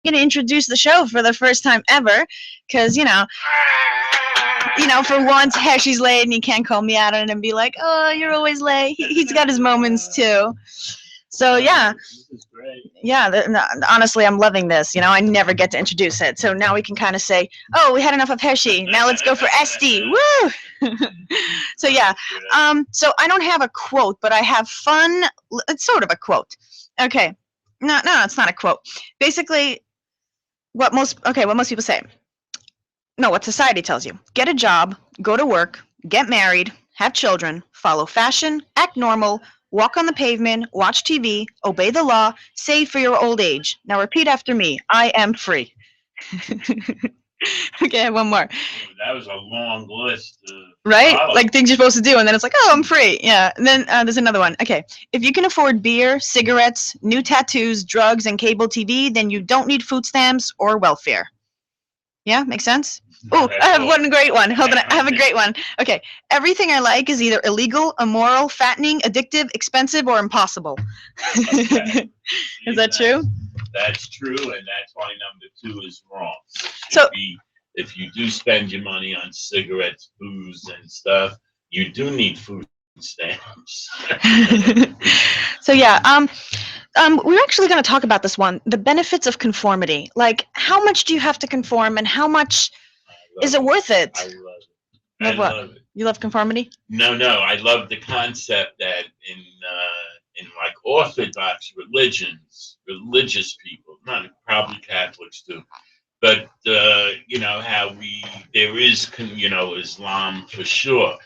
going to introduce the show for the first time ever, because for once, Heshy's late, and he can't call me out on it and be like, "Oh, you're always late." He's got his moments too. So yeah, yeah. No, honestly, I'm loving this. I never get to introduce it, so now we can kind of say, "Oh, we had enough of Heshy. Now let's go for Esty." Woo! So yeah. So I don't have a quote, but I have fun. It's sort of a quote. Okay. No, no, it's not a quote. Basically, what most people say. No, what society tells you. Get a job, go to work, get married, have children, follow fashion, act normal, walk on the pavement, watch TV, obey the law, save for your old age. Now repeat after me. I am free. Okay, I have one more. That was a long list. Right? Like things you're supposed to do, and then it's like, oh, I'm free. Yeah. And then there's another one. Okay. If you can afford beer, cigarettes, new tattoos, drugs, and cable TV, then you don't need food stamps or welfare. Yeah, makes sense? Oh, I have one great one. Hold on, I have a great one. Okay. Everything I like is either illegal, immoral, fattening, addictive, expensive, or impossible. Okay. Is that true? That's true, and that's why number 2 is wrong. So If you do spend your money on cigarettes, booze, and stuff, you do need food stamps. So yeah, we're actually going to talk about this one, the benefits of conformity. Like, how much do you have to conform, and how much is it worth it? I love it. Love what? Love it. You love conformity? No, I love the concept that in like Orthodox religions, religious people, not probably Catholics too, but how there is Islam for sure.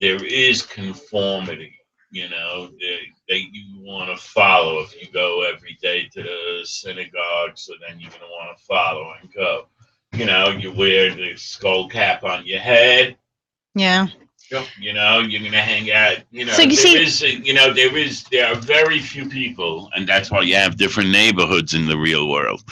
There is conformity. That you want to follow. If you go every day to the synagogue, so then you're gonna want to follow and go. You wear the skull cap on your head. Yeah. You're gonna hang out. So there are very few people, and that's why you have different neighborhoods in the real world.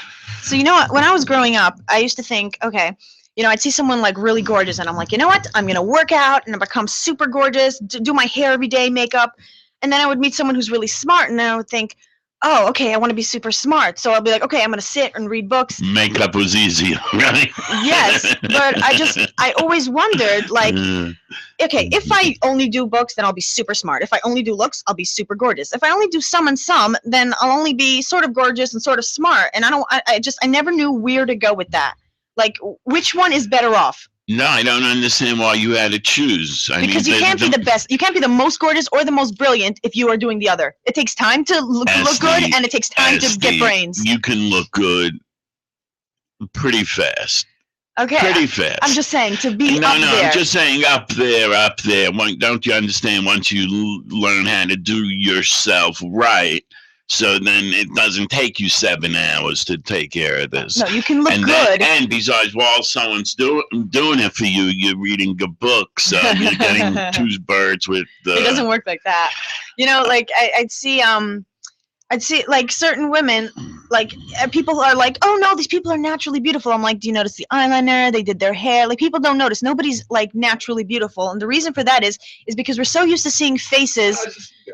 So what? When I was growing up, I used to think, okay, I'd see someone like really gorgeous, and I'm like, you know what? I'm gonna work out and become super gorgeous, do my hair every day, makeup, and then I would meet someone who's really smart, and then I would think, oh, okay, I want to be super smart, so I'll be like, okay, I'm gonna sit and read books. Makeup was easy, right? Yes, but I always wondered, like, okay, if I only do books, then I'll be super smart. If I only do looks, I'll be super gorgeous. If I only do some and some, then I'll only be sort of gorgeous and sort of smart. And I never knew where to go with that. Like, which one is better off? No, I don't understand why you had to choose. Because you can't be the best. You can't be the most gorgeous or the most brilliant if you are doing the other. It takes time to look good, and it takes time to get brains. You can look good pretty fast. Okay. Pretty fast. I'm just saying to be up there. No, I'm just saying up there. Don't you understand? Once you learn how to do yourself right, so then it doesn't take you 7 hours to take care of this. No, you can look good. And besides, while someone's doing it for you, you're reading a book, so you're getting 2 birds with the... It doesn't work like that. Like I'd see like certain women, like people are like, oh no, these people are naturally beautiful. I'm like, do you notice the eyeliner? They did their hair. Like, people don't notice. Nobody's like naturally beautiful, and the reason for that is because we're so used to seeing faces.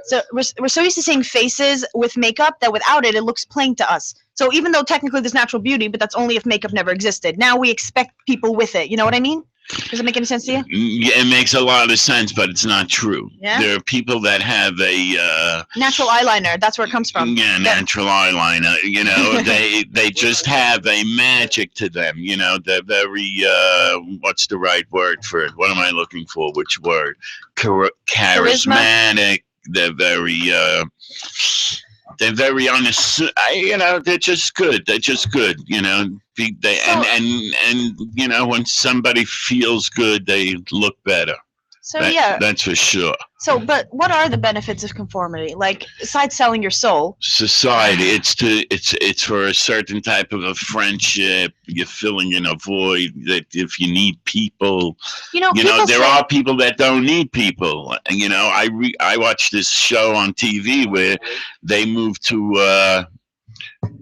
So we're so used to seeing faces with makeup that without it, it looks plain to us. So even though technically there's natural beauty, but that's only if makeup never existed. Now we expect people with it. You know what I mean? Does it make any sense to you? Yeah, it makes a lot of sense, but it's not true. Yeah? There are people that have a natural eyeliner. That's where it comes from. Yeah, natural eyeliner. They just have a magic to them. They're very what's the right word for it? What am I looking for? Which word? Charismatic. They're very unassuming. They're just good. They're just good. And when somebody feels good, they look better. So that's for sure. So, but what are the benefits of conformity? Like, besides selling your soul? Society. It's for a certain type of a friendship. You're filling in a void. That if you need people, there are people that don't need people. And I watched this show on TV where they moved to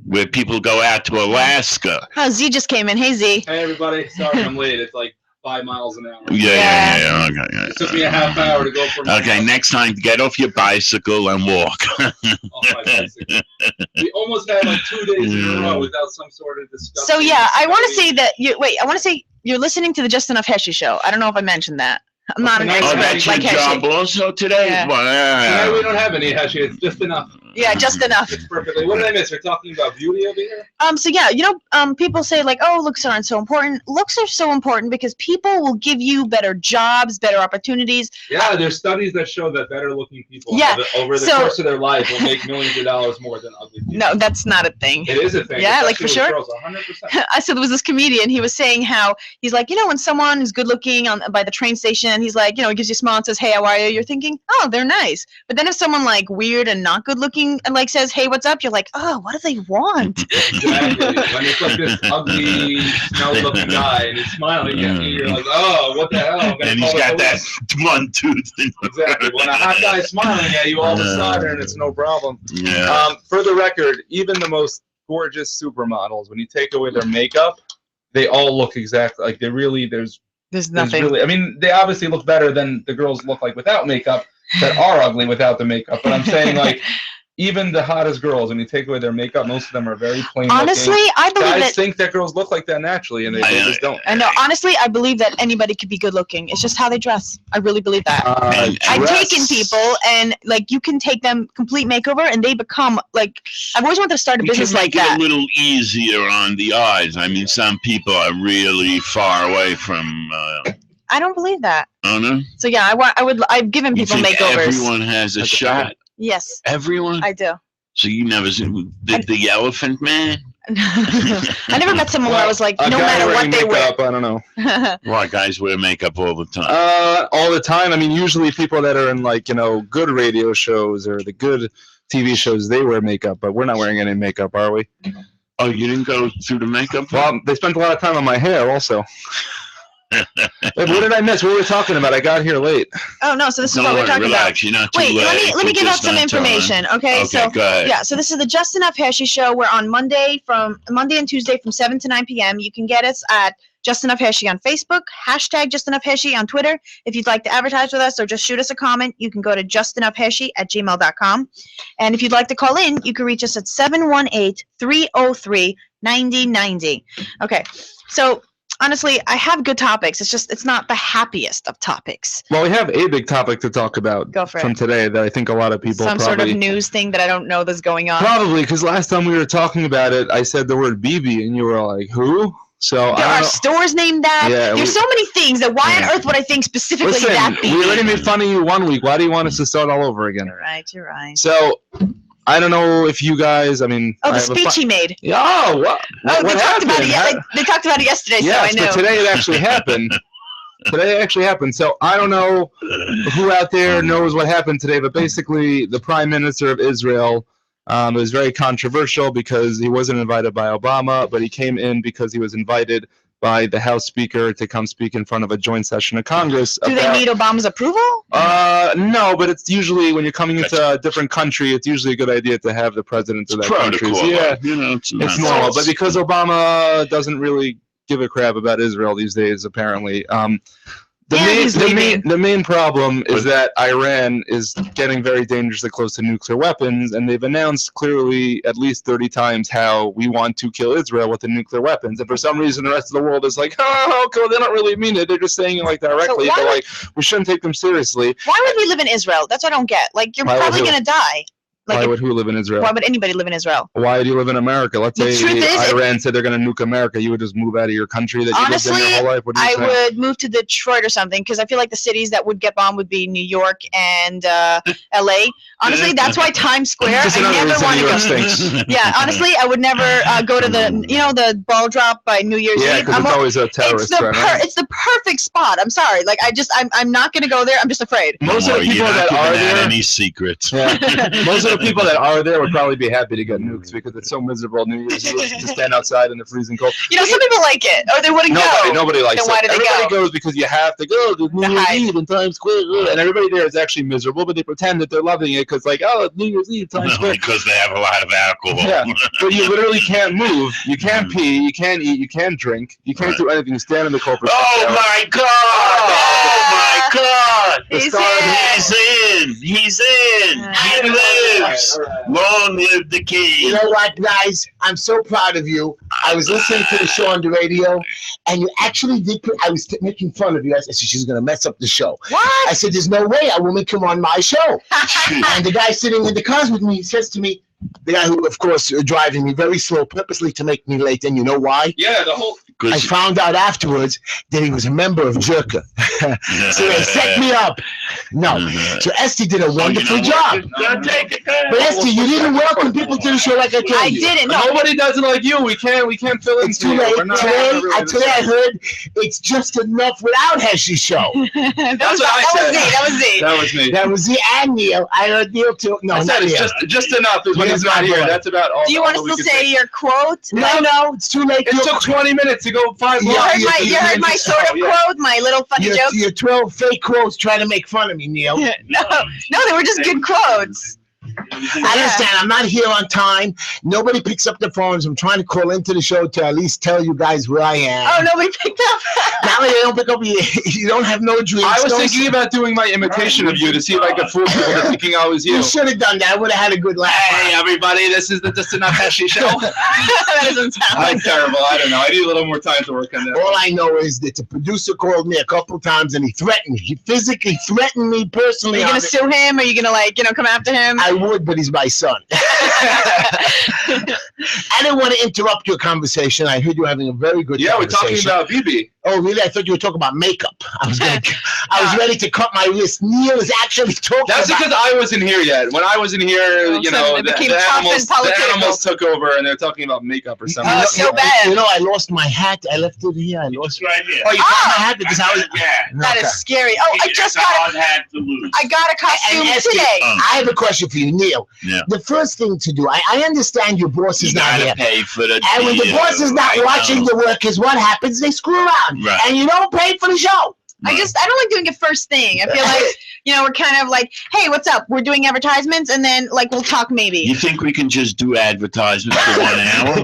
where people go out to Alaska. Oh, Z just came in. Hey, Z. Hey, everybody. Sorry I'm late. It's like 5 miles an hour. Yeah. Okay. It took me a half hour to go from. Okay, next time, get off your bicycle and walk. Off my bicycle. We almost had like 2 days in a row without some sort of discussion. So yeah, I want to say that I want to say you're listening to the Just Enough Heshy show. I don't know if I mentioned that. I'm not an Oh, expert that's your like job Heshy. also today? Yeah. Tonight we don't have any Heshy. It's just enough. Yeah, just enough. It's perfectly. What did I miss? We're talking about beauty over here. So yeah, people say like, oh, looks aren't so important. Looks are so important because people will give you better jobs, better opportunities. Yeah, there's studies that show that better-looking people over the so- course of their life will make millions of dollars more than ugly people. No, that's not a thing. It is a thing. Yeah, like, for especially sure. with girls, 100%. So there was this comedian. He was saying how he's like, when someone is good looking by the train station, he's like, he gives you a smile and says, "Hey, how are you?" You're thinking, "Oh, they're nice." But then if someone like weird and not good looking and like says, "Hey, what's up?" You're like, "Oh, what do they want?" Exactly. When it's like this ugly, snow-looking guy and he's smiling at me, you're like, "Oh, what the hell?" And he's got that one tooth. Exactly. When a hot guy's smiling at you all of a sudden, it's no problem. Yeah. For the record, even the most gorgeous supermodels, when you take away their makeup, they all look exactly like they really. There's nothing. really, I mean, they obviously look better than the girls look like without makeup that are ugly without the makeup. But I'm saying, like, even the hottest girls, when you take away their makeup, most of them are very plain Honestly, looking. I believe Guys that. think that girls look like that naturally, and they just don't. I know. Honestly, I believe that anybody could be good looking. It's just how they dress. I really believe that. I've taken people and like you can take them complete makeover and they become like. I've always wanted to start a business like that. Make it a little easier on the eyes. I mean, some people are really far away from. I don't believe that. Oh no. So yeah, I've given people You think makeovers. everyone has a shot. Yes. Everyone. I do. So you never seen the Elephant Man? I never met someone where I was like, no matter what they wear. I don't know. Well, guys wear makeup all the time. All the time. I mean, usually people that are in like good radio shows or the good TV shows, they wear makeup, but we're not wearing any makeup, are we? Oh, you didn't go through the makeup? Well, they spent a lot of time on my hair also. What did I miss? What were we talking about? I got here late. Oh no! So this is what we're talking relax. about. You're not too Wait, late. let me give out some information. Okay, so go ahead. yeah, so this is the Just Enough Heshy show. We're on Monday and Tuesday from 7 to 9 p.m. You can get us at Just Enough Heshy on Facebook, #Just Enough Heshy on Twitter. If you'd like to advertise with us or just shoot us a comment, you can go to justenoughheshy@gmail.com. And if you'd like to call in, you can reach us at 718-303-9090. Okay, so. Honestly, I have good topics. It's not the happiest of topics. Well, we have a big topic to talk about from today that I think a lot of people Some sort of news thing that I don't know that's going on. Probably, because last time we were talking about it, I said the word BB, and you were like, who? So there are stores named that. Yeah, there's so many things that why on earth would I think specifically that BB? We already made fun of you 1 week. Why do you want us to start all over again? You're right. So I don't know if you guys, I mean... Oh, the speech he made. Oh, what happened? They talked about it yesterday, yes, so I knew. But today it actually happened. So I don't know who out there knows what happened today, but basically the Prime Minister of Israel, it was very controversial because he wasn't invited by Obama, but he came in because he was invited by the House Speaker to come speak in front of a joint session of Congress. Do they need Obama's approval? No, but it's usually when you're coming into a different country, it's usually a good idea to have the president of that country. Yeah, it's normal. But because Obama doesn't really give a crap about Israel these days, apparently. The main problem is that Iran is getting very dangerously close to nuclear weapons, and they've announced clearly at least 30 times how we want to kill Israel with the nuclear weapons. And for some reason, the rest of the world is like, oh, okay, they don't really mean it. They're just saying it like directly, but like we shouldn't take them seriously. Why would we live in Israel? That's what I don't get. Like you're probably gonna die. Like why would who live in Israel? Why would anybody live in Israel? Why do you live in America? Let's say Iran said they're going to nuke America. You would just move out of your country that you lived in your whole life? What do you I would move to Detroit or something because I feel like the cities that would get bombed would be New York and L.A. Honestly, that's why Times Square. I never want to go. Yeah, honestly, I would never go to the ball drop by New Year's Eve. Yeah, because it's always a terrorist threat. It's the perfect spot. I'm sorry. Like I'm not going to go there. I'm just afraid. Most of the people that are there. Any secrets? Yeah. Most of the people that are there would probably be happy to get nukes because it's so miserable New Year's Eve to stand outside in the freezing cold. Some people like it, or they wouldn't go. Nobody likes Then why it. do they Everybody go? goes because you have to go to New Year's Eve in Times Square, and everybody there is actually miserable, but they pretend that they're loving it because, like, oh, it's New Year's Eve, Times Square. Because they have a lot of alcohol. Yeah, but you literally can't move. You can't pee. You can't eat. You can't drink. You can't do anything. You stand in the cold for 6 Oh hours. my God! Oh my God! He's in! He's in! He lives! Long live the king! You know what, guys? I'm so proud of you. I was listening to the show on the radio, and you actually did put, I was making fun of you. I said, she's going to mess up the show. What? I said, there's no way a woman come on my show. And the guy sitting in the cars with me says to me, the guy who, of course, driving me very slow, purposely to make me late. And you know why? Yeah, the whole. I found out afterwards that he was a member of Jerka. So they set me up. No. So Esty did a wonderful job. But Esty, you didn't welcome people to the show like I told I you. didn't. No. Nobody does it like you. We can't fill in. It's too late. Today I heard it's just enough without Heshy show. That was me. That was me. That was the and Neil. I heard Neil too. No, I said not it's Neil. just enough is when Neil's he's not my here. boy. That's about all. Do you want to all we still can say your quote? No, it's too late. It took 20 minutes to go 5 You blocks. You heard my sort of quote, my little funny joke. Your 12 fake quotes trying to make fun of me, Neil. No, they were just good quotes. I understand. I'm not here on time. Nobody picks up the phones. I'm trying to call into the show to at least tell you guys where I am. Oh, nobody picked up. Now they don't pick up. You don't have no dreams. I was no thinking about doing my imitation of you to see if I could fool people into thinking I was you. You should have done that. I would have had a good laugh. Hey, everybody, this is the Just Enough Heshy show. That doesn't sound I'm like terrible. I don't know. I need a little more time to work on that. All I know is that the producer called me a couple times and he threatened me. He physically threatened me personally. Are you going to sue him? Are you going to, like, come after him? I would, but he's my son. I didn't want to interrupt your conversation. I heard you having a very good conversation. We're talking about BB. Oh, really? I thought you were talking about makeup. I was ready to cut my wrist. Neil is actually talking That's about... because I wasn't here yet. When I wasn't here, It became tough and the animals took over and they're talking about makeup or something. Oh, so bad. You know, I lost my hat. I left it here. I lost It's right here. Oh, you found my hat because I was... Yeah. That is scary. Oh, I just That's a got hard hat to lose. I got a costume And Esty, today. I have a question for you, Neil. Yeah. The first thing to do, I understand your boss is You not gotta here. pay for the And when the deal. boss is not I watching know. the workers, what happens? They screw around. Right. And you don't pay for the show. I don't like doing it first thing. I feel like, we're kind of like, hey, what's up? We're doing advertisements, and then, like, we'll talk maybe. You think we can just do advertisements for 1 hour?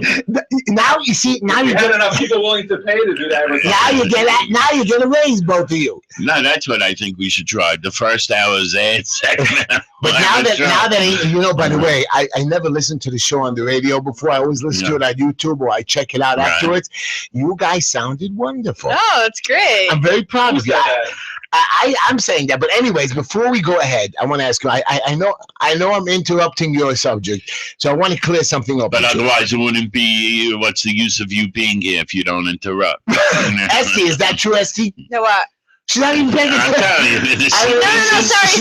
Now you see, now you We had get enough people willing to pay to do that. now you get a raise, both of you. No, that's what I think we should try. The first hour is ad, second hour. But now that by the way, I never listened to the show on the radio before. I always listen to it on YouTube or I check it out afterwards. You guys sounded wonderful. Oh, that's great. I'm very proud of you. I'm saying that, but anyways, before we go ahead, I want to ask you. I know I'm interrupting your subject, so I want to clear something up. But otherwise, it wouldn't be. What's the use of you being here if you don't interrupt? Esty, is that true, Esty? No, what? She's not even paying I'm attention. telling you, this No,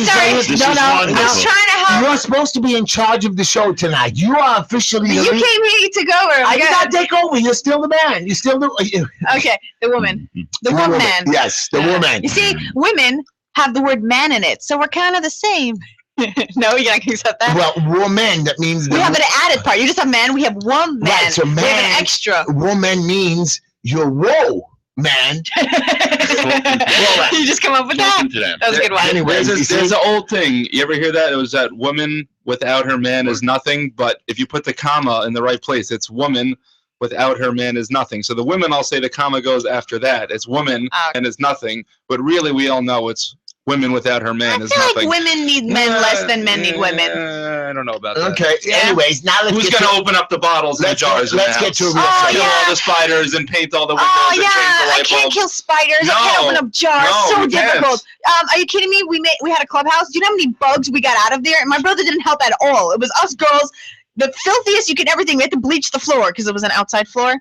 sorry. This is No, I wonderful. was trying to help. You're supposed to be in charge of the show tonight. You are officially You the came lead. here, you took over. I did Good. not take over. You're still the man. You're still the Okay, the woman. The woman. Yes, the woman. You see, women have the word man in it, so we're kind of the same. No, you're not gonna accept that? Well, woman, that means We have an added part. You just have man, we have one man. Right, so We have man- an extra. woman means you're whoa, man. You just come up with that? Talking to them. That was a good one. Anyway, There's an old thing. You ever hear that? It was that woman without her man is nothing. But if you put the comma in the right place, it's woman without her man is nothing. So the women, I'll say the comma goes after that. It's woman and is nothing. But really, we all know it's women without her man I is feel nothing. like women need men less than men need women. I don't know about that. Okay. Anyways, now let's Who's get going to to open up the bottles and the let's jars in let's the get to a house? real Oh, Kill yeah. all the spiders and paint all the windows Oh and yeah, change the I light can't bulbs. kill spiders. I can't No. open up jars. No, So you can't. difficult. Are you kidding me? We had a clubhouse. Do you know how many bugs we got out of there? And my brother didn't help at all. It was us girls, the filthiest you could ever think. We had to bleach the floor because it was an outside floor.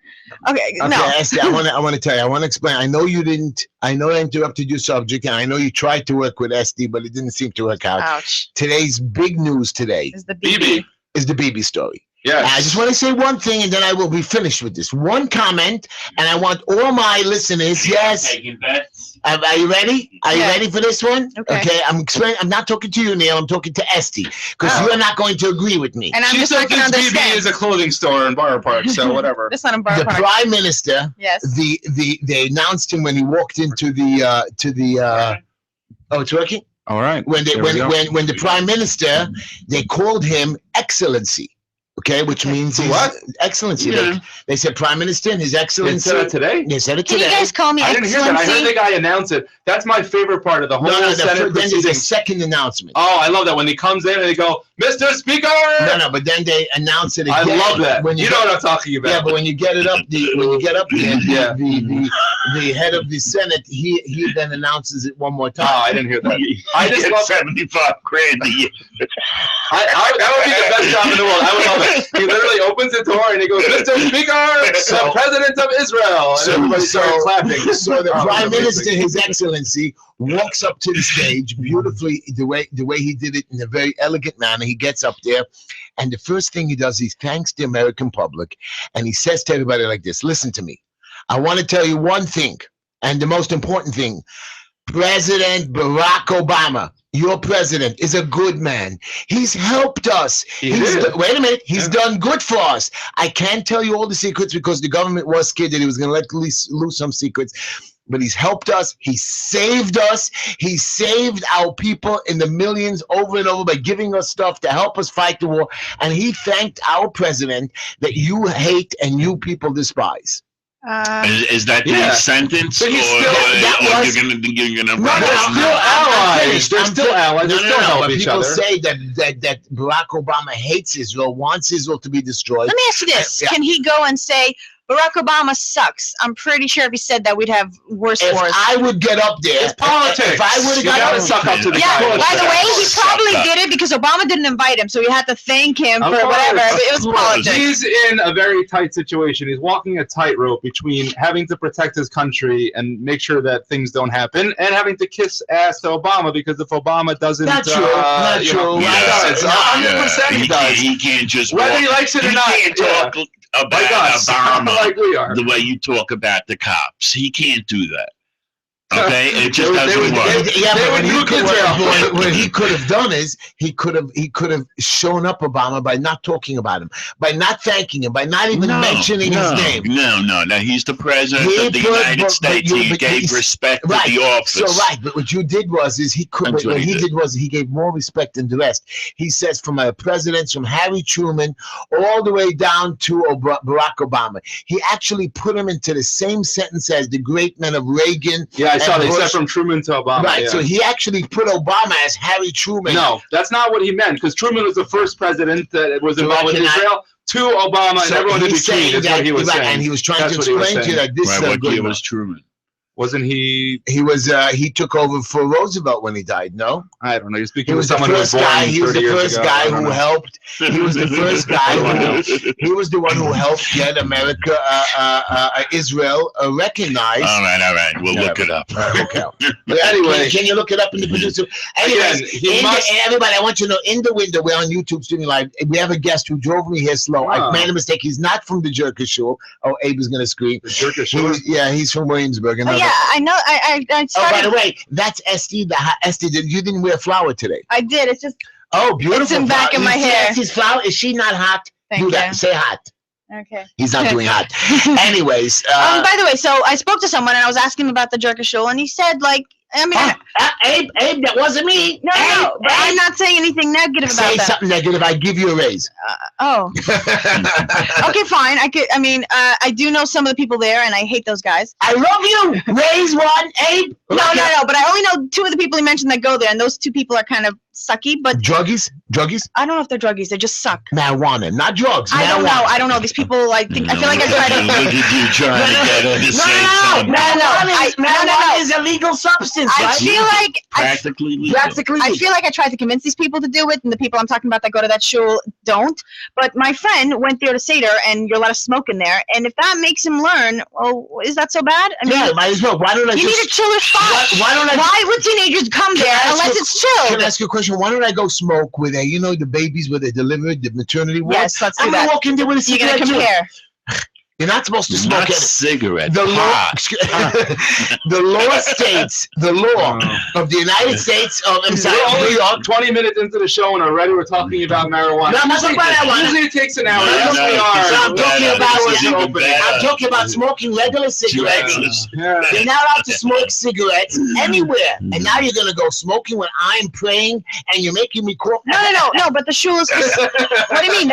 Okay, Okay, no. Esty, I want to tell you. I want to explain. I know you didn't. I know I interrupted your subject, and I know you tried to work with Esty, but it didn't seem to work out. Ouch. Today's big news today Is the BB. BB. is the BB story. Yes. I just want to say one thing, and then I will be finished with this. One comment, and I want all my listeners. Yes. Taking bets. Are you ready? Are you Yeah. ready for this one? Okay. I'm explaining. I'm not talking to you, Neil. I'm talking to Esty, because Oh. you're not going to agree with me. And I'm She just said not gonna this BB understand. is a clothing store in Borough Park, so whatever. That's not in Borough The Park. Prime Minister, Yes. they announced him when he walked into the. Oh, it's working. All right. When the Prime Minister, they called him Excellency. Okay, which means he's What? Excellency. Yeah. They said Prime Minister and His They Excellency. said that today? They said it Can you today. guys call me I didn't hear that. I heard Excellency? the guy announce it. That's my favorite part of the whole No, Senate then there's a proceedings. second announcement. Oh, I love that when he comes in and they go, Mr. Speaker. No, but then they announce it I again. love that. When You know what I'm talking about. Yeah, but when you get it up, when you get up there, Yeah. the head of the Senate, he then announces it one more Oh, time. I didn't hear that. I just Get love 75 grand a year. that would be the best job in the world. I would love it. He literally opens the door and he goes, Mr. Speaker, the President of Israel. And everybody starts clapping. So the Oh, Prime amazing. Minister, His Excellency, walks up to the stage beautifully, the way he did it in a very elegant manner. He gets up there, and the first thing he does, he thanks the American public, and he says to everybody like this: "Listen to me. I want to tell you one thing, and the most important thing. President Barack Obama, your president, is a good man. He's helped us. Wait a minute. He's done good for us. I can't tell you all the secrets because the government was scared that he was going to let loose some secrets. But he's helped us. He saved us. He saved our people in the millions over and over by giving us stuff to help us fight the war. And he thanked our president that you hate and you people despise." Is that the Yeah. sentence, But or, he's still- that was- you're gonna No, write They're it still down? allies. They're still allies. They still help but each people other. say that Barack Obama hates Israel, wants Israel to be destroyed. Let me ask you this. Yeah. Can he go and say, Barack Obama sucks? I'm pretty sure if he said that, we'd have worse If wars. I would get up there, It's politics. if I would have You got gotta up, suck up to the Yeah, guy. by the way, he Suck probably up. did it because Obama didn't invite him, so he had to thank him Of for course. whatever. But it was Of course. politics. He's in a very tight situation. He's walking a tightrope between having to protect his country and make sure that things don't happen, and having to kiss ass to Obama, because if Obama doesn't, Not true, not you know, true. he Yeah. does. Yeah. 100% he does. He can't just Whether walk. he likes it or He not. can't Yeah. talk Like us, about Obama like we are. the way you talk about the cops. He can't do that. Okay, it just They doesn't would- work. Yeah, They but would when he nuke could, Israel. what he could have done is he could have shown up Obama by not talking about him, by not thanking him, by not even mentioning his name. No. He's the president He of the put- United but States. you- He but gave he's- respect right. to the office. So right, but what you did was he could. That's What what he he did. did was he gave more respect than the rest. He says from presidents, from Harry Truman all the way down to Barack Obama. He actually put him into the same sentence as the great men of Reagan. Yeah, I saw and that. He said Bush. from Truman to Obama. Right, yeah. so he actually put Obama as Harry Truman. No, that's not what he meant, because Truman was the first president that was To involved with recognize- Israel, to Obama, and So everyone in he's between saying is what he was right, saying. and he was trying That's to what he was explain to you saying. that this Right, is a what good year man. was Truman? Wasn't he? He was he took over for Roosevelt when he died. No, I don't know. You're he speaking was with the someone who was first born guy. He was 30 the years first ago. I guy don't who know. helped. He was the first guy who. He was the one who helped get America, Israel recognized. All right. We'll Yeah, look it up. Okay. But anyway, Can you look it up in the producer? Anyways, again, he must. everybody, I want you to know, in the window, we're on YouTube streaming live. We have a guest who drove me here slow. I Wow. made a mistake. He's not from the Jerker Show. Oh, Abe is gonna scream. The jerk is short. He's from Williamsburg. Oh, Another- yeah, I know. I Oh, by started. the way, that's Esty. Esty, you didn't wear flour today. I did. It's just. Oh, beautiful. It's in back flower. of my You see hair. Esty's flower? Is she not hot? Thank Do you. that. Say hot. Okay. He's not doing hot. Anyways, By the way, so I spoke to someone and I was asking him about the Jerker Show, and he said, like, I mean, Abe, that wasn't me. no, Abe, but I'm Abe, not saying anything negative about say that. something negative. I give you a raise. Oh, okay, fine. I do know some of the people there, and I hate those guys. I love you. Raise one, Abe. No, but I only know two of the people he mentioned that go there, and those two people are kind of sucky, but Druggies? I don't know if they're druggies. They just suck. Marijuana, not drugs. I don't know. marijuana. I don't know. These people, I feel like I tried to. Look at you trying to get her to say something. Marijuana is a legal substance, I right? feel like Practically legal. Practically I legal. feel like I tried to convince these people to do it, and the people I'm talking about that go to that show don't. But my friend went there to Seder, and you're allowed to smoke in there. And if that makes him learn, well, is that so bad? I mean, Yeah, might as well. Why don't I you need a just... chiller spot. Why don't I... Why would teenagers come there I ask unless you- it's chilled? Can I ask you a question? question. Why don't I go smoke with the babies where they delivered the maternity ward? Yes, let's do I'm gonna that. walk in there with a You're cigarette. gonna too. compare. You're not supposed to smoke Not it. cigarette. The law, pot. the law states, the law of the United States of We're only 20 minutes into the show and already we're talking about marijuana. No, I'm not talking about marijuana. Usually it takes an hour. No, Yes, no, we this are. is So I'm talking better. about This is even I'm better. talking about smoking regular cigarettes. Jesus. Yeah. You're not allowed to smoke cigarettes anywhere. And now you're gonna go smoking when I'm praying and you're making me cough. No. But the shul is. What do you mean?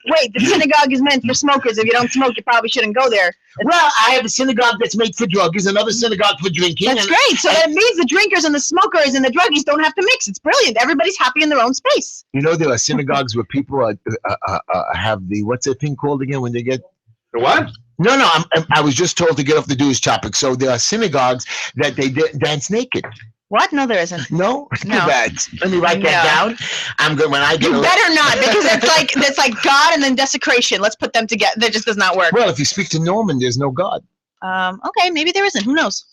Wait, the synagogue is meant for smokers. If you don't smoke, you probably shouldn't go there. Well, I have a synagogue that's made for druggies, another synagogue for drinking. That's great. So that means the drinkers and the smokers and the druggies don't have to mix. It's brilliant. Everybody's happy in their own space. You know, there are synagogues where people have the, what's that thing called again when they get. The what? No, I was just told to get off the Jewish topic. So there are synagogues that they dance naked. What? No, there isn't. No? No. Bad. Let me write that down. I'm good when I get. You better not, because that's like God and then desecration. Let's put them together. That just does not work. Well, if you speak to Norman, there's no God. Okay, maybe there isn't. Who knows?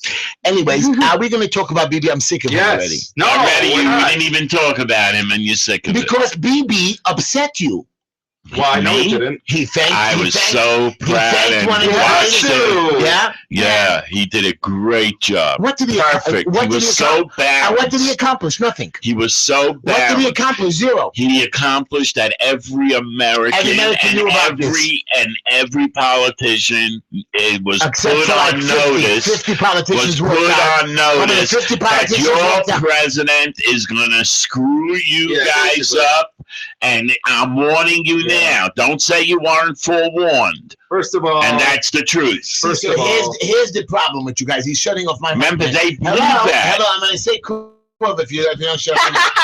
Anyways, are we going to talk about BB? I'm sick of him already. Yes. No, Already, we're you not. didn't even talk about him, and you're sick of it. Because BB upset you. Why? No, Me? it didn't. He thanked. I he was thanked- so he proud thanked and one of your watched ladies. it. Yeah. Yeah, he did a great job. What did he? Perfect. What He did was he so accomplish? bad. What did he accomplish? Nothing. He was so What did he balanced. accomplish? Zero. He accomplished that every American, knew about every politician it was Except put for like on 50, notice. 50 Was politicians put walked out. on notice 50 that politicians your walked out. president is gonna screw you Yeah, guys basically. up, and I'm warning you now. Don't say you weren't forewarned, First of all, and that's the truth. First So of all- here's the problem with you guys. He's shutting off my mic. Remember, they believe Hello, that. hello. I'm going to say cool if you don't shut up.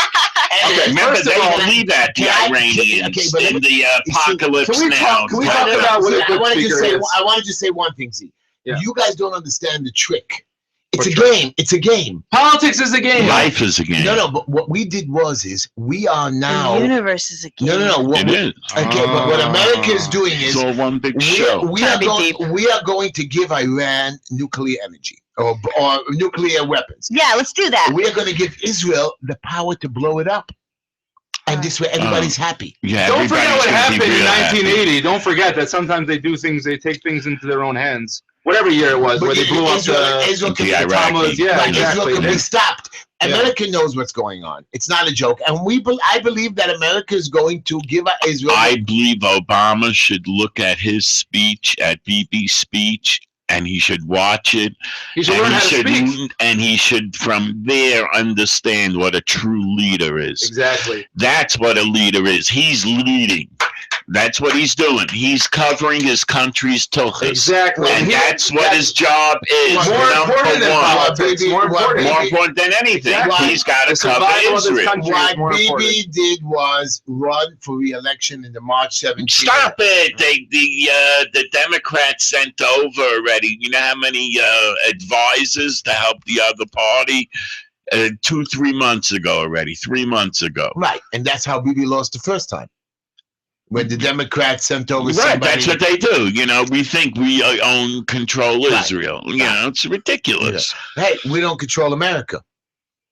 Okay, Remember, first of they all- believe that, the Can I- Iranians, okay, but let in the apocalypse can we now. talk- can we talk about what a I good wanted to speaker say. is? I wanted to say one thing, Z. Yeah. You guys don't understand the trick. It's What a trick? game. It's a game. Politics is a game. Life is a game. No. But what we did is we are now. The universe is a game. No. What It we, is. okay, but what America is doing It's is all one big we show. are going to give Iran nuclear energy or nuclear weapons. Yeah, let's do that. We are going to give Israel the power to blow it up, and this way everybody's happy. Yeah, Don't forget everybody's what gonna happened be in real happy. 1980. Don't forget that sometimes they do things, they take things into their own hands. Whatever year it was, where they blew up Israel can the be Iraqi. Thomas. Yeah, Right, Israel exactly. can be stopped. Yeah. America knows what's going on. It's not a joke, and I believe that America is going to give Israel. I believe Obama should look at his speech, at BB's speech, and he should watch it. He should and learn he how to should, speak. and he should, from there, understand what a true leader is. Exactly. That's what a leader is. He's leading. That's what he's doing. He's covering his country's tuchus. Exactly. And that's what his job is. More number important than one. politics. More important. More important than anything. Exactly. He's got to The cover survival of this Israel. country is What more important. Bibi did was run for re-election in the March 17th. Stop it! The Democrats sent over already. You know how many advisors to help the other party? 3 months ago already. 3 months ago. Right, and that's how Bibi lost the first time. When the Democrats sent over Right, somebody. that's what they do. You know, we think we own, control Right. Israel. You know, it's ridiculous. Hey, we don't control America.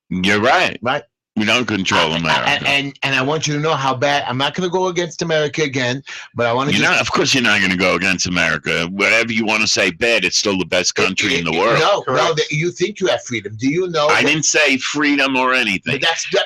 You're right. Right. We don't control America. And I want you to know how bad. I'm not going to go against America again, but I want to. Of course, you're not going to go against America. Whatever you want to say bad, it's still the best country in the world. No, Correct. you think you have freedom. Do you know? I didn't say freedom or anything. But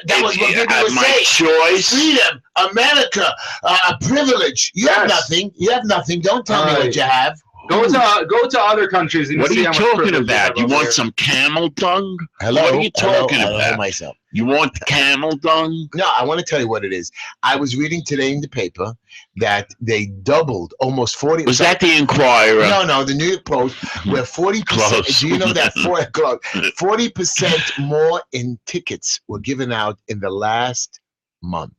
that was what people were my saying. choice. Freedom, America, a privilege. You have Yes. nothing. You have nothing. Don't tell me what you have. Go to other countries. And What are see you how much talking privilege they about? have You over want there. some camel dung? Hello. What are you talking Hello, about? myself. You want camel dung? No, I want to tell you what it is. I was reading today in the paper that they doubled almost 40. Was that the Inquirer? No, the New York Post, where 40%. Close. Do you know that 40% more in tickets were given out in the last month?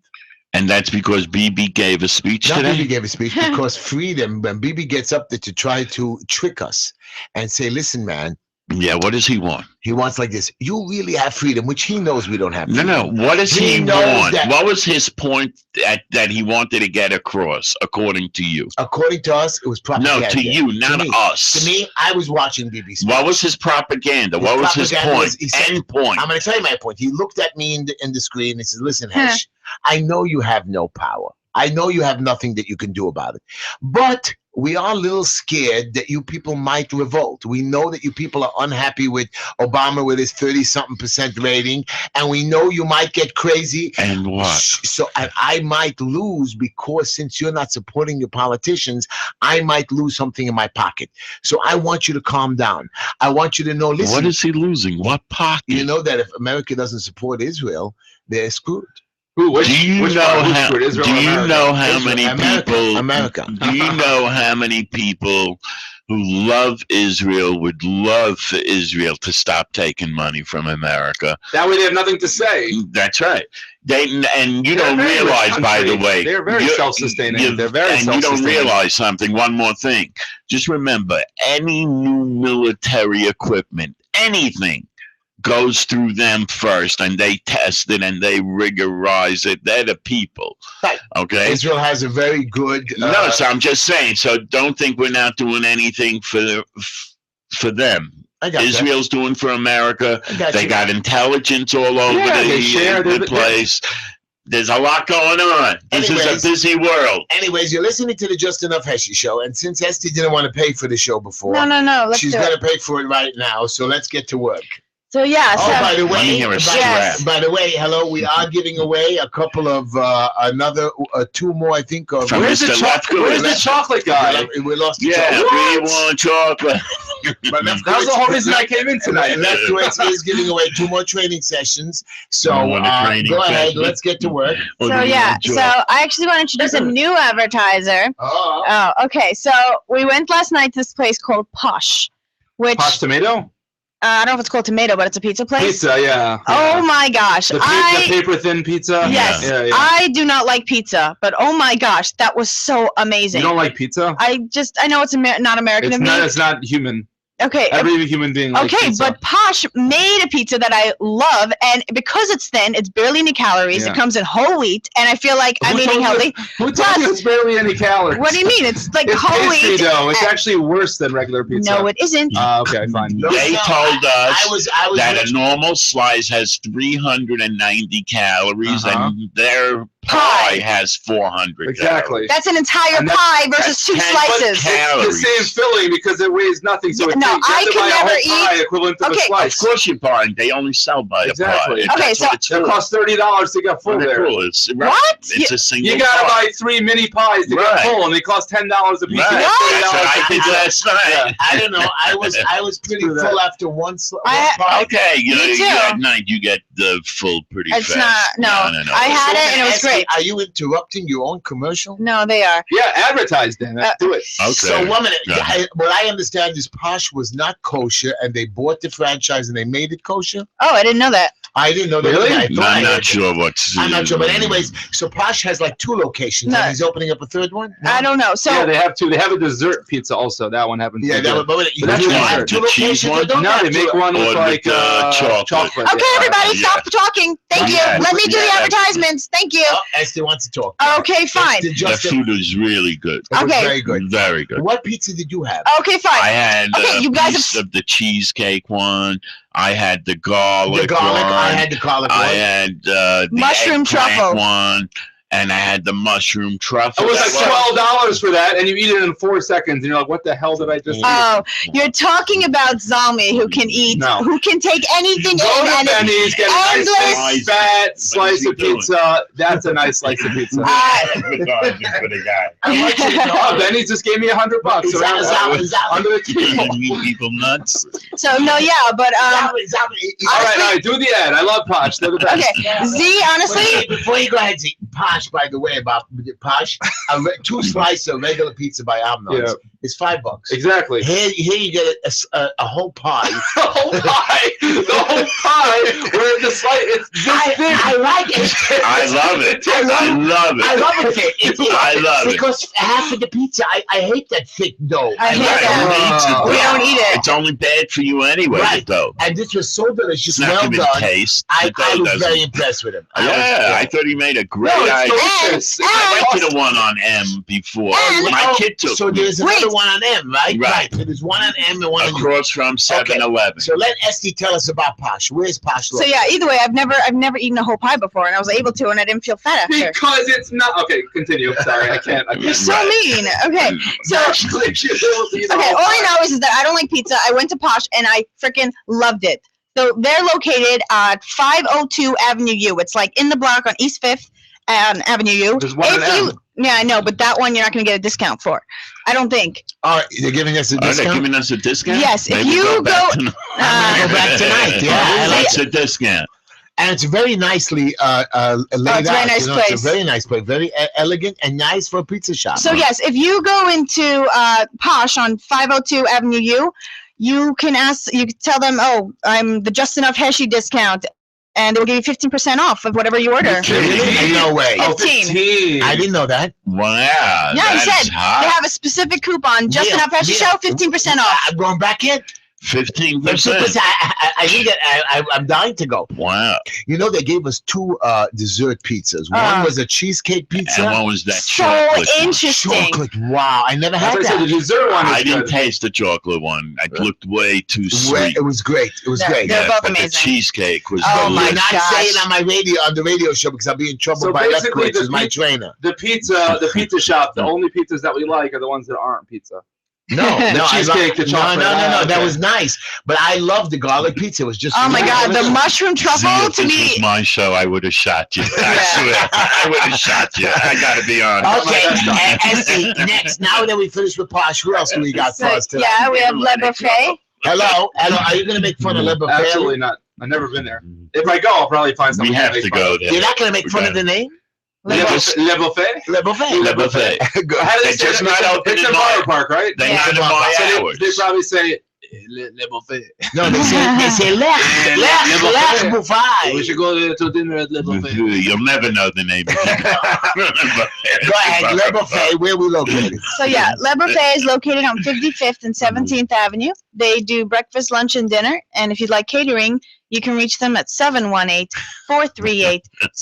And that's because BB gave a speech Not today? Bibi gave a speech because freedom. When Bibi gets up there to try to trick us and say, "Listen, man, Yeah, what does he want? He wants like this. You really have freedom, which he knows we don't have No, freedom. no. What does He he knows want? that- What was his point that he wanted to get across, according to you? According to us, it was propaganda. No, to you, not me. us. To me, I was watching BBC. What was his propaganda? His What was his propaganda point? was- he said- End point. I'm going to tell you my point. He looked at me in the screen and he says, listen, Huh. Hesh, I know you have no power. I know you have nothing that you can do about it. But we are a little scared that you people might revolt. We know that you people are unhappy with Obama with his 30-something% rating, and we know you might get crazy. And what? So I might lose because since you're not supporting your politicians, I might lose something in my pocket. So I want you to calm down. I want you to know, listen, What is he losing? What pocket? you know that if America doesn't support Israel, they're screwed. Who? Which? do you which know part? Who's how? screwed? Israel Do or you America? know how Israel, many America, people? America. Do you know how many people who love Israel would love for Israel to stop taking money from America? That way they have nothing to say. That's right. And you They're don't a very rich realize, by the country. way, They're very you- self-sustaining. you- They're very and you don't self-sustaining. realize something. One more thing. Just remember, any new military equipment, anything, goes through them first, and they test it and they rigorize it. They're the people. Right. Okay. Israel has a very good. No, so I'm just saying. So don't think we're not doing anything for them. I got that. Israel's doing for America. I got They you. got intelligence all over Yeah, they share. the They're- place. There's a lot going on. This Anyways. is a busy world. Anyways, you're listening to the Just Enough Heshy show, and since Esty didn't want to pay for the show before, No. Let's she's do going it. to pay for it right now. So let's get to work. So yeah. Oh, by So the Let me way, hear a by, Yes. strap. by the way, hello, we are giving away a couple of another two more, I think. Of From Where's the Mr. chocolate? Where's the Lefkowitz. chocolate guy? We lost the Yeah, chocolate. we want chocolate. But That was the whole reason I came in tonight. Lefkowitz is giving away 2 more training sessions. So More training go ahead, session. let's get to work. Or do so you yeah. want So chocolate? I actually want to introduce a new advertiser. Oh, Oh, okay. So we went last night to this place called Posh, which Posh tomato? I don't know if it's called Tomato, but it's a pizza place. Pizza, yeah. Oh my gosh. The I paper thin pizza? yes. Yeah, yeah. I do not like pizza, but oh my gosh, that was so amazing. You don't like pizza? I know it's not American It's of me. not, it's not human. Okay. Every human being likes Okay, pizza. but Posh made a pizza that I love, and because it's thin, it's barely any calories. Yeah. It comes in whole wheat, and I feel like I'm Who eating told you- healthy. Who told you Plus- it's barely any calories? What do you mean? It's like It's whole pastry, wheat. though. It's actually worse than regular pizza. No, it isn't. Okay, fine. No, They no, told us I was that a rich- normal slice has 390 calories, Uh-huh. and their Pie. pie has 400 Exactly. That's an entire And that- pie versus that's 2 10 slices. calories. It's the same filling because it weighs nothing. So Yeah, it no, takes, you I have to can buy a never whole pie equivalent to Okay, the Of slice. course you buy. They only sell by Exactly. a pie. Okay, That's so- what it's It for. costs $30 to get full They're there. cool. It's, What? It's a single You gotta pie. buy 3 mini pies to Right. get full, and they cost $10 a piece. Right. You get That's $30 what I a did piece. last night. Yeah. I don't know. I was pretty Do that. full after one I- pie. Okay, you know, Me too. at night you get the full pretty It's fast. not- no. I had it and it was Esty, great. Are you interrupting your own commercial? No, they are. Yeah, advertise then. Do it. Okay. So 1 minute. Yeah. What I understand is Posh was not kosher, and they bought the franchise and they made it kosher. Oh, I didn't know that. I didn't know that. Really? I thought I I'm heard not that. sure what's. I'm not sure, but anyways, so Posh has like 2 locations, No. and he's opening up a 3rd one. No? I don't know. So Yeah, they have 2. They have a dessert pizza also. That one happens. Yeah, to that be would, but you But that's do one. have 2 The cheese locations. one? They don't No, have they make two. one with Or like with, chocolate. okay, yeah. everybody, Yeah. stop talking. Thank you. Yeah. Let me do the Yeah. advertisements. Thank you. Oh, Esther wants to talk. Okay, fine. Esther The just food is really good. it was Okay. very good. Very good. What pizza did you have? Okay, I fine. had Okay, a you guys piece have- of the cheesecake one. I had the garlic, The garlic. one. I had the garlic I one. had the Mushroom eggplant truffle. one, and I had the mushroom truffle. It was like That $12 for that, and you eat it in 4 seconds, and you're like, "What the hell did I just eat?" Oh, you're talking about Zalmi who can eat, No. who can take anything Go in to and Benny's, get a nice endless- big fat What slice is he of doing? pizza. That's a nice slice of pizza. for the guy. I want you to Oh, know. Benny's just gave me $100 so under the table. You people nuts. So no, yeah, but All right, do the ad. I love Posh. They're the best. okay. Z, honestly, Before you go ahead, Z, Posh, by the way, about Posh, 2 slices of regular pizza by Amnon's Yeah. is $5. Exactly. Here you get a whole pie. The whole pie. The whole pie. Where the slice, it's this big. I like it. I love it. I love I love it. I love it. I love it. Because half of the pizza, I hate that thick dough. I hate Right. that. Oh. We don't eat it. It's only bad for you anyway, Right. though. And this was so It's delicious, not well giving done. taste. I The dough was doesn't. very impressed with him. I thought he made a great No, it's idea. delicious. I went to the one on M before. And- My kid took So me there's another Wait. one on M, right? Right. So there's one on M and one on U. across from 7-Eleven. So let Esty tell us about Posh. Where's Posh? So yeah, either way, I've never eaten a whole pie before, and I was able to, and I didn't feel fat after. Because it's not okay. Continue. Sorry, I can't. You're so Right. mean. Okay, so Actually, okay, all I know is that I don't like pizza. I went to Posh and I freaking loved it. So they're located at 502 Avenue U. It's like in the block on East 5th Avenue U. There's one in M. Yeah, I know, but that one you're not going to get a discount for. I don't think. All right, they're giving us a Are they discount. giving us a discount? Yes, if Maybe you back go- tonight. I'm gonna go back tonight. Yeah, I like That's a discount. And it's very nicely laid it's a very out. nice It's place. a very nice place, very elegant and nice for a pizza shop. So yes, if you go into Posh on 502 Avenue U, you can tell them, oh, I'm the Just Enough Heshy discount, and they'll give you 15% off of whatever you order. Really? No way. Oh, 15. I didn't know that. Wow. Yeah, I that said is hot. they have a specific coupon, Just Yeah, Enough Heshy yeah. Show, 15% off. I'm going back in. 15%. I think I'm dying to go. Wow. You know, they gave us two dessert pizzas. One was a cheesecake pizza. And what was that So chocolate one? interesting. Chocolate. Wow, I never had As I said, the that. dessert one I is didn't good. taste the chocolate one. It looked way too sweet. It was great. It was Yeah, great. they're both but amazing. the cheesecake was Oh, my I'm delicious. not gosh. saying on the radio show because I'll be in trouble So by basically, Lefkowitz, the who's my pi- trainer. The pizza shop. The only pizzas that we like are the ones that aren't pizza. No, The no, cheesecake, the chocolate. No, that Okay. was nice. But I love the garlic pizza. It was just. Oh my God, the mushroom See, truffle if to this me. was my show, I would have shot you. I Yeah. swear. I would have shot you. I gotta be honest. Okay, That's not- Esty, next. Now that we finished with Posh, who else do we got for So, us tonight? yeah, we have Le Buffet. Hello. Are you going to make fun of Le Buffet? Absolutely not. I've never been there. If I go, I'll probably find something. We have to go there. You're not going to make We fun of gotta- the name? Le Buffet. Le Buffet. Le Buffet. Le Buffet. How do they They're say just that? not open It's in in my- Borough Park, right? They're Yeah. not in my So hours. they probably say Le Buffet. No, they say Lech Buffet. We should go to dinner at Le Buffet. You'll never know the name. Go ahead, Le Buffet. Where we located? So yeah, Le Buffet is located on 55th and 17th Avenue. They do breakfast, lunch, and dinner. And if you'd like catering, you can reach them at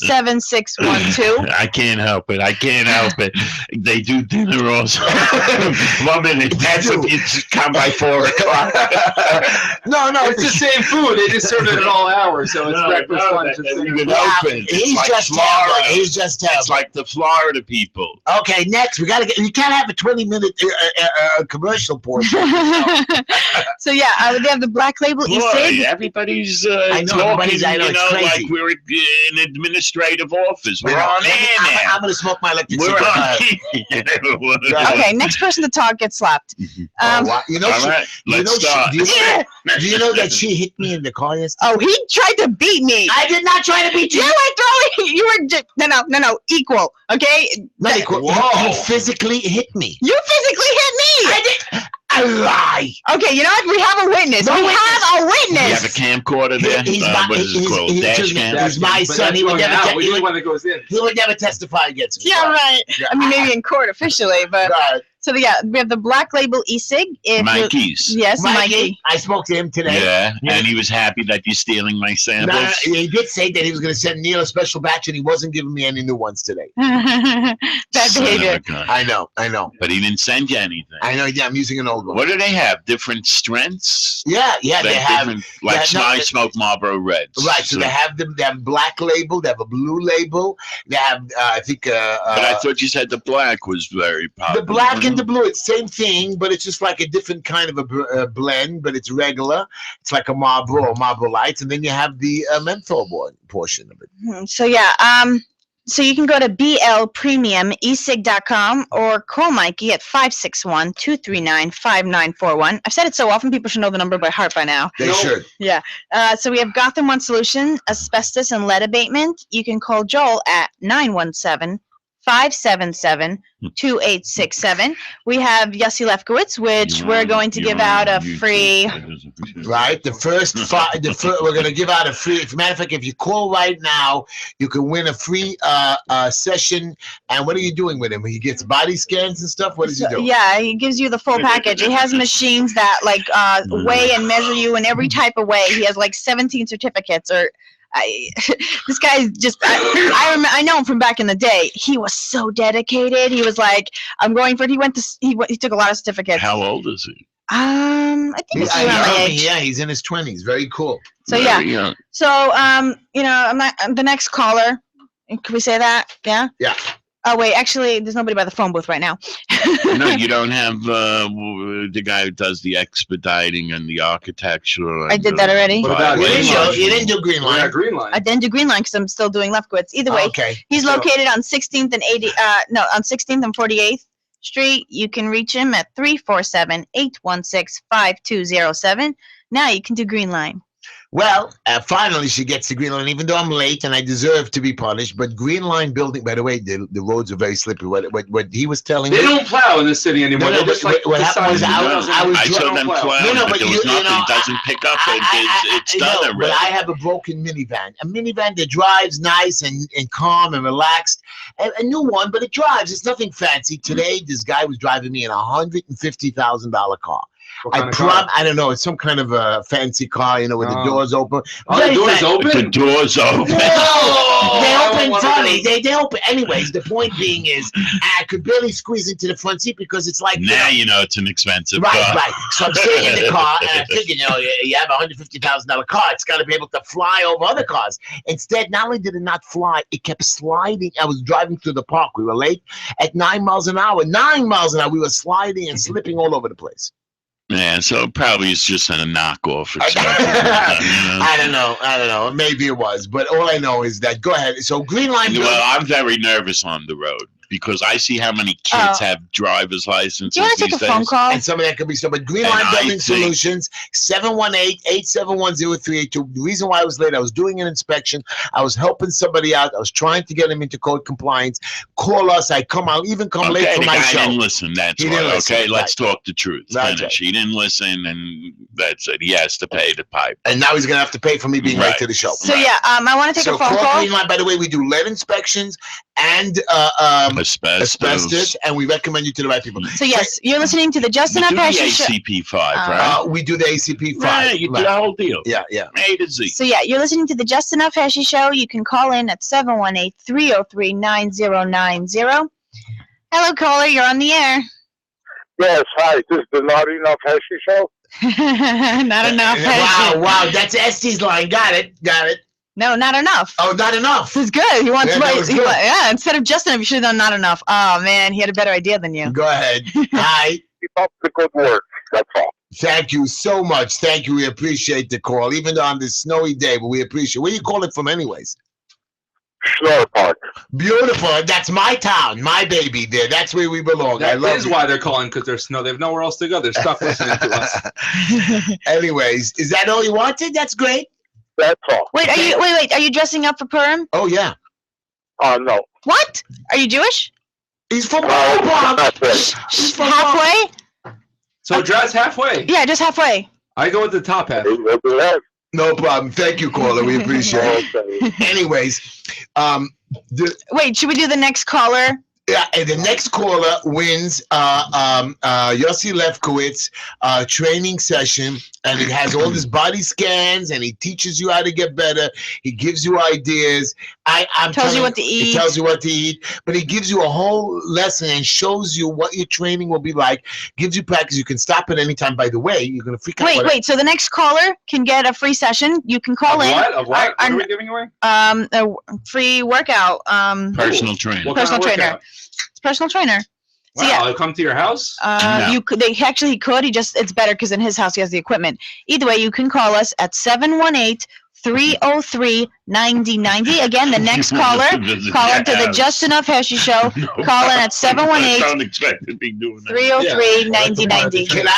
718-438-7612. I can't help it. I can't help it. They do dinner also. 1 minute. That's if you come by 4 o'clock. No, It's the same food. They just serve it at all hours. So it's breakfast, lunch, and dinner. even Yeah, open. he's It's like just Florida. terrible. He's just It's terrible. like the Florida people. Okay, next we gotta get. You can't have a 20-minute commercial portion. So yeah, they have the Black Label Boy, e-cig. everybody's I know, talking, everybody's- I know, you it's know, crazy. like we're in administrative office. We're Well, on air I'm now. gonna smoke my electric We're cigarette. on. Okay, next person to talk gets slapped. Wow. You know, All she, right, let's start. do you know that she hit me in the car yesterday? Oh, he tried to beat me. I did not try to beat You you. were throwing. You were no, equal. Okay, Not equal. Whoa. You physically hit me. you physically hit me. I did. I lie. Okay, you know what? We have a witness. No we witness. have a You witness. have a camcorder there? He's my- What is it he's- called? he's Dash just- cam? he's my But son. that's He would going never out. get- We he need would- one that goes in. He would never testify against me. Yeah, right. Yeah. I mean, maybe in court officially, but God. so yeah, we have the Black Label e-cig. If you- Mikey's. Yes, Mikey, Mikey. I spoke to him today. Yeah, and he was happy that you're stealing my No, samples. he did say that he was going to send Neil a special batch, and he wasn't giving me any new ones today. Bad Son of behavior. a gun. I know. But he didn't send you anything. I know. Yeah, I'm using an old one. What do they have? Different strengths? Yeah, they have. different, like yeah, no, I they- smoke Marlboro Reds. Right, so they have them. They have black label. They have a blue label. They have, I think, But I thought you said the black was very popular. the black and the blue. It's same thing, but it's just like a different kind of a blend. But it's regular. It's like a Marlboro Lights, and then you have the menthol portion of it. So yeah, so you can go to blpremiumesig.com or call Mikey at 561-239-5941. I've said it so often, people should know the number by heart by now. They Nope. should. So we have Gotham One Solution, asbestos and lead abatement. You can call Joel at 917-577-2867. We have Yossi Lefkowitz, which we're going to give out a free right? The first we're going to give out a free. As a matter of fact, if you call right now, you can win a free session. And what are you doing with him? He gets body scans and stuff. What does he do? Yeah, he gives you the full package. He has machines that like weigh and measure you in every type of way. He has like 17 certificates. This guy's just. I know him from back in the day. He was so dedicated. He was like, I'm going for it. He took a lot of certificates. How old is he? I think he's around my age. Yeah, he's in his 20s. Very cool. So yeah. So I'm not the next caller. Can we say that? Yeah. Yeah. Oh wait, actually, there's nobody by the phone booth right now. No, you don't have the guy who does the expediting and the architecture. I did that already. What about You Green didn't do Green Line. Yeah, Green Line. I didn't do Green Line because I'm still doing Lefkowitz. Either way, Okay. he's located on 16th and 16th and 48th Street. You can reach him at 347-816-5207. Now you can do Green Line. Well, finally she gets the Green Line, even though I'm late and I deserve to be punished. But Green Line building, by the way, the roads are very slippery. What he was telling me. They don't plow in the city anymore. No, They just like what happened was I saw them plow, No, but but there was nothing. Doesn't pick up. It's done But already. I have a broken minivan. A minivan that drives nice and calm and relaxed. A new one, but it drives. It's nothing fancy. Today, this guy was driving me in a $150,000 car. I don't know. It's some kind of a fancy car, with the doors open. Oh, the doors open? The doors open. No, they open funny. They open. Anyways, the point being is, I could barely squeeze into the front seat because it's like Now you know it's an expensive car. Right. So I'm sitting in the car, and I figured, you have a $150,000 car. It's got to be able to fly over other cars. Instead, not only did it not fly, it kept sliding. I was driving through the park. We were late at 9 miles an hour. 9 miles an hour. We were sliding and slipping all over the place. Yeah, so probably it's just a knockoff. Or something. I don't know. Maybe it was, but all I know is that. Go ahead. So Green Line. Well, I'm very nervous on the road because I see how many kids have driver's licenses. Do you want to take a phone call? And some of that could be so. But Green Line Building Solutions, 718-871-0382. The reason why I was late, I was doing an inspection. I was helping somebody out. I was trying to get him into code compliance. Call us. I'll even come late for my show. He didn't listen. That's why. Okay, let's talk the truth. That's Finish. He didn't listen, and that's it. He has to pay the pipe. And now he's going to have to pay for me being late to the show. So yeah, I want to take a phone call. Green Line, by the way, we do lead inspections and asbestos, and we recommend you to the right people. So yes, you're listening to the Just Enough Heshy show. ACP 5, right? We do the ACP 5. Right, you do the whole deal. Yeah. A to Z. So yeah, you're listening to the Just Enough Heshy show. You can call in at 718-303-9090. Hello, caller. You're on the air. Yes, hi. This is the Not Enough Heshy show. Not enough. Heshy. Wow. That's Este's line. Got it. No, not enough. Oh, not enough. This is good. He wants Yeah, instead of just enough, you should have done not enough. Oh man, he had a better idea than you. Go ahead. Hi. Keep up the good work. That's all. Thank you so much. Thank you. We appreciate the call, even on this snowy day, but we appreciate. Where you call it from anyways? Schnorr Park. Beautiful. That's my town, my baby there. That's where we belong. I That love is it. why they're calling, because there's snow. They have nowhere else to go. They're stuck listening to us. Anyways, is that all you wanted? That's great. That's all. Wait, are you dressing up for Purim? Oh, yeah. No. What? Are you Jewish? He's from No, Bronx. not it. He's from Halfway? So dress halfway. Yeah, just halfway. I go with the top half. We'll do that. No problem. Thank you, caller. We appreciate it. Okay. Anyways, Wait, should we do the next caller? Yeah, and the next caller wins Yossi Lefkowitz training session, and it has all his body scans, and he teaches you how to get better. He gives you ideas. Tells you what to eat. He tells you what to eat, but he gives you a whole lesson and shows you what your training will be like. Gives you practice. You can stop at any time. By the way, you're gonna freak out. Wait. So the next caller can get a free session. You can call in. Of what? What are we giving away? A free workout. Personal trainer. What kind Personal of trainer. workout? It's personal trainer. So Wow, yeah. I'll come to your house? No. He could. He could. It's better because in his house he has the equipment. Either way, you can call us at 718-303-9090. Again, the next caller, call into the Just Enough Heshy show. Call in at 718 I don't expect to be doing that. 303-9090. Can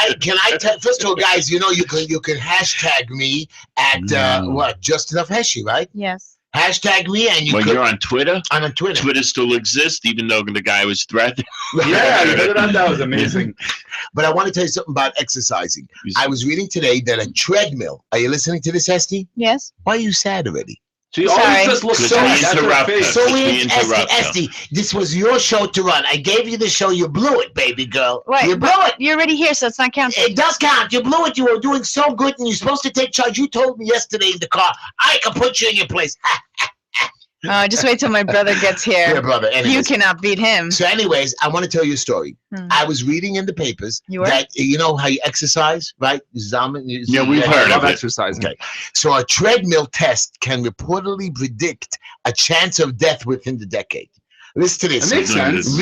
I tell? First of all, guys, you can hashtag me at what? Just Enough Heshy, right? Yes. Hashtag me, and you Well, could. you're on Twitter? I'm on Twitter. Twitter still exists, even though the guy was threatened. Yeah, you heard that? That was amazing. But I want to tell you something about exercising. I was reading today that a treadmill. Are you listening to this, Hesty? Yes. Why are you sad already? She Sorry. always just looks So sad. we That's her interrupt face. her. So we interrupt her. Esty, this was your show to run. I gave you the show. You blew it, baby girl. Right. You blew it. You're already here, so it's not counting. It does count. You blew it. You were doing so good, and you're supposed to take charge. You told me yesterday in the car, I can put you in your place. Just wait till my brother gets Yeah, here. brother. You Anyways. cannot beat him. So, anyways, I want to tell you a story. Hmm. I was reading in the papers You were? that you know how you exercise, right? Yeah, we've heard I love of it. exercising. Okay. So a treadmill test can reportedly predict a chance of death within the decade. Listen to this. That makes sense.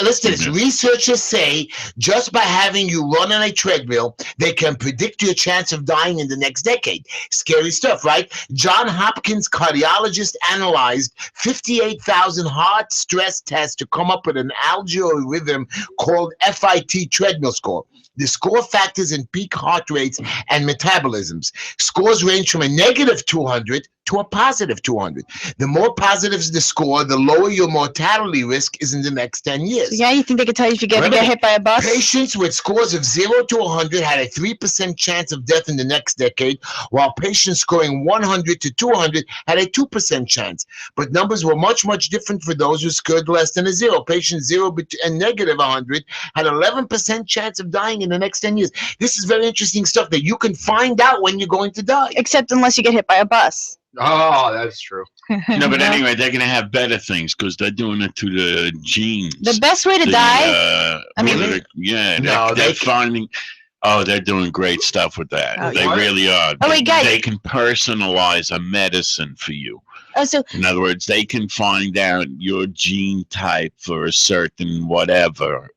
Listen to this. Researchers say just by having you run on a treadmill, they can predict your chance of dying in the next decade. Scary stuff, right? John Hopkins cardiologist analyzed 58,000 heart stress tests to come up with an algorithm called FIT treadmill score. The score factors in peak heart rates and metabolisms. Scores range from a negative 200 to a positive 200. The more positives the score, the lower your mortality risk is in the next 10 years. So, yeah, you think they could tell you if you Remember get hit by a bus? Patients with scores of 0 to 100 had a 3% chance of death in the next decade, while patients scoring 100 to 200 had a 2% chance. But numbers were much, much different for those who scored less than a 0. Patients 0 and negative 100 had 11% chance of dying in the next 10 years. This is very interesting stuff that you can find out when you're going to die. Except unless you get hit by a bus. Oh, that's true. No, but anyway, they're going to have better things because they're doing it to the genes. The best way to The, die. I mean- yeah, No, they're they- finding. Oh, they're doing great stuff with that. Oh, They yeah. really are. Oh, wait, guys. They can personalize a medicine for you. Oh, so In other words, they can find out your gene type for a certain whatever.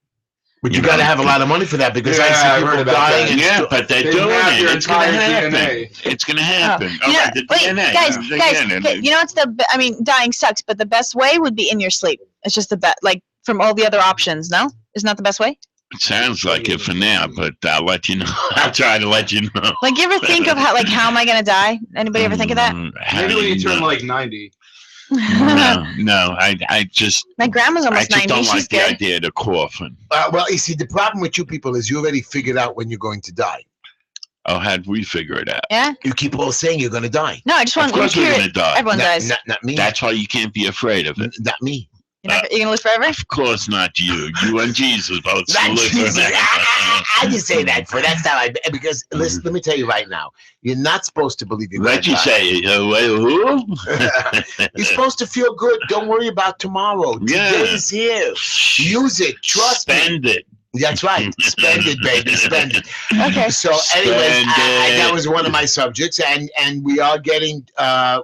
But you got to have a lot of money for that because I Yeah, see I people heard about dying. that. And Yeah, but they're They doing map it. your It's going to entire happen. DNA. It's going to happen. you All know, right, the wait, DNA. guys, Again, okay, you know what's I mean, dying sucks, but the best way would be in your sleep. It's just the best, like from all the other options. No, isn't that the best way? it sounds like it for now, but I'll let you know. I'll try to let you know. Like, you ever think of how am I gonna die? Anybody ever think of that? How Maybe do when you turn know? like 90. No, I just My grandma's I almost just 90. don't She's like the good. idea of the coffin. Well, you see, the problem with you people is you already figured out when you're going to die. Oh, how'd we figure it out? Yeah. You keep all saying you're going to die. No, I just want Of course we're curious. gonna die. Everyone dies. Not me. That's why you can't be afraid of it. Not me. You're gonna live forever? Of course not you. You and Jesus both Not live Jesus. forever. I just say that for that's how I because listen, let me tell you right now, you're not supposed to believe you're Let gonna you die. say it. Wait, who? You're supposed to feel good. Don't worry about tomorrow. Yeah. Today is here. Use it. Trust me. Spend it. That's right. Spend it, baby. Spend it. Okay. So, anyways, Spend that it. was one of my subjects, and we are getting.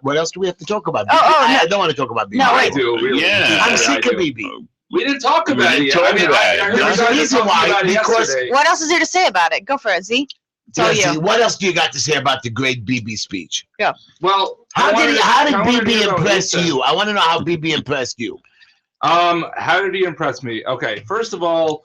What else do we have to talk about? Oh, I no. don't want to talk about BB. No, I wait. do, really. Yeah. I'm I sick of do. BB. We didn't talk We about didn't it yet. talk I mean, about I it. heard There's you a guys reason talking why, about it because- yesterday. What else is there to say about it? Go for it, Z. It's all Jesse, you. what else do you got to say about the great BB speech? Well, How did I wanted to BB hear about impress Lisa. you? I want to know how BB impressed you. How did he impress me? Okay, first of all,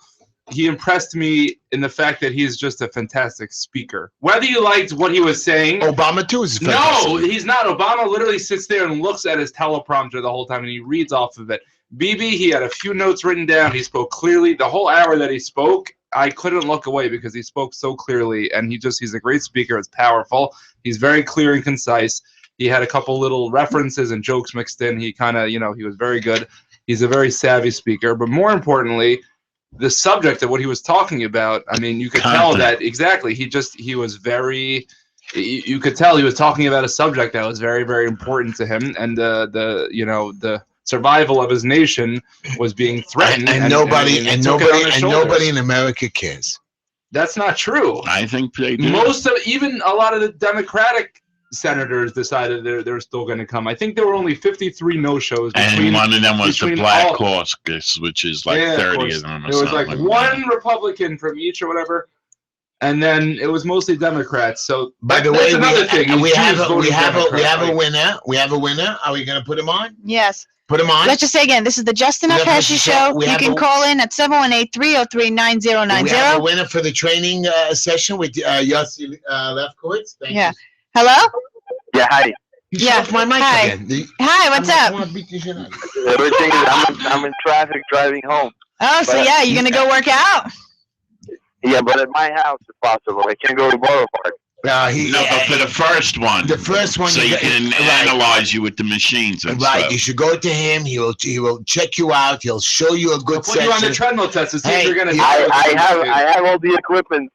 he impressed me in the fact that he's just a fantastic speaker. Whether you liked what he was saying, Obama too is no, fantastic. he's not. Obama literally sits there and looks at his teleprompter the whole time and he reads off of it. BB, he had a few notes written down. He spoke clearly. The whole hour that he spoke, I couldn't look away because he spoke so clearly. And he's a great speaker. It's powerful. He's very clear and concise. He had a couple little references and jokes mixed in. He kind of, he was very good. He's a very savvy speaker. But more importantly, the subject of what he was talking about, I mean, you could tell that exactly. He was very, you could tell he was talking about a subject that was very, very important to him. And the survival of his nation was being threatened. And nobody he took it on his shoulders. nobody in America cares. That's not true. I think they do. Even a lot of the Democratic senators decided they're still going to come. I think there were only 53 no-shows. And one of them was the between Black all- Caucus, which is like Yeah, of 30 course. of them or There was something. like one Republican from each or whatever, and then it was mostly Democrats. So By the that's way, another thing. we is have Jews a voting Democrat, like- winner. We have a winner. Are we going to put him on? Yes. Put him on. Let's just say again, this is the Justin F. We have Heshy a- Show. we You have can a- call in at We have a 718-303-9090. winner for the training session with Yossi Lefkowitz. Thank Yeah. you. Hello? Yeah, hi. You Yeah. shut off my mic Hi. again. Hi, what's I'm up? gonna beat the shit out of you. Everything is, I'm in traffic driving home. Oh, so But- yeah, you're gonna go work out? Yeah, but at my house, if possible. I can't go to Boulevard. No, but for the first one. The first one, So he can right. analyze you with the machines and Right, stuff. you should go to him. He will check you out. He'll show you a I'll good put you on the session. treadmill test to see Hey, if you're gonna. I have all the equipment.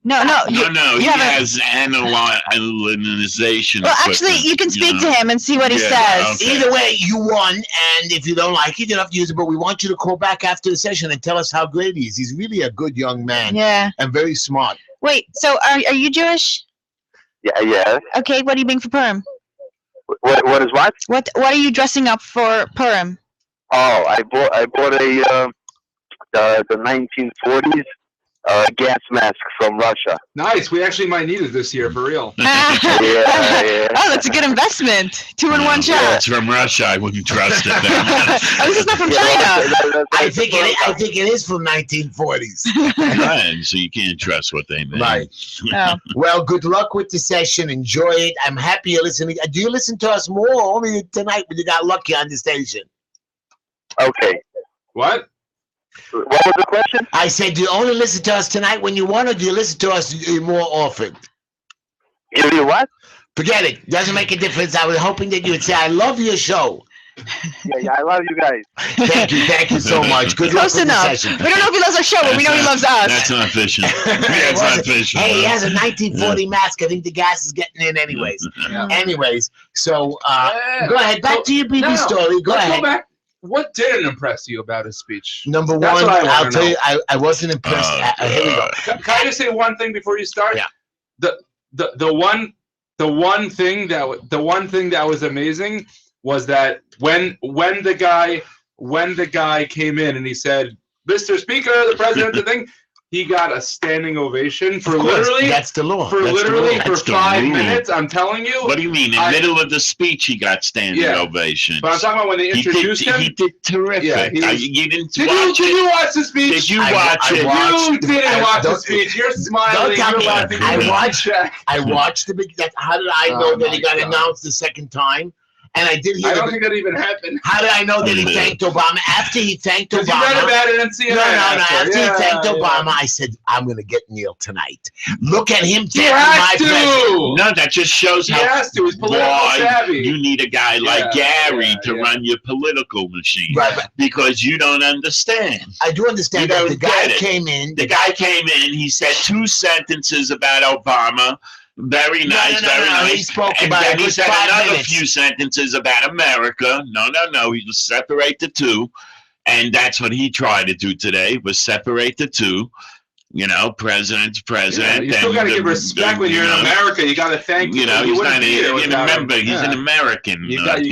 No, No, he you haven't- has analyzation. Well, actually, equipment, you can speak know. to him and see what he Yeah, says. okay. Either way, you won, and if you don't like it, you don't have to use it. But we want you to call back after the session and tell us how great he is. He's really a good young man Yeah. and very smart. Wait, so are you Jewish? Yeah. Okay, what are you being for Purim? What is what? What are you dressing up for Purim? Oh, I bought a the 1940s gas mask from Russia. Nice. We actually might need it this year for real. Yeah. Oh, that's a good investment. 2 in 1 Yeah, shot. it's from Russia. I wouldn't trust it. Oh, this is not from Yeah, China. I think it is from 1940s. Right, so you can't trust what they make. Right. Oh. Well, good luck with the session. Enjoy it. I'm happy you're listening. Do you listen to us more or only tonight when you got lucky on the station? Okay. What? What was the question? I said, do you only listen to us tonight when you want, or do you listen to us more often? You do what? Forget it. Doesn't make a difference. I was hoping that you would say, I love your show. Yeah, I love you guys. Thank you so much. Good luck Close with enough. the We session. don't know if he loves our show, but we know he loves That's us. not fishing. That's not fishing. Hey, he has a 1940 mask. I think the gas is getting in anyways. Anyways, so go ahead. Back to your BB No, story. Go Let's ahead. go back. What didn't impress you about his speech? Number That's one, what I wanna I'll tell know. you, I wasn't impressed. Here we go. Can I just say one thing before you start? Yeah. The one thing that was amazing was that when the guy came in and he said, "Mr. Speaker, the president," the thing, he got a standing ovation for Of course, literally that's the law. for That's the literally law. for That's the 5 rule. minutes. I'm telling you. What do you mean? In the middle of the speech, he got standing Yeah. ovation. But I'm talking about when they introduced him. He did terrific. Yeah, he was- You didn't Did watch you it? watch the speech? Did you I watch it? watched- You didn't I- watch the don't- speech. You're smiling. Don't tell You're me. laughing. I You're watched- check. I watched the big. How did I know that he got announced the second time? And I did hear. I don't think that even happened. How did I know that he thanked Obama? After he thanked Because you read Obama. about it in CNN. No. After he thanked Yeah. Obama, I said, I'm going to get Neil tonight. Look at him He thanking my has president. to. No, that just shows He how has to. He's political why savvy. you need a guy like Yeah, Gary yeah, to yeah. run your political machine. Right, but Because you don't understand. I do understand You that don't the guy get it. came in. The guy came in, he said 2 sentences about Obama. Very nice, very He nice. spoke And about then it he for said 5 another minutes. few sentences about America. No. He was separate the two. And that's what he tried to do today, was separate the two. You know, president's Yeah, president. you still and got to the- give respect when you you're in know, America. You got to thank You know, you he's wouldn't not be here a, without him. remember, he's an Yeah. American. You gotta- BB. you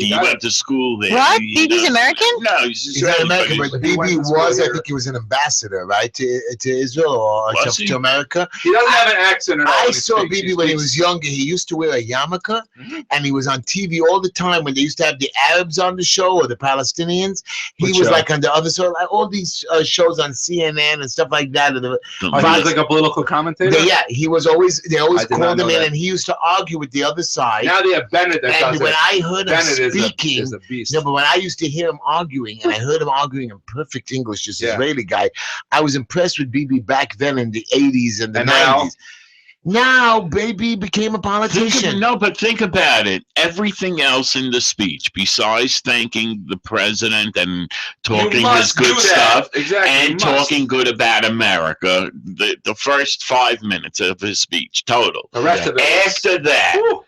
He gotta- went to school there. What? you BB's know. American? No, he's He's not American, but He went BB to school was, I here. think he was an ambassador, right, to Israel or Was he? to America. He doesn't have an accent at all. I when he saw speaks. BB when he was younger. He used to wear a yarmulke, Mhm. and he was on TV all the time when they used to have the Arabs on the show or the Palestinians. He Which was show? like on the other side, like all these shows on CNN and stuff like that. Oh, he was like a political commentator. He was always. They always I did not called him know in, that. and he used to argue with the other side. Now they have Bennett that And does when it. I heard him Bennett speaking, is a beast. no, but when I used to hear him arguing, and I heard him arguing in perfect English, this Yeah. Israeli guy, I was impressed with BB back then in the 80s and the And now? 90s. Now, baby became a politician. But think about it. Everything else in the speech, besides thanking the president and talking his must good do that. stuff Exactly. and you must. talking good about America, the first 5 minutes of his speech total. The rest of it. was- After that, Whew.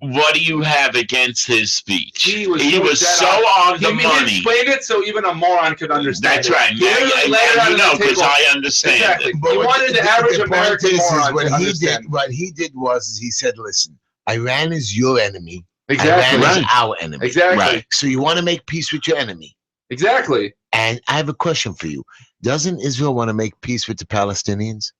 what do you have against his speech? He was so so dead on He the money. explained it so even a moron could understand. That's it. right. He literally laid it out you on know, the because table. I understand Exactly. it. He wanted the average point American is moron what to he understand. did. What he did was he said, "Listen, Iran is your enemy. Exactly. Iran Right. is our enemy. Exactly. Right. So you want to make peace with your enemy." Exactly. And I have a question for you. Doesn't Israel want to make peace with the Palestinians?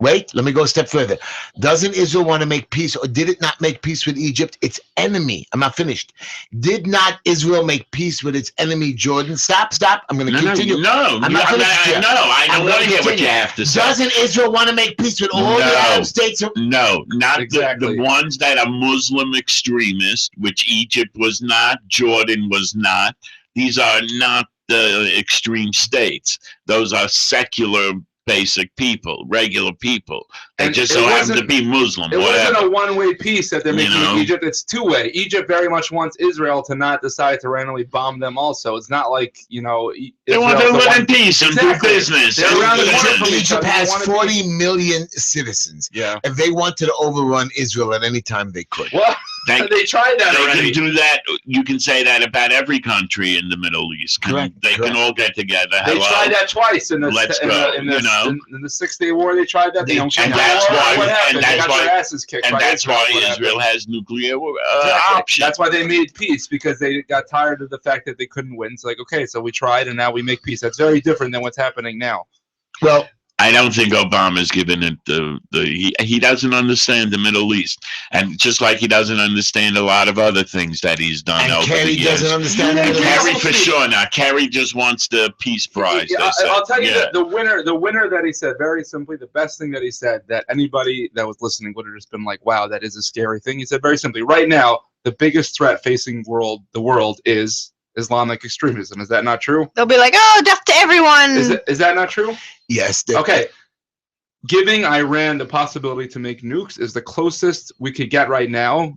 Wait, let me go a step further. Doesn't Israel want to make peace, or did it not make peace with Egypt, its enemy? I'm not finished. Did not Israel make peace with its enemy, Jordan? Stop. I'm going to continue. I'm not finished yet. I don't want to hear what you have to say. Doesn't Israel want to make peace with all the Arab states? No, not Exactly. the ones that are Muslim extremists, which Egypt was not, Jordan was not. These are not the extreme states. Those are secular, basic people, regular people. They And just it so happen to wasn't- be Muslim. It whatever. wasn't a one-way peace that they're You making know? with Egypt. It's two-way. Egypt very much wants Israel to not decide to randomly bomb them also. It's not like, They want to Israel's the live in one- peace and Exactly. do business. They're around the corner from each Egypt other. They has wanna be- 40 million citizens. Yeah. If they wanted to overrun Israel at any time, they could. Well, They, they tried that they already. can do that. You can say that about every country in the Middle East. Correct, They correct. can all get together. They Hello? tried that twice in the Let's in go, the, in the, you know? in the 6-Day War. They tried that. They- They and that's why- what happened? and They that's got why- their asses kicked. And by that's why What Israel happened. has nuclear Exactly. options. That's why they made peace, because they got tired of the fact that they couldn't win. It's like, okay, so we tried and now we make peace. That's very different than what's happening now. Well, I don't think Obama's given it he doesn't understand the Middle East, and just like he doesn't understand a lot of other things that he's done and over Kerry the years. doesn't understand Yeah, that. Kerry Yeah. for sure not. Kerry just wants the peace prize. Yeah, they said. I'll tell you Yeah. the winner that he said, very simply, the best thing that he said that anybody that was listening would have just been like, wow, that is a scary thing. He said very simply, right now, the biggest threat facing the world is Islamic extremism. Is that not true? They'll be like, oh, death to everyone. Is that not true? Yes. Okay. Giving Iran the possibility to make nukes is the closest we could get right now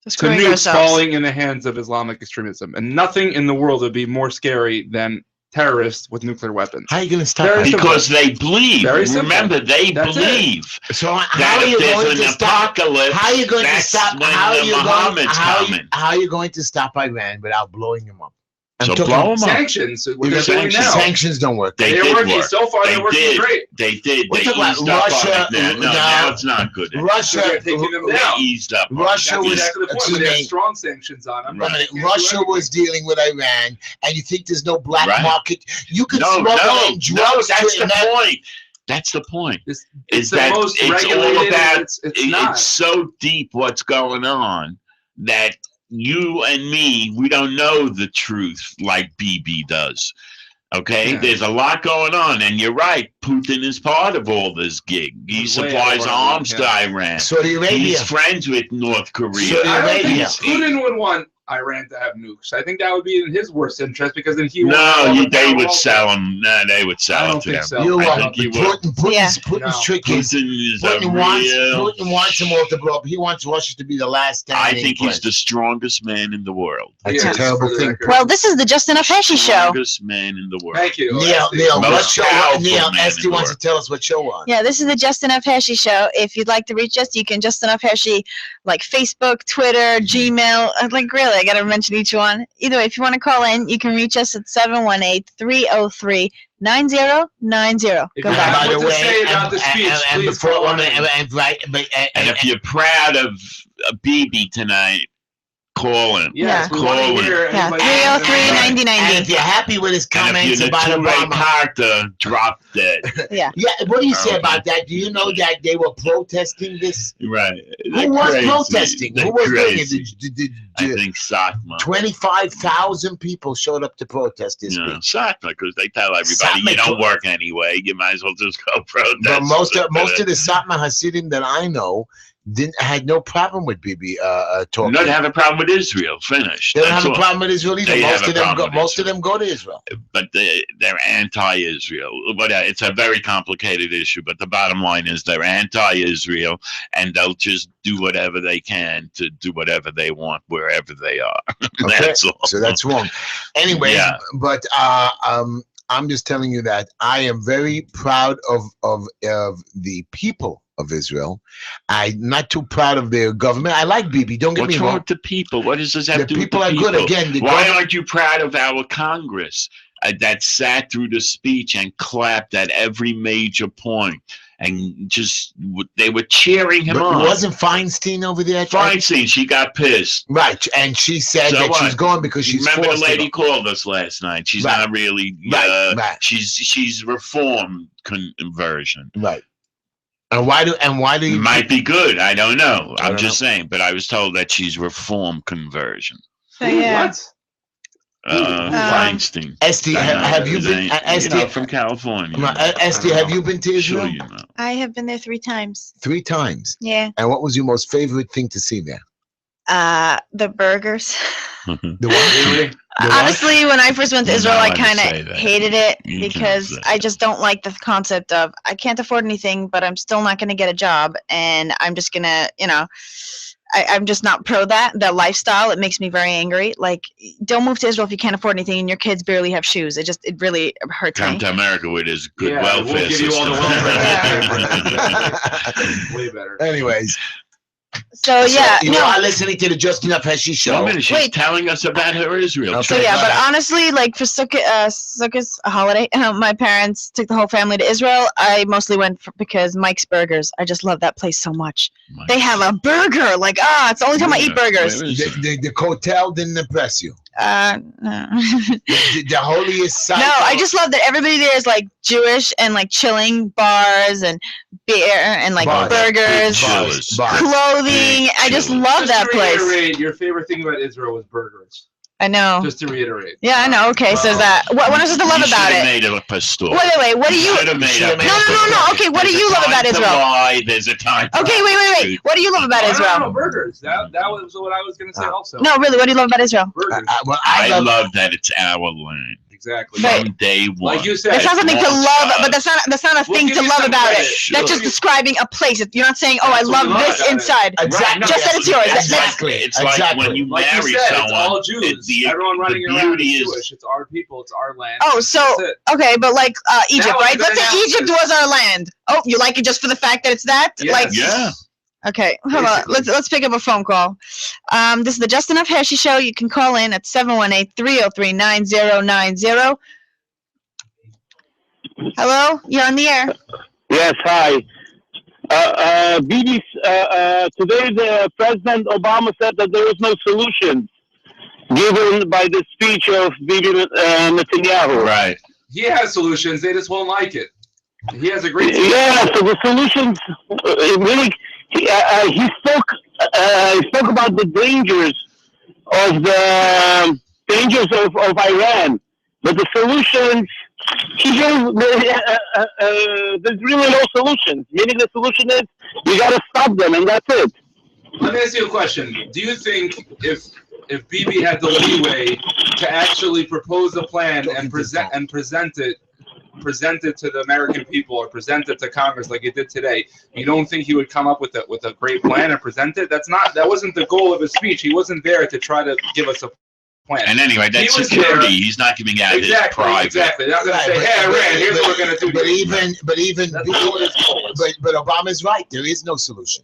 Just to screwing nukes ourselves. falling in the hands of Islamic extremism. And nothing in the world would be more scary than terrorists with nuclear weapons. How are you going to stop Very that? simple. Because they believe. Very simple. Remember, they That's it. believe So how that are you if going there's to an stop? apocalypse, How are you going to that's stop? when How are the you going? Muhammad's coming. How are you going to stop Iran without blowing them up? I'm So talking- blow 'em up. Sanctions, what they're doing Sanctions. now. Sanctions don't work. They They're did working work. so far. They They're working did. great. They did. We're They talking about eased up Russia, on it now. No, now- now it's not good. Russia, They're taking them They down. eased up. on it. Russia That's was exactly the point. But they have assuming- strong sanctions on them. Right. I mean, Russia was dealing with Iran, and you think there's no black Right. market? You could No, smuggle no, in drugs that's to the that. point. That's the point. It's Is the that most it's all regulated. about? It's not. It's so deep what's going on that you and me, we don't know the truth like BB does. Okay, Yeah. there's a lot going on, and you're right. Putin is part of all this gig. He He's way supplies out of our arms league, to yeah. Iran. Saudi Arabia. He's friends with North Korea. Saudi I don't think Arabia. Putin would want Iran to have nukes. I think that would be in his worst interest, because then he would No, have all the they power would also. sell them. No, they would I sell don't it to think them. so. You I are. think he would. Putin's Yeah. trick is Putin is a Putin real. wants them all to blow up. He wants Russia to be the last I standing think he's place. the strongest man in the world. That's He a is, terrible for the thing. record. Well, this is the Just Enough Heshy show. Strongest man in the world. Thank you. Neil, Most what show? powerful Neil, man Esty in the wants to world. tell us what show on. Yeah, this is the Just Enough Heshy show. If you'd like to reach us, you can Just Enough Heshy, like Facebook, Twitter, Gmail. Like, really, I got to mention each one. Either way, if you want to call in, you can reach us at 718-303-9090. If Go you back. have what to say about the speech, and please before, call in. And if you're proud of BB tonight, call him. Yes, we Call want to in. hear Yeah, anybody- 303-9090. and if you're happy with his And if comments you're the about two-way Obama, character, drop dead. Yeah. yeah, what do you say Okay. about that? Do you know that they were protesting this? Right. Who was protesting? Who was doing it? I think Satma. 25,000 people showed up to protest this Yeah, week. Satma, because they tell everybody Satma you don't co- work anyway. You might as well just go protest. But most of the Satmar Hasidim that I know had no problem with Bibi talking. Don't have a problem with Israel. Finish. They don't That's have a all. problem with Israel either. They have Most a of them problem go. with Most of them go to Israel. But they're anti-Israel. But it's a very complicated issue. But the bottom line is they're anti-Israel, and they'll just do whatever they can to do whatever they want wherever they are. Okay, That's all. so that's wrong. Anyway, Yeah. but I'm just telling you that I am very proud of the people of Israel. I'm not too proud of their government. I like Bibi. Don't get What's me wrong wrong. with the people? What does this have The to do with people the are people? good. Again, the Why government- aren't you proud of our Congress that sat through the speech and clapped at every major point and just they were cheering him But on? wasn't Feinstein over there? Feinstein, she got pissed. Right, and she said So that what? she's going because she's Remember the forced to lady go. called us last night. She's Right. not really. Right, right. She's reformed conversion. Right. And why do you? Might be good. I don't know. I I'm don't just saying. But I was told that she's reform conversion. So yeah. What? Feinstein. Esty, have you been? Esty, from California. Esty, have you been to Israel? Sure, you know. I have been there 3 times. 3 times. Yeah. And what was your most favorite thing to see there? The burgers. The what? Honestly, when I first went to You're Israel, not I allowed to kind say of that. hated it You can't because say I just don't like the concept of I can't afford anything, but I'm still not going to get a job, and I'm just gonna, I'm just not pro that lifestyle. It makes me very angry. Like, don't move to Israel if you can't afford anything and your kids barely have shoes. It really hurts Come me. to America with his good Yeah, welfare we'll give you all system. the welfare. Way better. Anyways, So yeah, you are listening to the Just Enough Heshy show. One minute, she's Wait. telling us about her Israel Okay. So trip. yeah, go but ahead. honestly, like for Sukkot's a holiday. My parents took the whole family to Israel. I mostly went because Mike's Burgers. I just love that place so much. They have a burger. Like it's the only time I eat burgers. Where is it? The hotel didn't impress you. No. The holiest sight. No, I just love that everybody there is like Jewish and like chilling bars and beer and like Bars. burgers, Chillers. clothing. I just chillers. love Just that to place. reiterate, your favorite thing about Israel was burgers. I know. Just to reiterate. Yeah, I know. Okay, so that what am I supposed to love You about should've it? made a pastor. Wait. What do you? Should've made should've a made No. Okay, what do There's you a love about time to Israel? lie, there's a time to Okay, wait. What do you love about No, Israel? burgers. That was what I was gonna say also. No, really, what do you love about Israel? Burgers. I love that it's our land. Exactly. Right. From day one. Like you said. That's not something to belongs love, to but that's not a We'll thing give to you love some about credit. it. Sure. That's just describing a place. You're not saying, That's I what love we love this about it. inside. Exactly. Just that it's yours. Exactly. It's like when you Like marry you said, someone. it's all Jews. the- Everyone running the around beauty is is- Jewish. It's our people. It's our land. Oh, so That's it. okay, but like Egypt, Now right? it's Let's say analysis. Egypt was our land. Oh, you like it just for the fact that it's that? Yes. Like, Yeah. okay, hold on. Basically. Let's pick up a phone call. This is the Just Enough Heshy Show. You can call in at 718-303-9090. Hello, you're on the air. Yes, hi. Today the President Obama said that there was no solution given by the speech of Bibi Netanyahu. Right. He has solutions. They just won't like it. He has a great. Yeah, so the solutions really. He spoke about the dangers of Iran, but the solutions. There's really no solution. Meaning the solution is you got to stop them, and that's it. Let me ask you a question. Do you think if Bibi had the leeway to actually propose a plan and present it to the American people or present it to Congress like it did today, you don't think he would come up with a great plan and present it? That wasn't the goal of his speech. He wasn't there to try to give us a plan. And anyway, He that's was security. there- He's not giving out his Exactly. private. Exactly. They're not going to say, "Hey, Iran, here's what we're going to do." But to you." even That's not what his goal is. but Obama's right. There is no solution.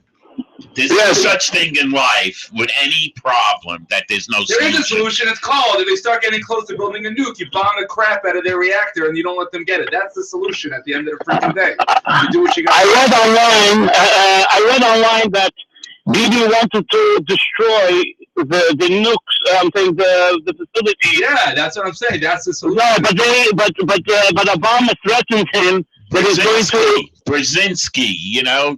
There's no such thing in life with any problem that there's no There is solution. a solution. It's called, if they start getting close to building a nuke, you bomb the crap out of their reactor and you don't let them get it. That's the solution at the end of the freaking day. You do what you got. I read online that Bibi wanted to destroy the nukes, the facility. Yeah, that's what I'm saying. That's the solution. No, but Obama threatened him that he's going to. Brzezinski,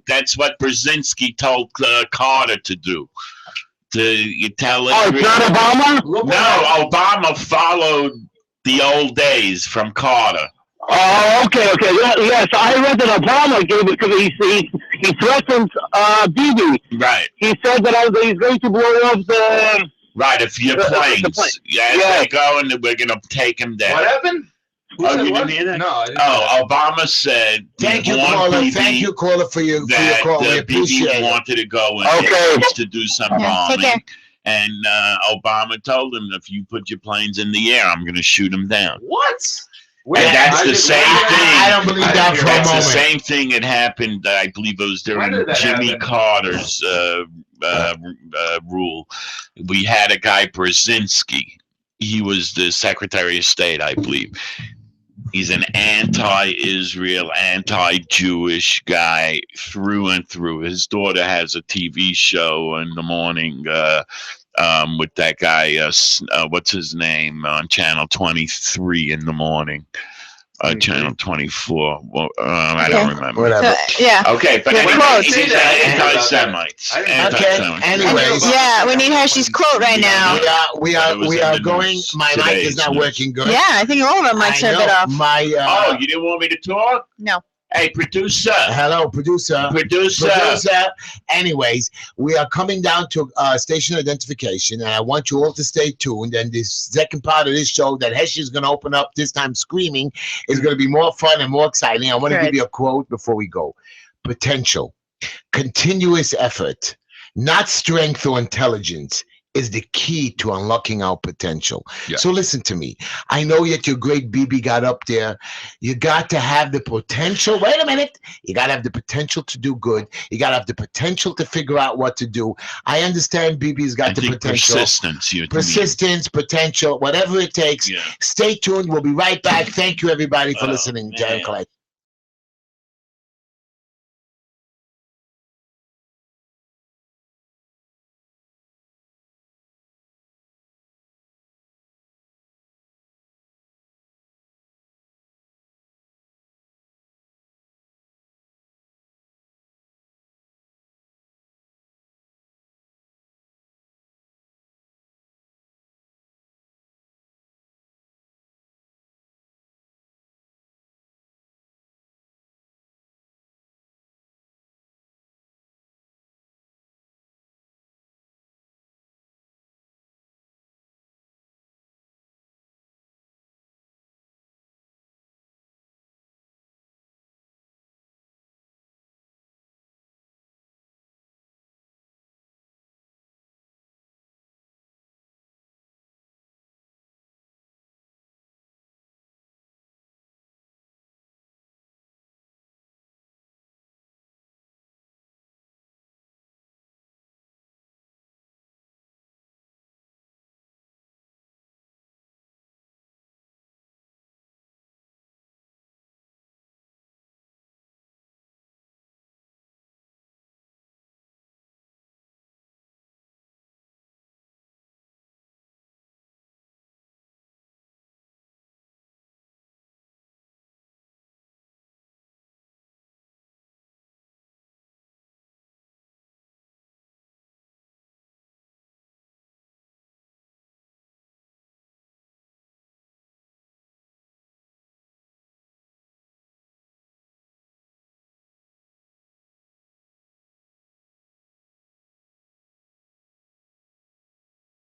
that's what Brzezinski told Carter to do. You tell Oh, it's not Obama? No, Obama followed the old days from Carter. Oh, okay. Yes, I read that Obama gave it because he threatened Bibi. Right. He said that he's going to blow up the. Right, if your planes. the plane. Yeah, Yeah. they go and we're going to take them down. What happened? Who Oh, said you what? didn't hear that? No, I didn't hear that. Obama said Thank he you, warned caller. Bibi Thank you, caller, for your that call. We Bibi appreciate it. wanted to go and Okay. to do some Yeah, take bombing. care. And Obama told him, if you put your planes in the air, I'm going to shoot them down. What? And that's the same thing. I don't believe that for a That's the moment. same thing that happened, I believe it was When during did that Jimmy happen? Carter's rule. We had a guy, Brzezinski. He was the Secretary of State, I believe. He's an anti-Israel, anti-Jewish guy through and through. His daughter has a TV show in the morning with that guy, what's his name, on Channel 23 in the morning. Channel 24. Well, I don't remember. Whatever. Yeah. Okay, but Your anyway, quotes. he's anti-Semites. I didn't- Okay. Anti-Semites. Anyways. Yeah, we need Heshy's quote right now. We are going. My mic is not working good. Yeah, I think all of our mics are a bit off. My Oh, you didn't want me to talk? No. Hey, producer. hello, producer. Producer. Anyways, we are coming down to station identification, and I want you all to stay tuned. And this second part of this show that Heshy is going to open up, this time screaming, is going to be more fun and more exciting. I want to give you a quote before we go. Potential, continuous effort, not strength or intelligence, is the key to unlocking our potential. Yeah. So listen to me. I know that your great BB got up there. You got to have the potential. Wait a minute. You got to have the potential to do good. You got to have the potential to figure out what to do. I understand BB's got the potential. Persistence, potential, whatever it takes. Yeah. Stay tuned. We'll be right back. Thank you, everybody, for Oh, listening. man. Jerry Clay.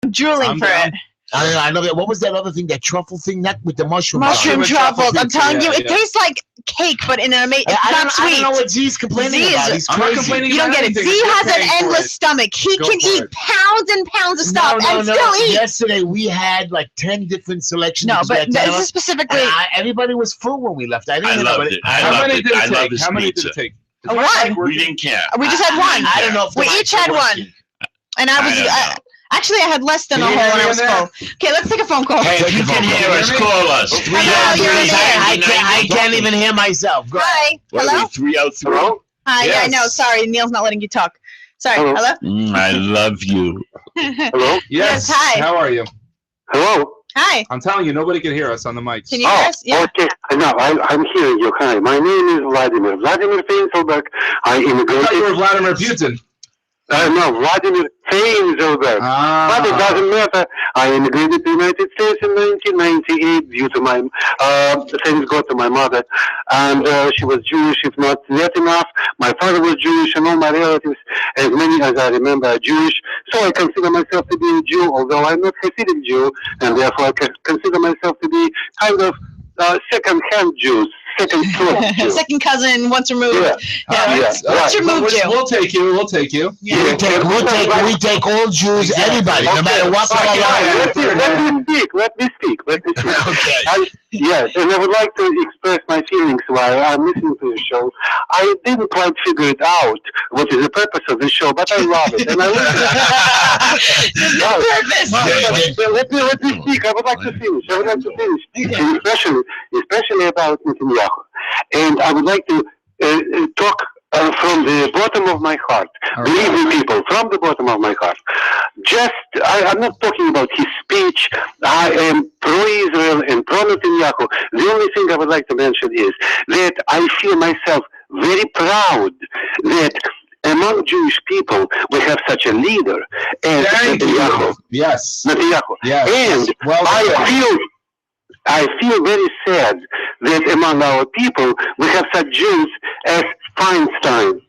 Drooling I'm for down. it. I love it. What was that other thing? That truffle thing? Not with the mushrooms. on it. Mushroom Mushroom truffles. truffle I'm telling pizza, you, it yeah. tastes like cake, but in an amazing. It's I not don't sweet. know what Z's complaining Z is- about. He's I'm not crazy. complaining You don't about get it. anything. Z If you're has paying an for endless it. stomach. He Go can for eat it. pounds and pounds of stuff and still eat. Yesterday we had like 10 different selections. No, because we but had 10 of this us, is specifically. and everybody was full when we left. I didn't I know, loved but it. How loved many it. did I it love take? his How many did pizza. it take? A one. We didn't care. We just had one. I don't know if the We mics each had are one. working. And I was. don't know. Actually, I had less than a Can you whole hear when I me was in there? full. Okay, let's take a phone call. Hey, if you can hear us, call us. Hello, you're in there. I can't even hear myself. Go ahead. Hi. Hello. 303. Hello? Hi. Yeah, I know. Yes. Sorry, Neil's not letting you talk. Sorry. Hello. Hello. I love you. Hello? Yes, hi. How are you? Hello? Hi. I'm telling you, nobody can hear us on the mics. Can you hear us? Yeah. Okay. No, I'm hearing you. Hi, my name is Vladimir. Vladimir Feinselberg. I I thought you immigrated. were Vladimir Putin. No, Vladimir Feinselberg. But it doesn't matter. I immigrated to the United States in 1998 due to my, thanks God to my mother. And she was Jewish, if not that enough. My father was Jewish, and all my relatives, as many as I remember, are Jewish. So I consider myself to be a Jew, although I'm not Hasidic Jew, and therefore I consider myself to be kind of second-hand Jews, second-class Jews. Second cousin, once removed. Yeah. Yeah. Yeah, Once right. removed Jew. We'll take you. We'll take you. Yeah. We take all Jews, everybody, no matter what color. Let me speak. Okay. Yes, and I would like to express my feelings while I'm listening to the show. I didn't quite figure it out, what is the purpose of the show, but I love it. And I There's no purpose. let me speak. I would like to finish. And especially about Netanyahu. And I would like to talk from the bottom of my heart, believe me, people, from the bottom of my heart. I'm not talking about his speech. I am pro-Israel and pro-Netanyahu. The only thing I would like to mention is that I feel myself very proud that among Jewish people we have such a leader as Netanyahu. Yes. Netanyahu. Yes. And Well I feel very sad that among our people we have such Jews as Feinstein.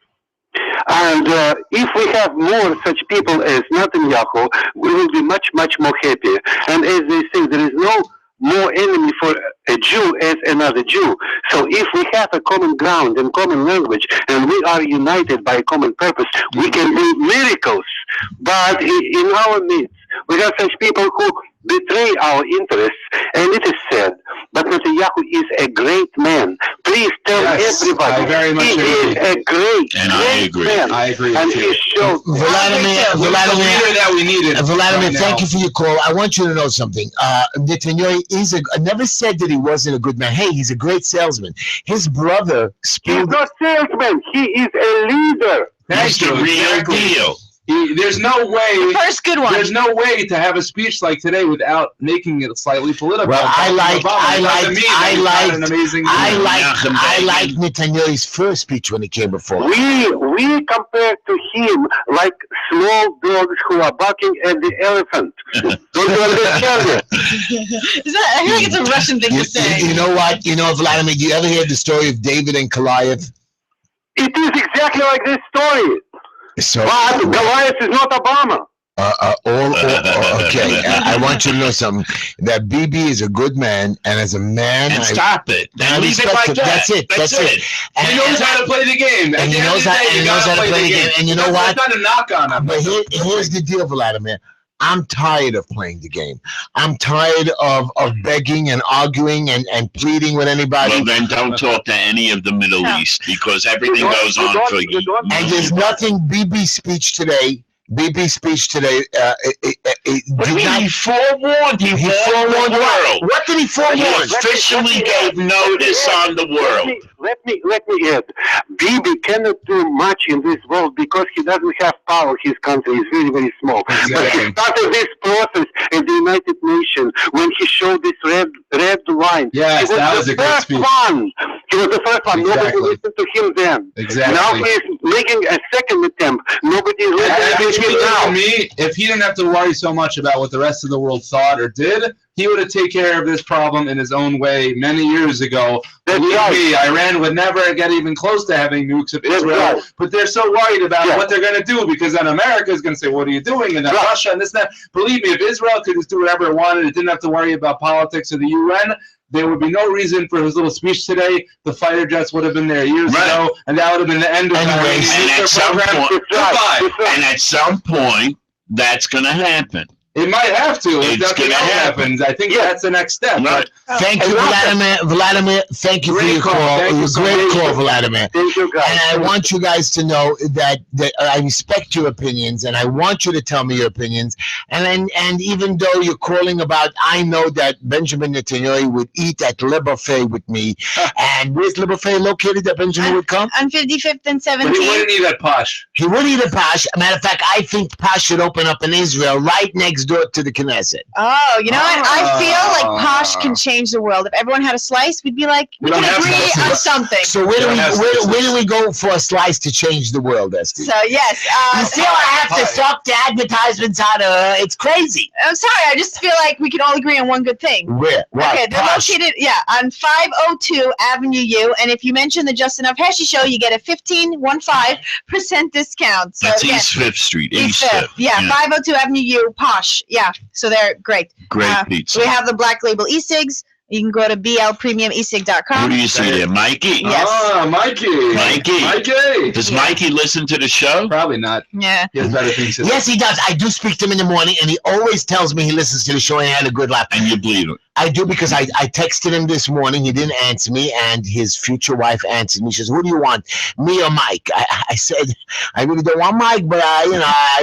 And if we have more such people as Netanyahu, we will be much, much more happy. And as they say, there is no more enemy for a Jew as another Jew. So if we have a common ground and common language, and we are united by a common purpose, we can do miracles. But in our midst, we have such people who betray our interests, and it is sad. But Netanyahu is a great man. Please tell everybody I very much he agree. is a great, And I great agree. man. I agree And with he you. showed Vladimir, The leader that we needed. Vladimir, right thank now. you for your call. I want you to know something. Netanyahu I never said that he wasn't a good man. Hey, he's a great salesman. His brother He's spilled. not salesman. He is a leader. That's the real deal. There's no way. First good one. There's no way to have a speech like today without making it slightly political. Well, I like an amazing. I like Netanyahu's first speech when he came before. We compare to him like small dogs who are barking at the elephant. Don't you understand it? I feel like it's a Russian thing to say. You know what? You know, Vladimir, do you ever hear the story of David and Goliath? It is exactly like this story. So, But Goliath is not Obama. okay, I want you to know something. That BB is a good man, and as a man, And stop it. I And leave it respect like it. that. That's it. He knows how to play the game. And he knows how to play the game. And you know what? It's not a knock on him. But here's the deal, Vladimir. I'm tired of playing the game. I'm tired of begging and arguing and pleading with anybody. Well, then don't talk to any of the Middle East because everything goes on for you. And there's nothing BB's speech today. BB's speech today. What do you mean? He forewarned. He forewarned the world. What did he He forewarn? officially gave notice on the world. Let me add. Bibi cannot do much in this world because he doesn't have power. His country is very, very small. Exactly. But he started this process at the United Nations when he showed this red line. Yes, that was a great speech. One. He was the first one. Nobody Exactly. listened to him then. Exactly. Now he's making a second attempt. Nobody is listening to him now. Me, if he didn't have to worry so much about what the rest of the world thought or did, he would have taken care of this problem in his own way many years ago. That's Believe right. me, Iran would never get even close to having nukes of That's Israel. right. But they're so worried about Yeah. what they're going to do because then America is going to say, what are you doing? And then Right. Russia and this and that. Believe me, if Israel could just do whatever it wanted, it didn't have to worry about politics or the UN, there would be no reason for his little speech today. The fighter jets would have been there years Right. ago, and that would have been the end of the Anyways, and nuclear at some program. point- Goodbye. And at some point, that's going to happen. It might have to if It's nothing gonna else happen. happens. I think that's the next step. Right. Thank you, Vladimir. Vladimir, thank you for Great your call. call. Thank you so Great much. call, Vladimir. Thank you, guys. And I want you guys to know that I respect your opinions, and I want you to tell me your opinions. And even though you're calling about, I know that Benjamin Netanyahu would eat at Le Buffet with me. And where's Le Buffet located that Benjamin would come? On 55th and But he 17th. wouldn't eat at Posh. He would eat at Pash. Matter of fact, I think Pash should open up in Israel right next door to the Knesset. Oh, you know what? I feel like Posh can change the world. If everyone had a slice, we'd be like, we We don't can have agree slices. on something. So where do Yeah, we that's- where do we go for a slice to change the world, Esty? So yes, You see how I have to suck the advertisements out of her? It's crazy. I'm sorry. I just feel like we can all agree on one good thing. Where? What? Okay, they're Posh. located, on 502 Avenue U, and if you mention the Just Enough Heshy Show, you get a 15% discount. So That's again, East 5th Street. East East 5th. 5th. Yeah, 502 Avenue U, Posh. Yeah, so they're great. Great Uh, pizza. We have the Black Label e-cigs. You can go to blpremiumesig.com. Who do you see there? Mikey? Yes. Ah, Mikey. Mikey. Mikey. Does Yeah. Mikey listen to the show? Probably not. Yeah. He has better things to do. Yes, he does. I do speak to him in the morning, and he always tells me he listens to the show and he had a good laugh. And you believe it. I do because I texted him this morning. He didn't answer me, and his future wife answered me. She says, "Who do you want, me or Mike?" I said, "I really don't want Mike, but I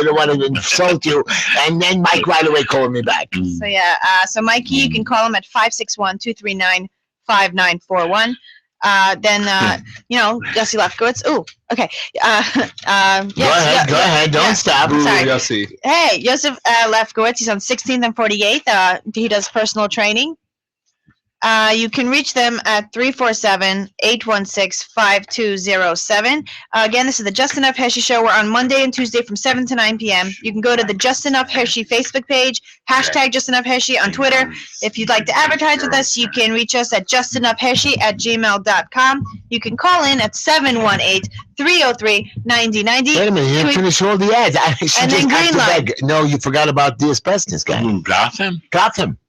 don't want to insult you." And then Mike right away called me back. So yeah, so Mikey, you can call him at 561-239-5941. then Yossi Lefkowitz. Ooh, okay. Go ahead. Don't stop. Sorry. Yossi. Hey, Yosef Lefkowitz. He's on 16th and 48th. He does personal training. You can reach them at 347-816-5207. Again, this is the Just Enough Heshy Show. We're on Monday and Tuesday from 7 to 9 p.m. You can go to the Just Enough Heshy Facebook page, hashtag Just Enough Heshy on Twitter. If you'd like to advertise with us, you can reach us at justenoughheshy@gmail.com. You can call in at 718-303-9090. Wait a minute, you didn't finish all the ads. And then Greenline. No, you forgot about the asbestos guy. Gotham? Gotham.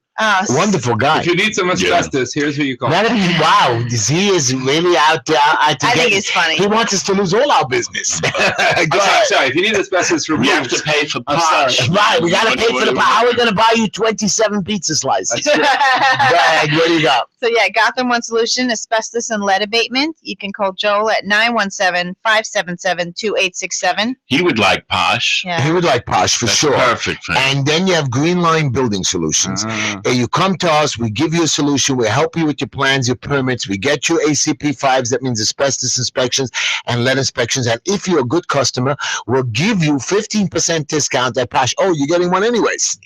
Wonderful guy. If you need some asbestos, here's who you call. Wow, he is really out there. I think it's funny. He wants us to lose all our business. Go ahead. Sorry, if you need asbestos removed, We have to pay for I'm sorry. posh. Right, we got to pay for the. How are we going to buy you 27 pizza slices? Go ahead, what do you got? So yeah, Gotham One Solution, asbestos and lead abatement. You can call Joel at 917-577-2867. He would like posh. Yeah. He would like posh for That's sure. perfect for him. And then you have Green Line Building Solutions. You come to us, we give you a solution, we help you with your plans, your permits, we get you ACP5s, that means asbestos inspections and lead inspections. And if you're a good customer, we'll give you 15% discount at Posh. Oh, you're getting one anyways.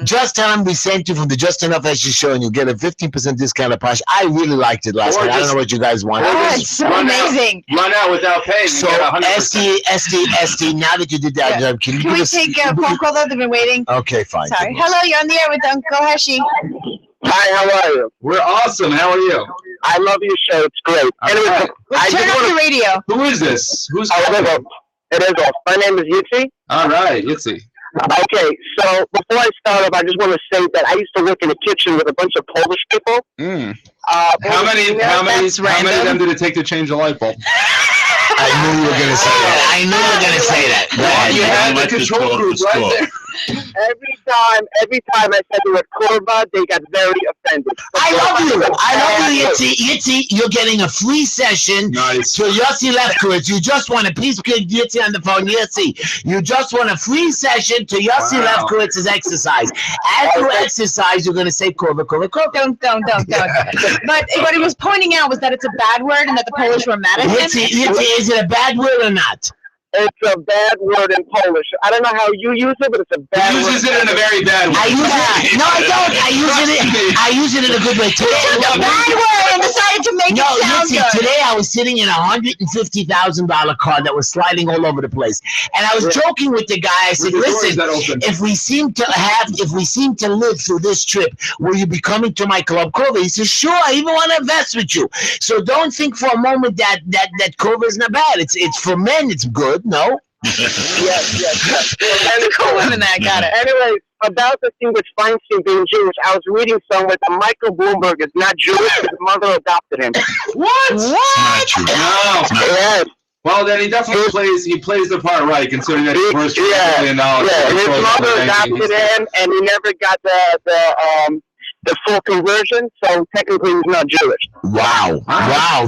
Just tell them we sent you from the Just Enough Heshy Show and you'll get a 15% discount at Posh. I really liked it last Or night. I don't just- know what you guys want. Oh, it's so run out. amazing. run out without paying. So, and get 100%. SD, now that you did that, Yeah. can you Can give we us... take a phone call though? They've been waiting. Okay, fine. Sorry. Hello, you're on the air with Uncle Heshy. Hi, how are you? We're awesome. How are you? I love your show. It's great. Anyway, right. I Turn just off want the radio. Who is this? Who's to. It is off. My name is Yitzi. All right, let's see. Okay, so before I start off, I just want to say that I used to work in the kitchen with a bunch of Polish people. How many That's of them random. did it take to change the light bulb? I knew you were going to say that. I knew you were going to say that. Go ahead. You had the control group right there. Every time I said the word korba, they got very offended. I love you, Yitzi. You're getting a free session Nice. to Yossi Lefkowitz. You just want a piece of Yitzi on the phone, Yitzi. You just want a free session to Yossi Wow. Lefkowitz's exercise. As you exercise, you're going to say korba. Don't. But what he was pointing out was that it's a bad word and that the Polish were mad at him. Yitzi, is it a bad word or not? It's a bad word in Polish. I don't know how you use it, but it's a bad He word. uses it in a very bad way. I use it. No, I don't. I use it in a good way. Today, He took a bad word and decided to make No, it sound Yitzi, good. today I was sitting in a $150,000 car that was sliding all over the place, and I was joking with the guy. I said, With the doors "Listen, that open. if we seem to live through this trip, will you be coming to my club, Cova?" He says, "Sure. I even want to invest with you." So don't think for a moment that Cova is not bad. It's for men. It's good. No. Yes. It's cool women that got it. Anyway, about the thing with Feinstein being Jewish, I was reading somewhere that Michael Bloomberg is not Jewish, his mother adopted him. What? Not true. No. Yes. Well, then he definitely plays the part right, considering that he's worth $1 million. Yeah, his mother adopted him, and he never got the full conversion, so technically he's not Jewish. Wow.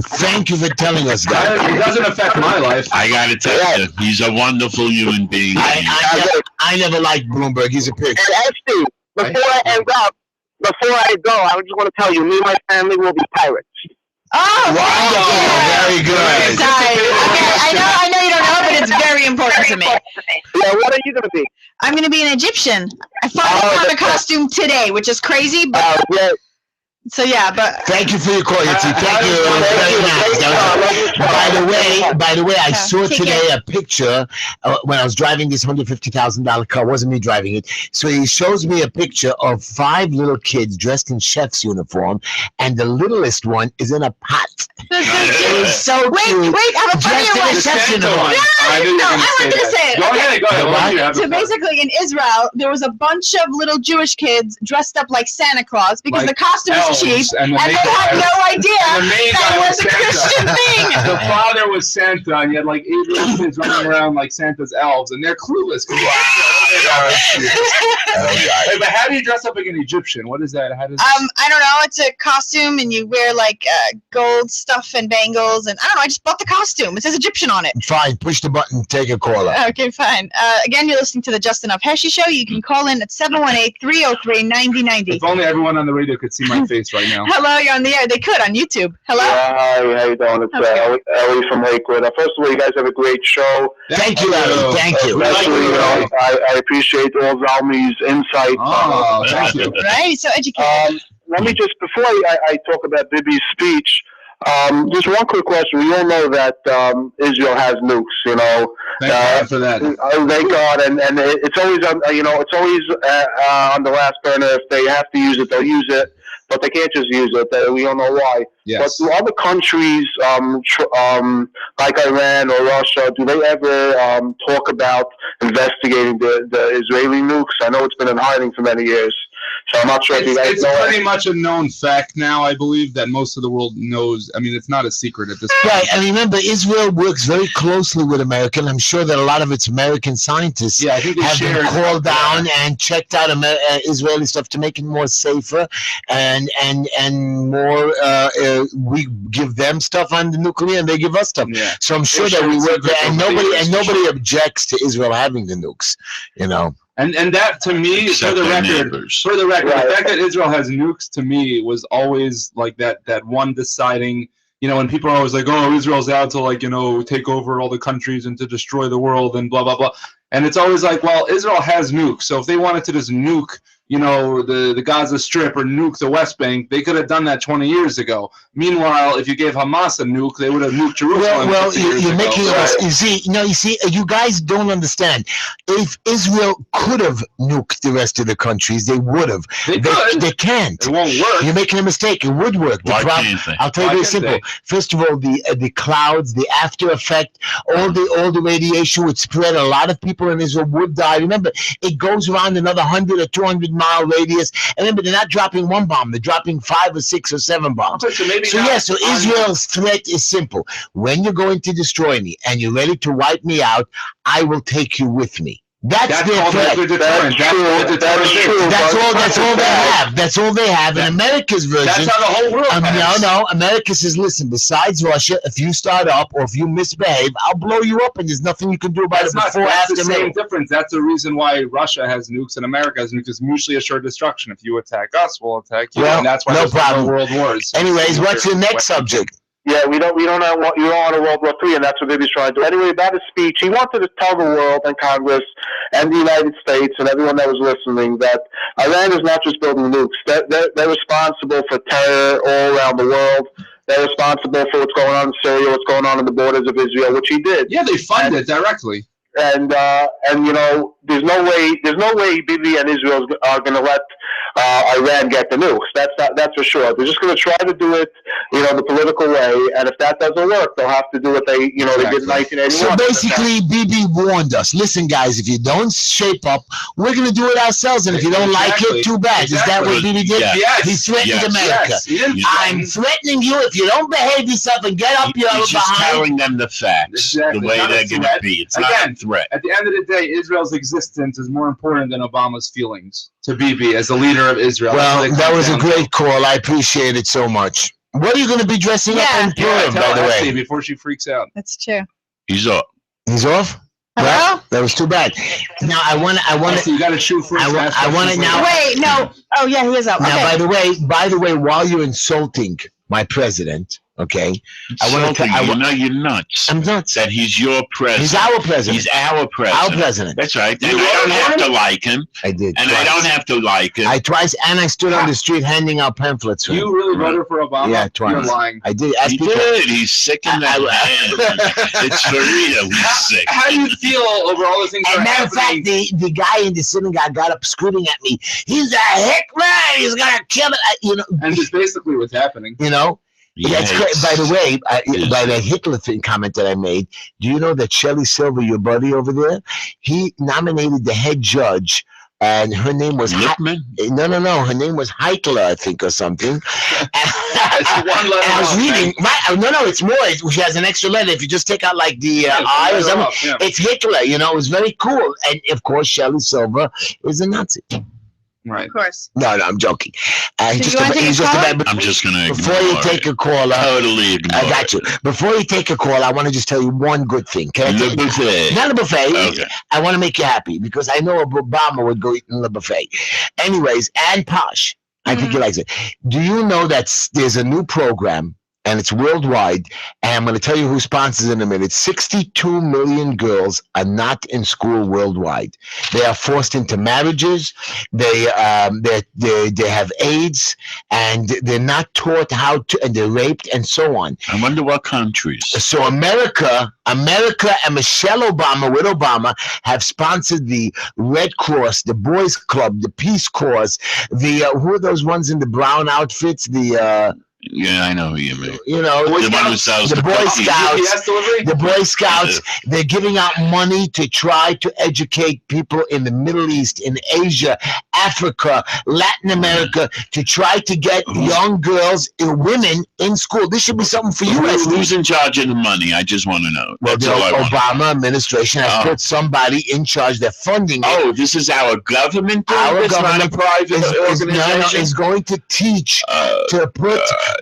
Thank you for telling us that. It doesn't affect my life. I gotta tell you, he's a wonderful human being. I never liked Bloomberg. He's a pig. And Esty, before I go, I just want to tell you, me and my family will be pirates. Oh, Very good. Sorry. Okay, I know you don't know, but it's very important to me. Yeah, what are you going to be? I'm going to be an Egyptian. I finally found a costume today, which is crazy, but Yeah. so yeah, but Thank you for your call, Yitzi. Thank you. It was very nice. By the way, I saw Take today a picture when I was driving this $150,000 car. It wasn't me driving it. So he shows me a picture of 5 little kids dressed in chef's uniform, and the littlest one is in a pot. It was so wait, cute. I have a Dressed in funnier a one. chef's Santa uniform. one. I knew you were I gonna wanted to say it. Go Okay. ahead. Why don't you have So it? basically, in Israel, there was a bunch of little Jewish kids dressed up like Santa Claus because Like the costume was elves, cheap, and and they had no idea And the main that guy it was a was Santa. Christian thing. The father was Santa, and you had like 8 little kids running around like Santa's elves, and they're clueless. 'Cause Hey, but how do you dress up like an Egyptian? What is that? How does? I don't know. It's a costume, and you wear like gold stuff and bangles, and I don't know. I just bought the costume. It says Egyptian on it. Fine, push the button, take a caller. Okay, fine. Again, you're listening to the Just Enough Heshy Show. You can call in at 718-303-9090. If only everyone on the radio could see my face right now. Hello, you're on the air. They could on YouTube. Hello. Hi, how you doing? It's Ellie from Lakewood. First of all, you guys have a great show. Thank you, Ellie. Thank you. Especially, I appreciate all Zalmi's insight. Oh, thank you. Right, so educated. Let me just, before I talk about Bibi's speech, just one quick question. We all know that Israel has nukes, you know. Thank God for that. Thank God, and it's always on, it's always on the last burner. If they have to use it, they'll use it, but they can't just use it. We don't know why. Yes. But do other countries, like Iran or Russia, do they ever talk about investigating the Israeli nukes? I know it's been in hiding for many years. So I'm not sure if you guys know. It's pretty much a known fact now, I believe, that most of the world knows. I mean, it's not a secret at this point. Right, and remember, Israel works very closely with America, and I'm sure that a lot of its American scientists Yeah, I think they have been shared called down and checked out Israeli stuff to make it more safer and more. We give them stuff on the nuclear, and they give us stuff. Yeah. So I'm sure that we work there, and nobody objects to Israel having the nukes. You know. And that, to me, Except for the their record, neighbors. Right. the fact that Israel has nukes, to me, was always like that one deciding, when people are always like, oh, Israel's out to take over all the countries and to destroy the world and blah, blah, blah. And it's always like, well, Israel has nukes. So if they wanted to just nuke, the Gaza Strip or nuke the West Bank, they could have done that 20 years ago. Meanwhile, if you gave Hamas a nuke, they would have nuked Jerusalem. Well, 50 years you're ago. making Right. you see, you guys don't understand. If Israel could have nuked the rest of the countries, they would have. They could. They can't. It won't work. You're making a mistake. It would work. Why can't they? I'll tell you Why very can't simple. they? First of all, the clouds, the after effect, all the radiation would spread. A lot of people in Israel would die. Remember, it goes around another 100 or 200 mile radius. And remember, they're not dropping one bomb; they're dropping 5 or 6 or 7 bombs. Okay, so maybe So not yes, so on- Israel's threat is simple. When you're going to destroy me and you're ready to wipe me out, I will take you with me. That's their called threat. nuclear deterrent. That's true. That's what That's deterrent true. is. That's all they have. That's all they have. In America's version, That's how the whole world has. no. America says, listen, besides Russia, if you start up or if you misbehave, I'll blow you up, and there's nothing you can do about That's it not before, that's the after, same middle. difference. That's the reason why Russia has nukes and America has nukes. It's mutually assured destruction. If you attack us, we'll attack you. Well, And that's why no there's no problem. world wars. Anyways, what's your next subject? Yeah, you don't want a World War III, and that's what Bibi's trying to do. Anyway, about his speech, he wanted to tell the world and Congress and the United States and everyone that was listening that Iran is not just building nukes. They're responsible for terror all around the world. They're responsible for what's going on in Syria, what's going on in the borders of Israel, which he did. Yeah, they fund it directly. And there's no way Bibi and Israel are going to let Iran get the nukes. That's for sure. They're just going to try to do it, the political way. And if that doesn't work, they'll have to do what they did in 1981. So basically, Bibi warned us. Listen, guys, if you don't shape up, we're going to do it ourselves. And if you don't like Exactly. it, too bad. Is that what Bibi did? Yeah. Yes. He threatened Yes. America. Yes. He didn't I'm threatening you if you don't behave yourself and get up your He's just behind. telling them the facts, Exactly. the way Not a they're going to threat. be. It's Again, not a threat. At the end of the day, Israel's existence is more important than Obama's feelings to Bibi as the leader of Israel. Well, That's what it that comes was a down to. great call. I appreciate it so much. What are you going to be dressing up Yeah. in Purim, Tell by the Esty way? before she freaks out. That's true. He's up. He's off? Hello? Well, that was too bad. Now, I want Esty, to. you got to shoot first. I want it now. Wait, no. Oh, yeah, he is up. Now, Okay. by the way, while you're insulting my president, okay, I want to. You're nuts. I'm nuts. That he's your president. He's our president. He's our president. Our president. That's right. You And I don't voted have for to him? like him. I did. And twice. I don't have to like him. I twice, and I stood on the street handing out pamphlets. For him. You really voted for Obama? Yeah, twice. You're lying. I did. Ask He people. did. He's sick in the head. It's for real. He's sick. How do you feel over all the things that As a are matter of fact, happening? the guy in the synagogue got up screaming at me. He's a Hitler. He's gonna kill it. And it's basically what's happening. He That's hates- great. By the way, Yeah. by the Hitler thing comment that I made, do you know that Shelley Silver, your buddy over there, he nominated the head judge and her name was Lippman? no. Her name was Heitler, I think, or something. It's one letter And I was off, man. reading. No, it's more. She has an extra letter. If you just take out like the Yeah, I or letter something, off, yeah. it's Hitler. You know, it was very cool. And of course, Shelley Silver is a Nazi. Right. Of course. No, I'm joking. So you wanna take a caller? I'm just gonna before you take a caller. totally ignore. I got you. Before you take a call, I want to just tell you one good thing. Can I Le tell- buffet. Not a buffet. Okay. I want to make you happy because I know Obama would go eat in the buffet. Anyways, and Posh, I think he likes it. Do you know that there's a new program and it's worldwide? And I'm going to tell you who sponsors it in a minute. 62 million girls are not in school worldwide. They are forced into marriages. They have AIDS, and they're not taught how to, and they're raped and so on. I wonder what countries. So America and Michelle Obama with Obama have sponsored the Red Cross, the Boys Club, the Peace Corps, the who are those ones in the brown outfits? Yeah, I know who you mean. You know, The one who sells the Boy cookies. Scouts. UPS delivery? The Boy Scouts, they're giving out money to try to educate people in the Middle East, in Asia, Africa, Latin America, to try to get young girls and women in school. This should be something for you. Who's in charge of the money? I just want to know. Well, That's the all I want. Obama administration has put somebody in charge. They're funding it. Oh, this is our government doing Our this, not a government private organization? is going to teach to put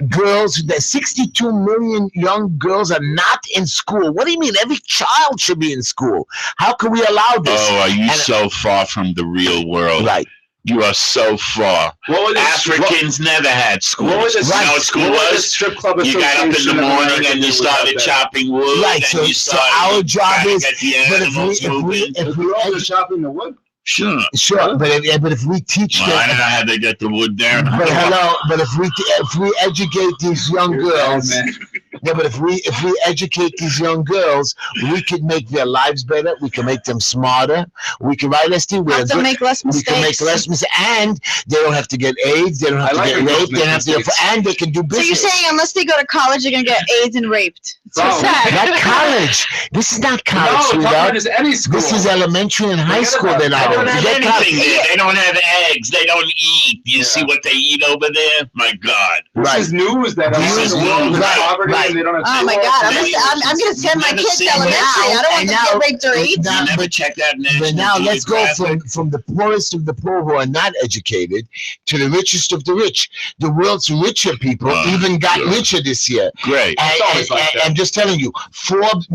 girls. The 62 million young girls are not in school. What do you mean? Every child should be in school. How can we allow this? Oh, are you And- so far from the real world? Right. You are so far. What was this- Africans never had school. What was this? You know what school What was the was? strip club You got up in the association of morning America and you do without started that? chopping wood. Right, And so- you so started our job trying to is- get the but animals moving. if we All the shopping the wood? Sure. Sure, but if we teach Well, I don't them, know how they get the wood there. but hello, but if we educate these young girls, Man. yeah, but if we educate these young girls, we could make their lives better. We can make them smarter. We can write less Have to make less We can make mistakes. less mistakes, and they don't have to get AIDS. They don't have I to like get when girls raped. They make don't have to get, mistakes. and they can do So business. you're saying unless they go to college, they're gonna get AIDS and raped? It's so Oh, sad. Not college. This is not college, No, talking sweetheart. about is any school. This is elementary and high Forget school. about They're not college. They don't in. have Forget college. anything there. They don't have eggs. They don't eat. You see what they eat over there? My God. This Right. is news that This is the world news. is Right, poverty right. and they don't have Oh my schools. God! I'm gonna send my Never kids to seen elementary. I don't want and them to now- get raped or eat. Now- You never but- checked out National But now let's go Geographic? from the poorest of the poor who are not educated to the richest of the rich. The world's richer people even got good. richer this year. Great. And, It's always like that. I'm just telling you,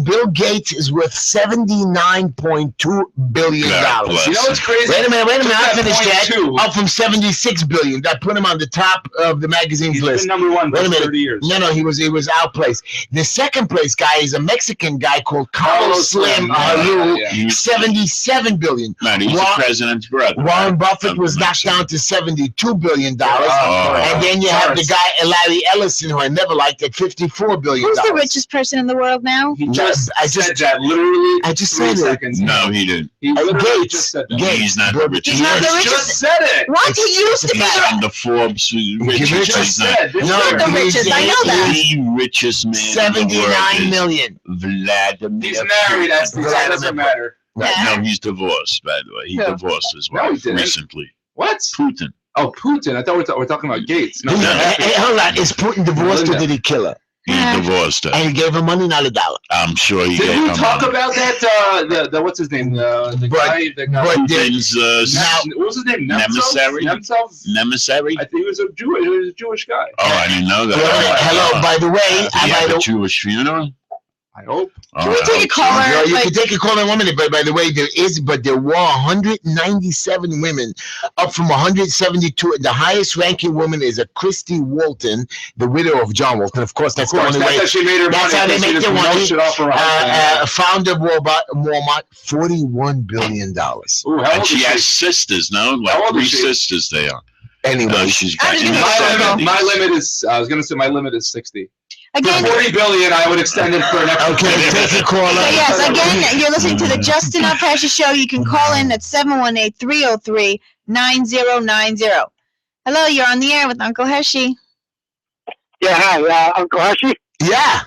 Bill Gates is worth $79.2 billion. God bless. You know what's crazy? Wait a minute, Took I that finished point that. two. Up from 76 billion. That put him on the top of the magazine's He's list. been number one Wait a for minute. 30 years. No, he was outplaced. The second place guy is a Mexican guy called Carlos Slim Haru, Yeah. He's 77 billion. man, he's the president's brother. Warren Buffett Of was the knocked down to $72 billion. Oh. And then you have the guy Larry Ellison, who I never liked, at $54 billion. Who's the richest person in the world now? He No, just I just- said that literally I just 3 said it. seconds ago. No, he didn't. He literally Gates. just said that. Gates. He's not the Bill- richest. He's not the He richest. just said it. What? He used to be He's the on the Forbes He richest. just He's not said this No, year. the richest. I know that. the richest man in the 79 world. million. Is Vladimir. He's married. That's Putin. that doesn't matter. Yeah. No, he's divorced. By the way, he Yeah. divorced his No, he wife didn't. recently. What? Putin. Oh, Putin. I thought we're talking about Gates. No, Hey, hold on. Is Putin divorced or Linda. did he kill her? He divorced her. And he gave her money, not a dollar. I'm sure he Did gave we her talk money. about that? The what's his name? The guy. Putin's What was his name? Emissary? Nemtsov? emissary? I think he was a Jewish guy. Oh, I didn't know that. Hello, by the way, Did he have by a the Jewish funeral? I hope. Can we take a caller? No, you Like, can take a call in 1 minute, but by the way, there were 197 women, up from 172. The highest ranking woman is a Christy Walton, the widow of John Walton. Of course, that's Of course, the only that's way. how she made her That's money. how they because make she their just money. milked it off her husband. Founder of Walmart, $41 billion. Ooh, how And old she is has she? sisters, no? How Like old 3 is she? sisters they are. Anyway, She's How back did in you the know? My 70s. limit is. I was gonna say my limit is 60. again, 40 billion. I would extend it for an extra. okay, take a caller. so yes, again, you're listening to the Justin L. Pasha Show. You can call in at 718-303-9090. Hello, you're on the air with Uncle Heshy. Yeah, hi, Uncle Heshy. Yeah.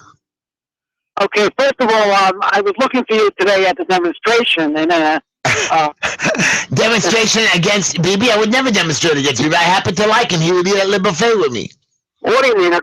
Okay, first of all, I was looking for you today at the demonstration, and Demonstration against Bibi? I would never demonstrate against Bibi. I happen to like him. He would eat at Le Buffet with me. What do you mean?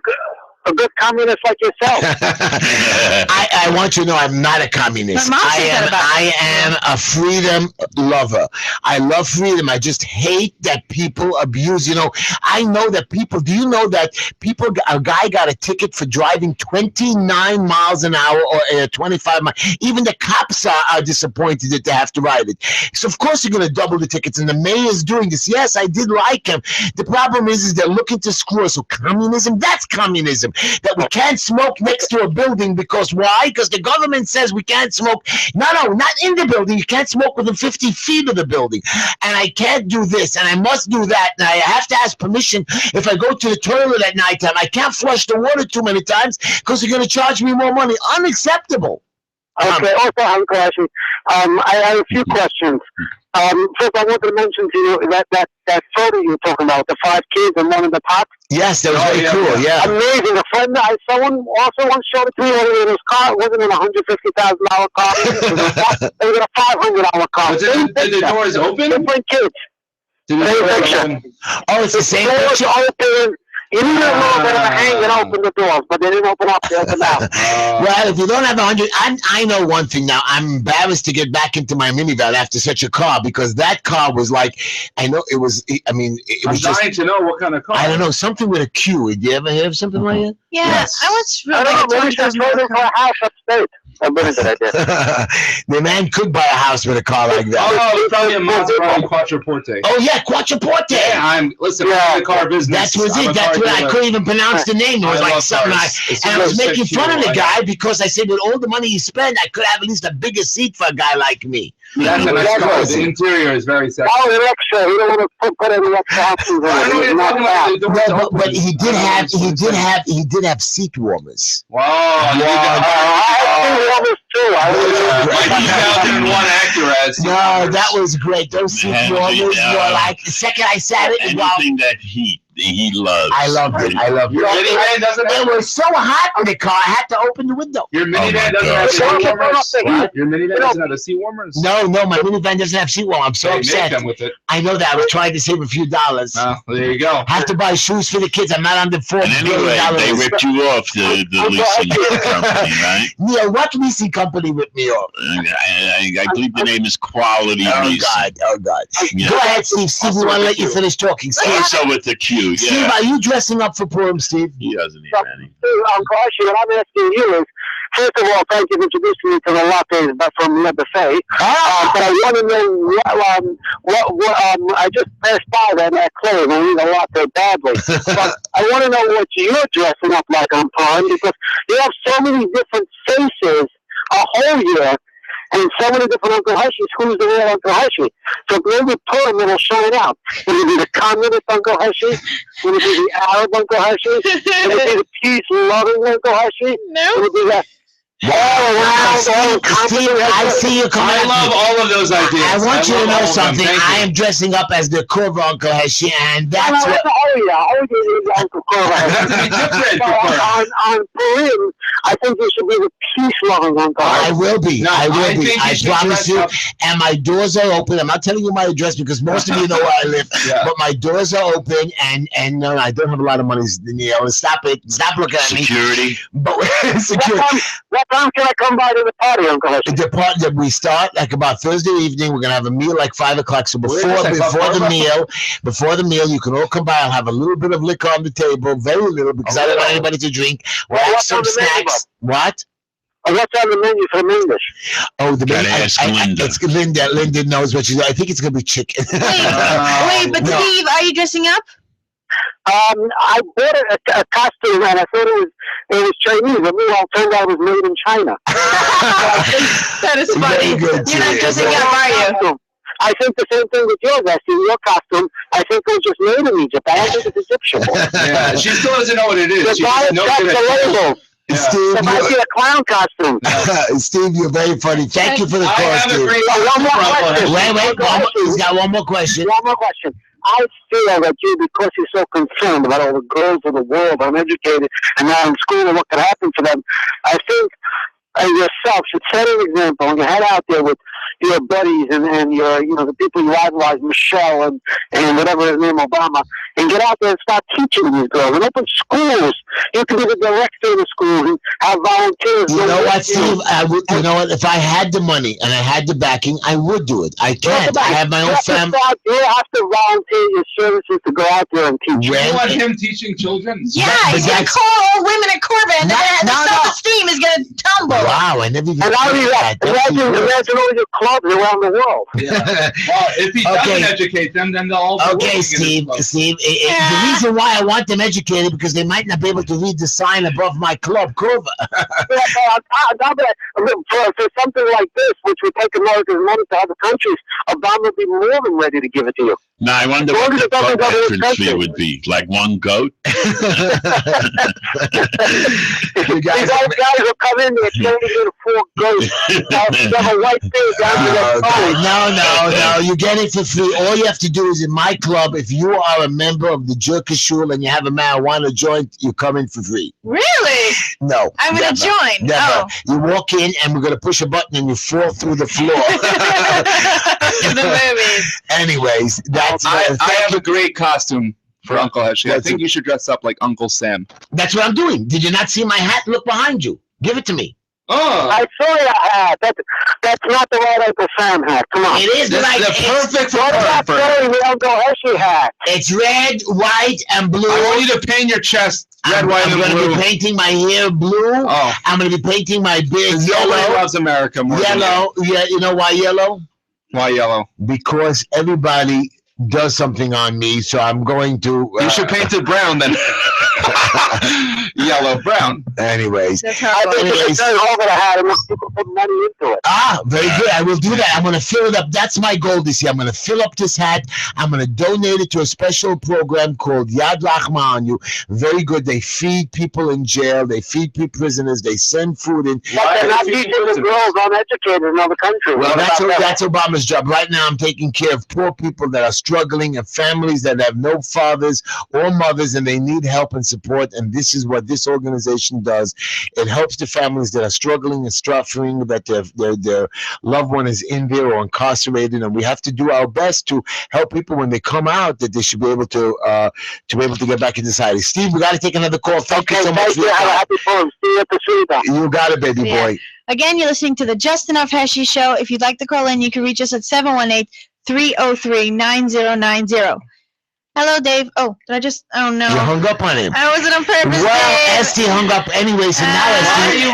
A good communist like yourself? I want you to know I'm not a communist. My mom says that about I am a freedom lover. I love freedom. I just hate that people abuse. You know, I know that people. Do you know that people? A guy got a ticket for driving 29 miles an hour or 25 miles. Even the cops are disappointed that they have to ride it. So of course you're going to double the tickets. And the mayor's doing this. Yes, I did like him. The problem is they're looking to screw us. So communism, that's communism. That we can't smoke next to a building because why? Because the government says we can't smoke. No, not in the building. You can't smoke within 50 feet of the building. And I can't do this and I must do that. And I have to ask permission if I go to the toilet at nighttime. I can't flush the water too many times because they're going to charge me more money. Unacceptable. Okay, also, Uncle Heshy, I have a few questions. First, I wanted to mention to you that photo you were talking about, the 5 kids and one in the pot. Yes, that was very cool. Yeah. Amazing. A friend, someone also once showed it to me in his car. It wasn't in a $150,000 car. It was a $500 car. Did the doors open? Different kids. Did the doors open? Oh, it's the same doors picture. open. You didn't know they were hanging open the doors, but they didn't open up. They opened out. Well, if you don't have 100, I know one thing now. I'm embarrassed to get back into my minivan after such a car because that car was like, I know it was. I mean, it was I'm just. dying to know what kind of car. I don't know, something with a Q. Did you ever hear something like that? Yeah, Yes. I was I really don't know. Maybe she's trading for a house upstate. I'm willing to that. The man could buy a house with a car like that. Oh, it's probably a Maserati Quattroporte. Oh yeah, Quattroporte. Yeah, I'm in the car business. That was I'm it. a That's car what I dealer. couldn't even pronounce the name. It was I like love something cars. It's and I was really making sick fun of the too. guy because I said with all the money he spent, I could have at least a bigger seat for a guy like me. That's a nice car. The interior is very sexy. Oh, an extra. You don't want to put any extra options in I don't know what it. you're Not talking bad. about. The doors No, open. but he did I don't have know seat warmers. Wow. I almost too. My 2001 Acura has seat No, warmers. that was great. Those seat Yeah, warmers yeah. were like the second I sat it, wow, Anything that he loves. I loved it. I loved Your it. minivan doesn't It have. was so hot in the car, I had to open the window. Your my minivan doesn't God. have seat Don't warmers. off the heat. Your minivan doesn't have the seat warmers. No, my minivan doesn't have seat warmers. I'm so They make upset. them with it. I know that. I was trying to save a few dollars. Oh, there you go. Have to buy shoes for the kids. I'm not under $4 And billion. anyway, they ripped you off, the leasing company, right? Neil, what leasing company ripped me off? I believe the name is Quality Oh Leasing. God, oh God. Yeah. Go ahead, Steve. Steve, we want to let you finish talking. Steve, Also with the Q, Steve, yeah. are you dressing up for Purim, Steve? He doesn't need any. Uncle Heshy, what I'm asking you is, first of all, thank you for introducing me to the lattes from Le Buffet. But I want to know what I just passed by that clothes. I need a latte badly. But I want to know what you're dressing up like on Purim because you have so many different faces a whole year. And so many different Uncle Heshys. Who's the real Uncle Heshy? So maybe Purim it'll shine out. Will it be the communist Uncle Heshy? Will it be the Arab Uncle Heshy? Will it be the peace-loving Uncle Heshy? No. Will it be the all around, Steve, I see you coming. I love all of those ideas. I want you to love know all of them. something. Thank I you. am dressing up as the Corvo Uncle Heshy, and No, that's what. is Uncle Corvo. Different. On Purim, I think you should be the peace-loving Uncle I Heshy. will be. No, I will I be. think you I should promise dress you. up. And my doors are open. I'm not telling you my address because most of you know where I live. Yeah. But my doors are open, and no, I don't have a lot of money. Neil, stop it. Stop looking at me. Security. But security. What time can I come by to the party, Uncle Heshy? The part that we start like about Thursday evening, we're gonna have a meal like 5 o'clock. So Wait a before second, the meal, you can all come by. I'll have a little bit of liquor on the table, very little, because I don't want anybody to drink. We'll have What's some on the menu, snacks. What? What's on the menu for the English? Oh, the Gotta menu. ask Linda. It's Linda. Linda knows what she's. I think it's gonna be chicken. Wait, but No. Steve, are you dressing up? I bought a costume and I thought it was Chinese. But meanwhile, it turned out it was made in China. That is funny. Very good, You're not too. dressing up, are you? I think the same thing with yours, Esty. Your costume, I think it was just made in Egypt. I don't think it's Egyptian. Yeah, she still doesn't know what it is. The She guy just knows got that the label. Yeah. Steve, It might be a clown costume. Steve, you're very funny. Thank you for the I call, have a Steve. great One more question. Wait. He's got one more question. One more question. I feel that you, because you're so concerned about all the girls of the world, uneducated, and now in school and what could happen to them, I think and yourself should set an example and head out there with your buddies and your, the people you idolize, Michelle and whatever his name, Obama, and get out there and start teaching these girls and open schools. You can be the director of the schools and have volunteers. You know what, Steve? You know what? If I had the money and I had the backing, I would do it. I can't. I have my own family. You have to volunteer your services to go out there and teach. You want him teaching children? Yeah, he's going to call old women at Corbin, and the self-esteem is going to tumble. Wow, I never even and imagine all your clubs around the world. Yeah. Well, if he doesn't educate them, then they'll all be okay, Steve, the reason why I want them educated because they might not be able to read the sign above my club cover. For something like this, which would take America's money to other countries, Obama would be more than ready to give it to you. Now, I wonder what the boat entrance fee would be. Like one goat? You guys will come in there turning into 4 goats. Have a white thing down to their toes. No. You get it for free. All you have to do is in my club, if you are a member of the Jerker Shul and you have a marijuana joint, you come in for free. Really? No. I'm going to join. Never. Oh. You walk in and we're going to push a button and you fall through the floor. The movie. Anyways, that's I have a great costume for Uncle Heshy. I think you should dress up like Uncle Sam. That's what I'm doing. Did you not see my hat? Look behind you. Give it to me. Oh, I saw your hat. That's not the right Uncle Sam hat. Come on. It is the perfect What about the Uncle Heshy hat? It's red, white, and blue. I want you to paint your chest red, white, and blue. I'm going to be painting my hair blue. Oh. I'm going to be painting my beard yellow. Nobody loves America more. Yellow. Yeah, you know why yellow? Why yellow? Because everybody does something on me, so I'm going to... you should paint it brown then. Yellow, brown. Anyways. That's how I think you should turn over the hat and let people put money into it. Very good. I will do that. I'm going to fill it up. That's my goal this year. I'm going to fill up this hat. I'm going to donate it to a special program called Yad Lachma. Very good. They feed people in jail. They feed prisoners. They send food in. But they're not teaching the girls uneducated in other countries. Well, that's Obama's job. Right now, I'm taking care of poor people that are struggling and families that have no fathers or mothers, and they need help and support. And this is what this organization does. It helps the families that are struggling and suffering, that their loved one is in there or incarcerated, and we have to do our best to help people when they come out, that they should be able to get back into society. Steve, we got to take another call. Thank you so much. Have a happy phone. See you at the Suda. You got it, baby boy. Again, you're listening to the Just Enough Heshy Show. If you'd like to call in, you can reach us at 718-303-9090. Hello, Dave. Oh, did I just? Oh no. You hung up on him. I wasn't on purpose. Well, Esty hung up anyway, so now Why are Esty.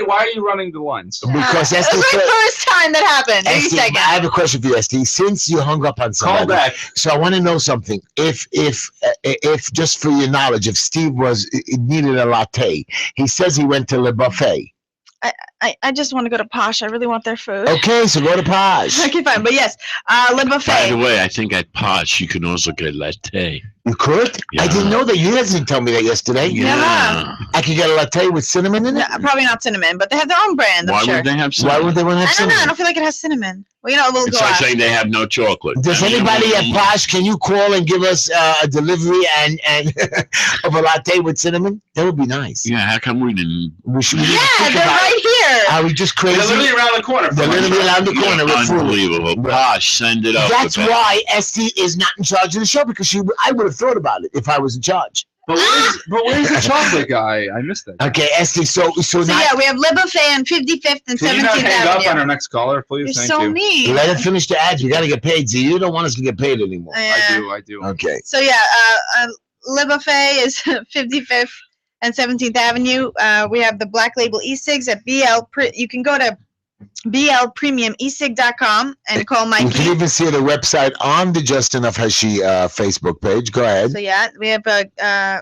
Why are you running the lines? Because it Esty. was my first time that happened. Maybe Esty, second. I have a question for you, Esty. Since you hung up on somebody, Call back. so I want to know something. If just for your knowledge, if Steve needed a latte, he says he went to Le Buffet. I just want to go to Posh. I really want their food. Okay, so go to Posh. Okay, fine. But yes, Le Buffet. By the way, I think at Posh you can also get latte. You could? Yeah. I didn't know that. You guys didn't tell me that yesterday. Yeah. I could get a latte with cinnamon in it? No, probably not cinnamon, but they have their own brand. Why I'm sure. would they have Why cinnamon? would they want to have I don't know. cinnamon? I don't feel like it has cinnamon. Well, we'll It's go like out. saying they have no chocolate. Does anybody at Posh, can you call and give us a delivery and of a latte with cinnamon? That would be nice. Yeah, how come we didn't? We should. Yeah, they're right here. Are we just crazy? They're literally around the corner. They're literally around the corner with food. Unbelievable. Posh, send it up. That's why Esty is not in charge of the show, because I would have thought about it if I was in charge. But where's the chocolate guy? I missed that. Okay, Esty. So So now yeah, we have Le Buffet on 55th and Can you not 17th hang up on Avenue. our next caller, please? You're Thank so you. mean. let her finish the ads. We got to get paid. See, you don't want us to get paid anymore. Yeah. I do. Okay. So yeah, Le Buffet is 55th and 17th Avenue. We have the Black Label e-cigs at BL. You can go to blpremiumesig.com and call You Mikey. can even see the website on the Just Enough Heshy Facebook page. Go ahead. So yeah, we have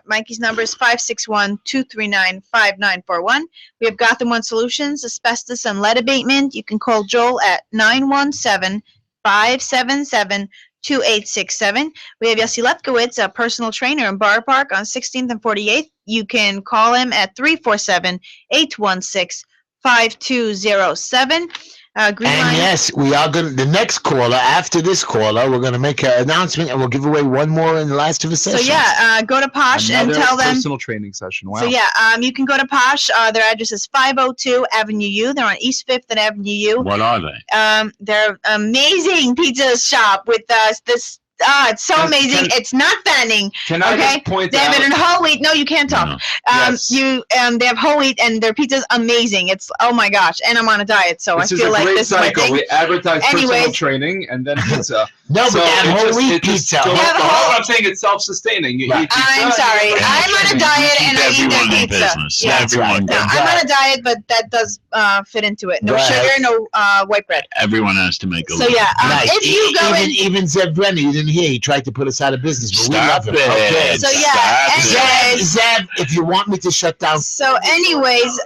Mikey's number is 561-239-5941. We have Gotham One Solutions, asbestos and lead abatement. You can call Joel at 917-577-2867. We have Yossi Lefkowitz, a personal trainer in Bar Park on 16th and 48th. You can call him at 347-816-4944. 5207. Green And line. yes, we are going to, the next caller, after this caller, we're going to make an announcement and we'll give away one more in the last of the So sessions. yeah, go to Posh and Another tell them. personal training session. Wow. So yeah, you can go to Posh. Their address is 502 Avenue U. They're on East 5th and Avenue U. What are they? They're amazing pizza shop with this. It's so amazing. It's not fattening. Can I Okay. just point They have it in out? whole wheat. No, you can't talk. No. Yes. They have whole wheat and their pizza's amazing. It's oh my gosh. And I'm on a diet, so This I is feel a like great this is my cycle. thing. We advertise personal Anyways. training and then pizza. No, So but that it whole just- wheat it just pizza. goes- Yeah, the the whole- whole- I'm saying it's self-sustaining. You Right. eat pizza, I'm you sorry. get I'm on a training. diet and I eat Everyone that in pizza. business. Yeah. Everyone. No, I'm on a diet, but that does fit into it. No Right. sugar, no white bread. Everyone has to make a So living. yeah, Nice. if you go in. Even Zev Brenner, you didn't hear, he tried to put us out of business, but we love Stop him. it. Okay. So yeah, Stop it. anyways. Zev, if you want me to shut down. So anyways,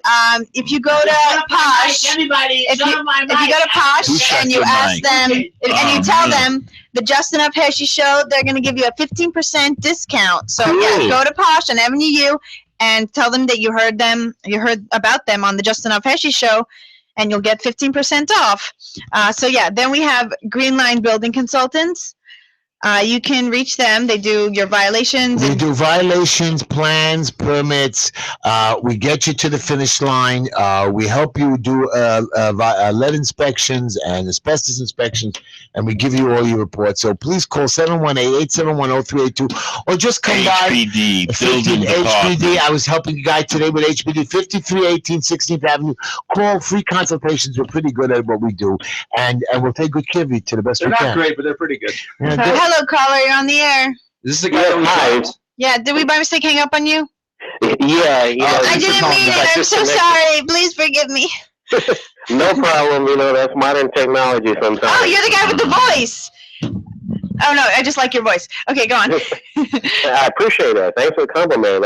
if you go to Posh, if you go to Posh Who shut and you your ask mic? them, and you Oh, tell man. them the Just Enough Heshy show, they're gonna give you a 15% discount. So yeah, Cool. go to Posh on Avenue U and tell them that you heard about them on the Just Enough Heshy show, and you'll get 15% off. So yeah, then we have Green Line Building Consultants. You can reach them. They do your violations. We And, do violations, plans, permits. We get you to the finish line. We help you do lead inspections and asbestos inspections, and we give you all your reports. So please call 718-871-0382 or just come by. HPD, 15 building HPD. department. I was helping a guy today with HPD, 5318 16th Avenue. Call, free consultations. We're pretty good at what we do, and we'll take good care of you to the best They're we not can. great, but they're pretty good. Yeah, hello, caller. You're on the air. Is this the guy that we Hi. talked? Yeah, did we by mistake hang up on you? Yeah, you know, I thanks for didn't calling mean back. it. I'm so sorry. Please forgive me. no problem. You know, that's modern technology sometimes. Oh, you're the guy with the voice. Oh no, I just like your voice. Okay, go on. I appreciate that. Thanks for the compliment.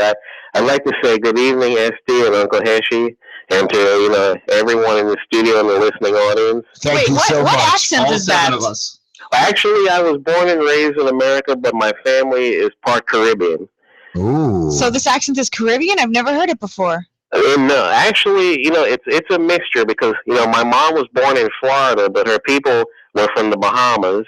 I'd like to say good evening, SD and Uncle Heshy, and to everyone in the studio and the listening audience. Thank Wait, you what? so What much. accent All is seven that? of us. Actually, I was born and raised in America, but my family is part Caribbean. Ooh. So this accent is Caribbean? I've never heard it before. No, actually, it's a mixture because my mom was born in Florida, but her people were from the Bahamas.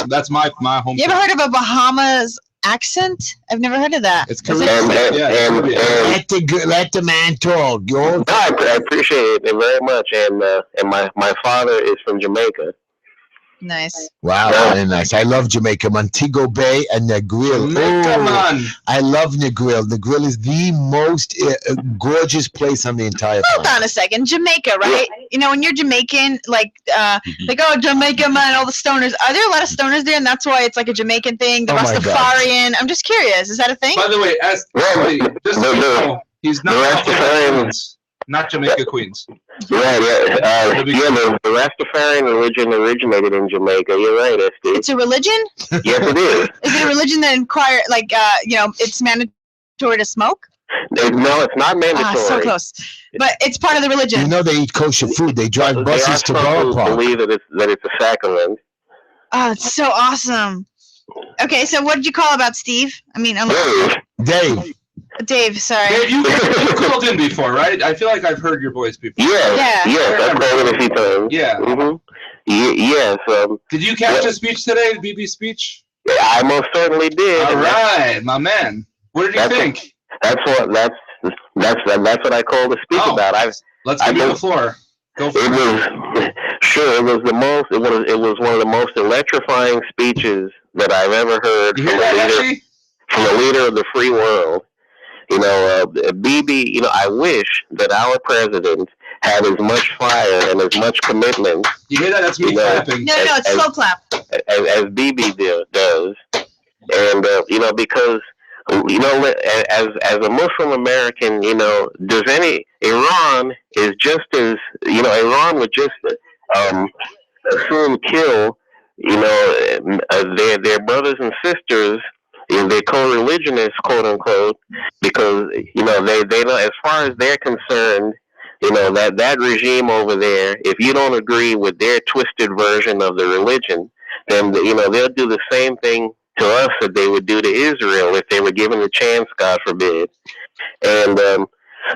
That's my home. You ever heard of a Bahamas accent? I've never heard of that. It's Is it- Caribbean. Yeah, it's Caribbean. Let the man talk. You're No, I appreciate it very much, and my father is from Jamaica. Nice. wow, very nice. I love Jamaica, Montego Bay, and Negril. Come Oh, on. I love Negril. Negril is the most gorgeous place on the entire Hold planet. on a second. Jamaica, right? You know, when you're Jamaican, like oh, Jamaica, man, all the stoners. Are there a lot of stoners there, and that's why it's like a Jamaican thing? The Oh my God. Rastafarian. I'm just curious. Is that a thing? By the way, just so you know, he's not the Rastafarian- not Jamaica Queens. Right, yeah. The Rastafarian religion originated in Jamaica. You're right, SD. It's a religion? Yes, it is. Is it a religion that inquire it's mandatory to smoke? No, it's not mandatory. So close. But it's part of the religion. You know they eat kosher food. They drive There are buses to some Borough who Park. believe that it's a sacrament. Oh, it's so awesome. Okay, so what did you call about Steve? I mean, Dave, Dave, sorry. Dave, you called in before, right? I feel like I've heard your voice before. yes, Yeah. I've called it a few times. Yeah. Mm-hmm. Yes, Did you catch the speech today, BB's speech? I most certainly did. All and right, my man. What did you That's think? That's what I called to speak Oh. about. Let's give you the floor. Go for It was sure. It was the most. It was one of the most electrifying speeches that I've ever heard You hear that, Heshy? from a leader of the free world. BB. I wish that our president had as much fire and as much commitment You hear that? That's me clapping. No, it's slow clap. as BB does, and because as a Muslim American, does Iran is just as Iran would just soon kill their brothers and sisters, their co-religionists, quote unquote, because they know, as far as they're concerned, that regime over there, if you don't agree with their twisted version of the religion, then they'll do the same thing to us that they would do to Israel if they were given the chance, God forbid. And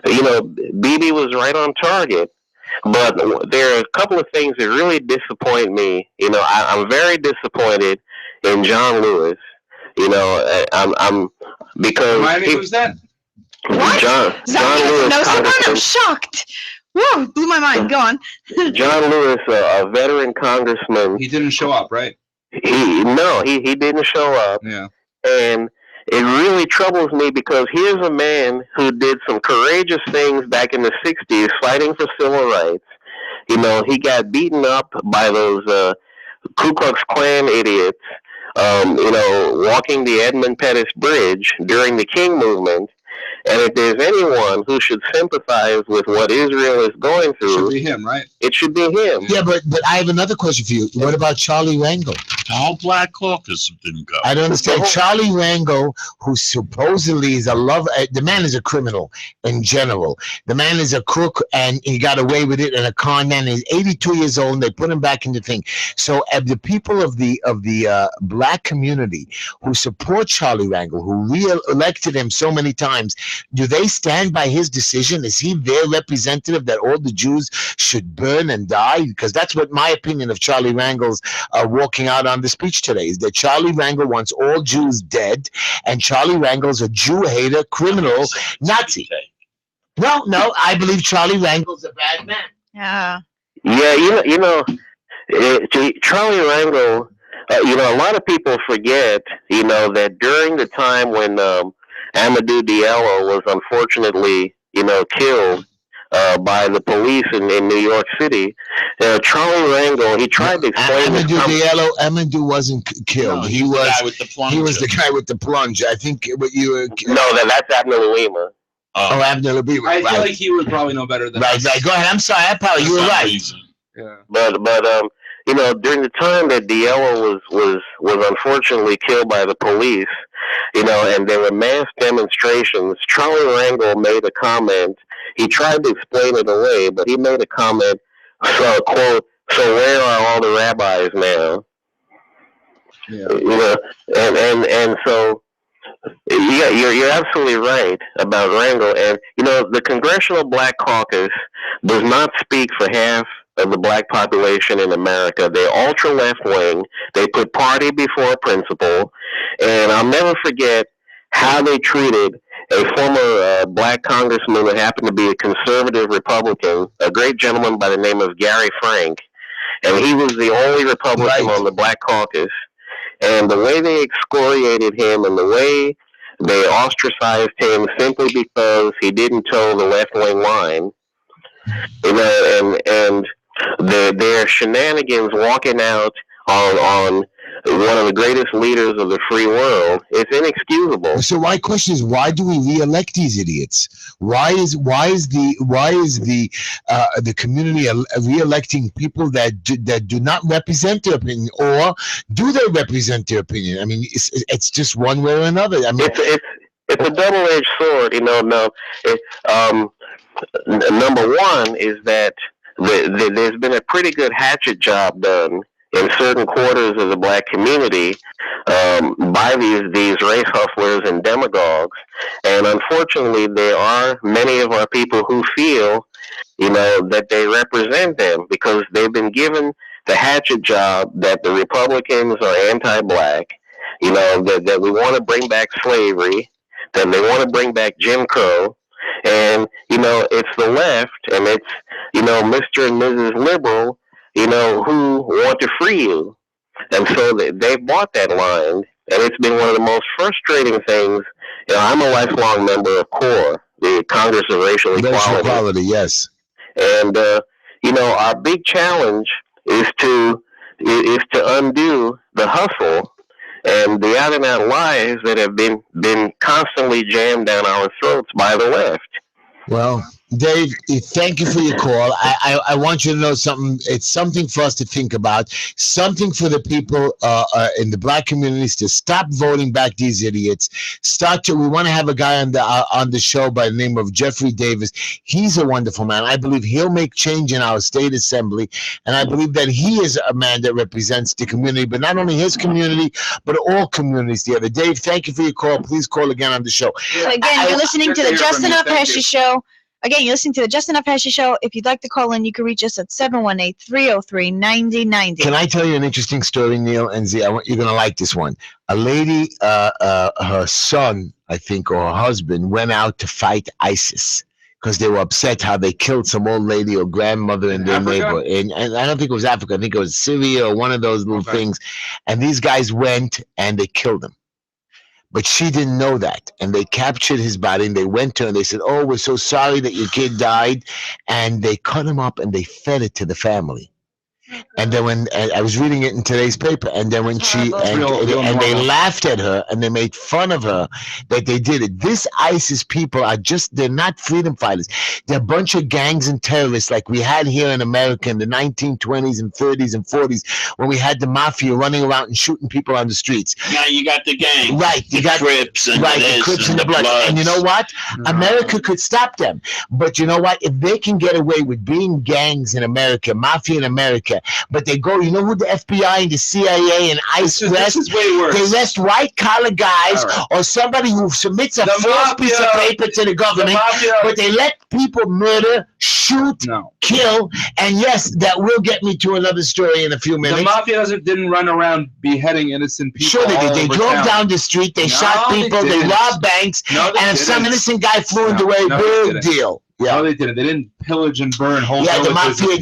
BB was right on target. But there are a couple of things that really disappoint me. I'm very disappointed in John Lewis. I'm because Remind me, who's that? What? John Lewis, No, someone, I'm Congressman, shocked. Whoa, blew my mind. Go on. John Lewis, a veteran congressman. He didn't show up, right? He didn't show up. Yeah. And it really troubles me because here's a man who did some courageous things back in the 60s fighting for civil rights. He got beaten up by those Ku Klux Klan idiots, walking the Edmund Pettus Bridge during the King movement. And if there's anyone who should sympathize with what Israel is going through, Should be him, right? it should be him. Yeah, but I have another question for you. What about Charlie Rangel? The whole Black Caucus didn't go. I don't understand. Charlie Rangel, who supposedly is the man is a criminal in general. The man is a crook, and he got away with it, and a con man. He's 82 years old, and they put him back in the thing. So the people of the black community who support Charlie Rangel, who re-elected him so many times, do they stand by his decision? Is he their representative that all the Jews should burn and die? Because that's what my opinion of Charlie Rangel's walking out on the speech today is that Charlie Rangel wants all Jews dead, and Charlie Rangel's a Jew hater, criminal, Nazi. No, I believe Charlie Rangel's a bad man. Yeah. Yeah, Charlie Rangel, a lot of people forget, that during the time when Amadou Diallo was unfortunately, killed by the police in New York City, Charlie Rangel, he tried to explain Amadou wasn't killed. No, he was the guy with the plunger. He was the guy with the plunge. I think what you were. No, that's Abner Louima. Oh, Abner Louima. I feel like he would probably know better than us. Right. Go ahead. I'm sorry. I apologize. You were right. Reason. Yeah. But during the time that Diallo was unfortunately killed by the police, and there were mass demonstrations, Charlie Rangel made a comment. He tried to explain it away, but he made a comment, quote, "So where are all the rabbis now?" Yeah. And so, yeah, you're absolutely right about Rangel. And, the Congressional Black Caucus does not speak for half of the black population in America. They're ultra left wing. They put party before principle. And I'll never forget how they treated a former black congressman who happened to be a conservative Republican, a great gentleman by the name of Gary Frank. And he was the only Republican on the Black Caucus. And the way they excoriated him and the way they ostracized him simply because he didn't toe the left-wing line, and their shenanigans walking out on one of the greatest leaders of the free world, it's inexcusable. So my question is, why do we re-elect these idiots? Why is the community re-electing people that do not represent their opinion, or do they represent their opinion? I mean, it's just one way or another. I mean, it's a double-edged sword. Number one is that there's been a pretty good hatchet job done in certain quarters of the black community by these race hustlers and demagogues. And unfortunately, there are many of our people who feel, that they represent them because they've been given the hatchet job that the Republicans are anti-black, that we want to bring back slavery, that they want to bring back Jim Crow. And, it's the left, and it's, Mr. and Mrs. Liberal, who want to free you. And so they've bought that line, and it's been one of the most frustrating things. I'm a lifelong member of CORE, the Congress of Racial Equality. Yes. And, our big challenge is to undo the hustle and the out-and-out lies that have been constantly jammed down our throats by the left. Well, Dave, thank you for your call. I want you to know something. It's something for us to think about, something for the people in the black communities to stop voting back these idiots. We want to have a guy on the show by the name of Jeffrey Davis. He's a wonderful man. I believe he'll make change in our state assembly, and I believe that he is a man that represents the community, but not only his community, but all communities together. Dave, thank you for your call. Please call again on the show. So again, you're listening to the Just Enough Heshy Show. Again, you're listening to the Just Enough Heshy Show. If you'd like to call in, you can reach us at 718-303-9090. Can I tell you an interesting story, Neil and Z? You're going to like this one. A lady, her son, I think, or her husband, went out to fight ISIS because they were upset how they killed some old lady or grandmother in their neighborhood. And I don't think it was Africa. I think it was Syria or one of those little things. And these guys went and they killed him. But she didn't know that. And they captured his body and they went to her and they said, oh, we're so sorry that your kid died. And they cut him up and they fed it to the family. And then when I was reading it in today's paper, and then when they laughed at her and they made fun of her that they did it. This ISIS people they're not freedom fighters. They're a bunch of gangs and terrorists like we had here in America in the 1920s and 30s and 40s when we had the mafia running around and shooting people on the streets. Now you got the gang. Right. You got Crips and the Crips and the Bloods. And you know what? America could stop them. But you know what? If they can get away with being gangs in America, mafia in America, but they go, you know who the FBI and the CIA and ICE arrest? This is way worse. They arrest white-collar guys or somebody who submits a false piece of paper to the government, but they let people murder, shoot, kill, and yes, that will get me to another story in a few minutes. The mafia didn't run around beheading innocent people. Sure they did. They drove down the street, they shot people, they robbed banks, and if some innocent guy flew away, big deal. Yeah. No, they didn't. They didn't pillage and burn whole villages. The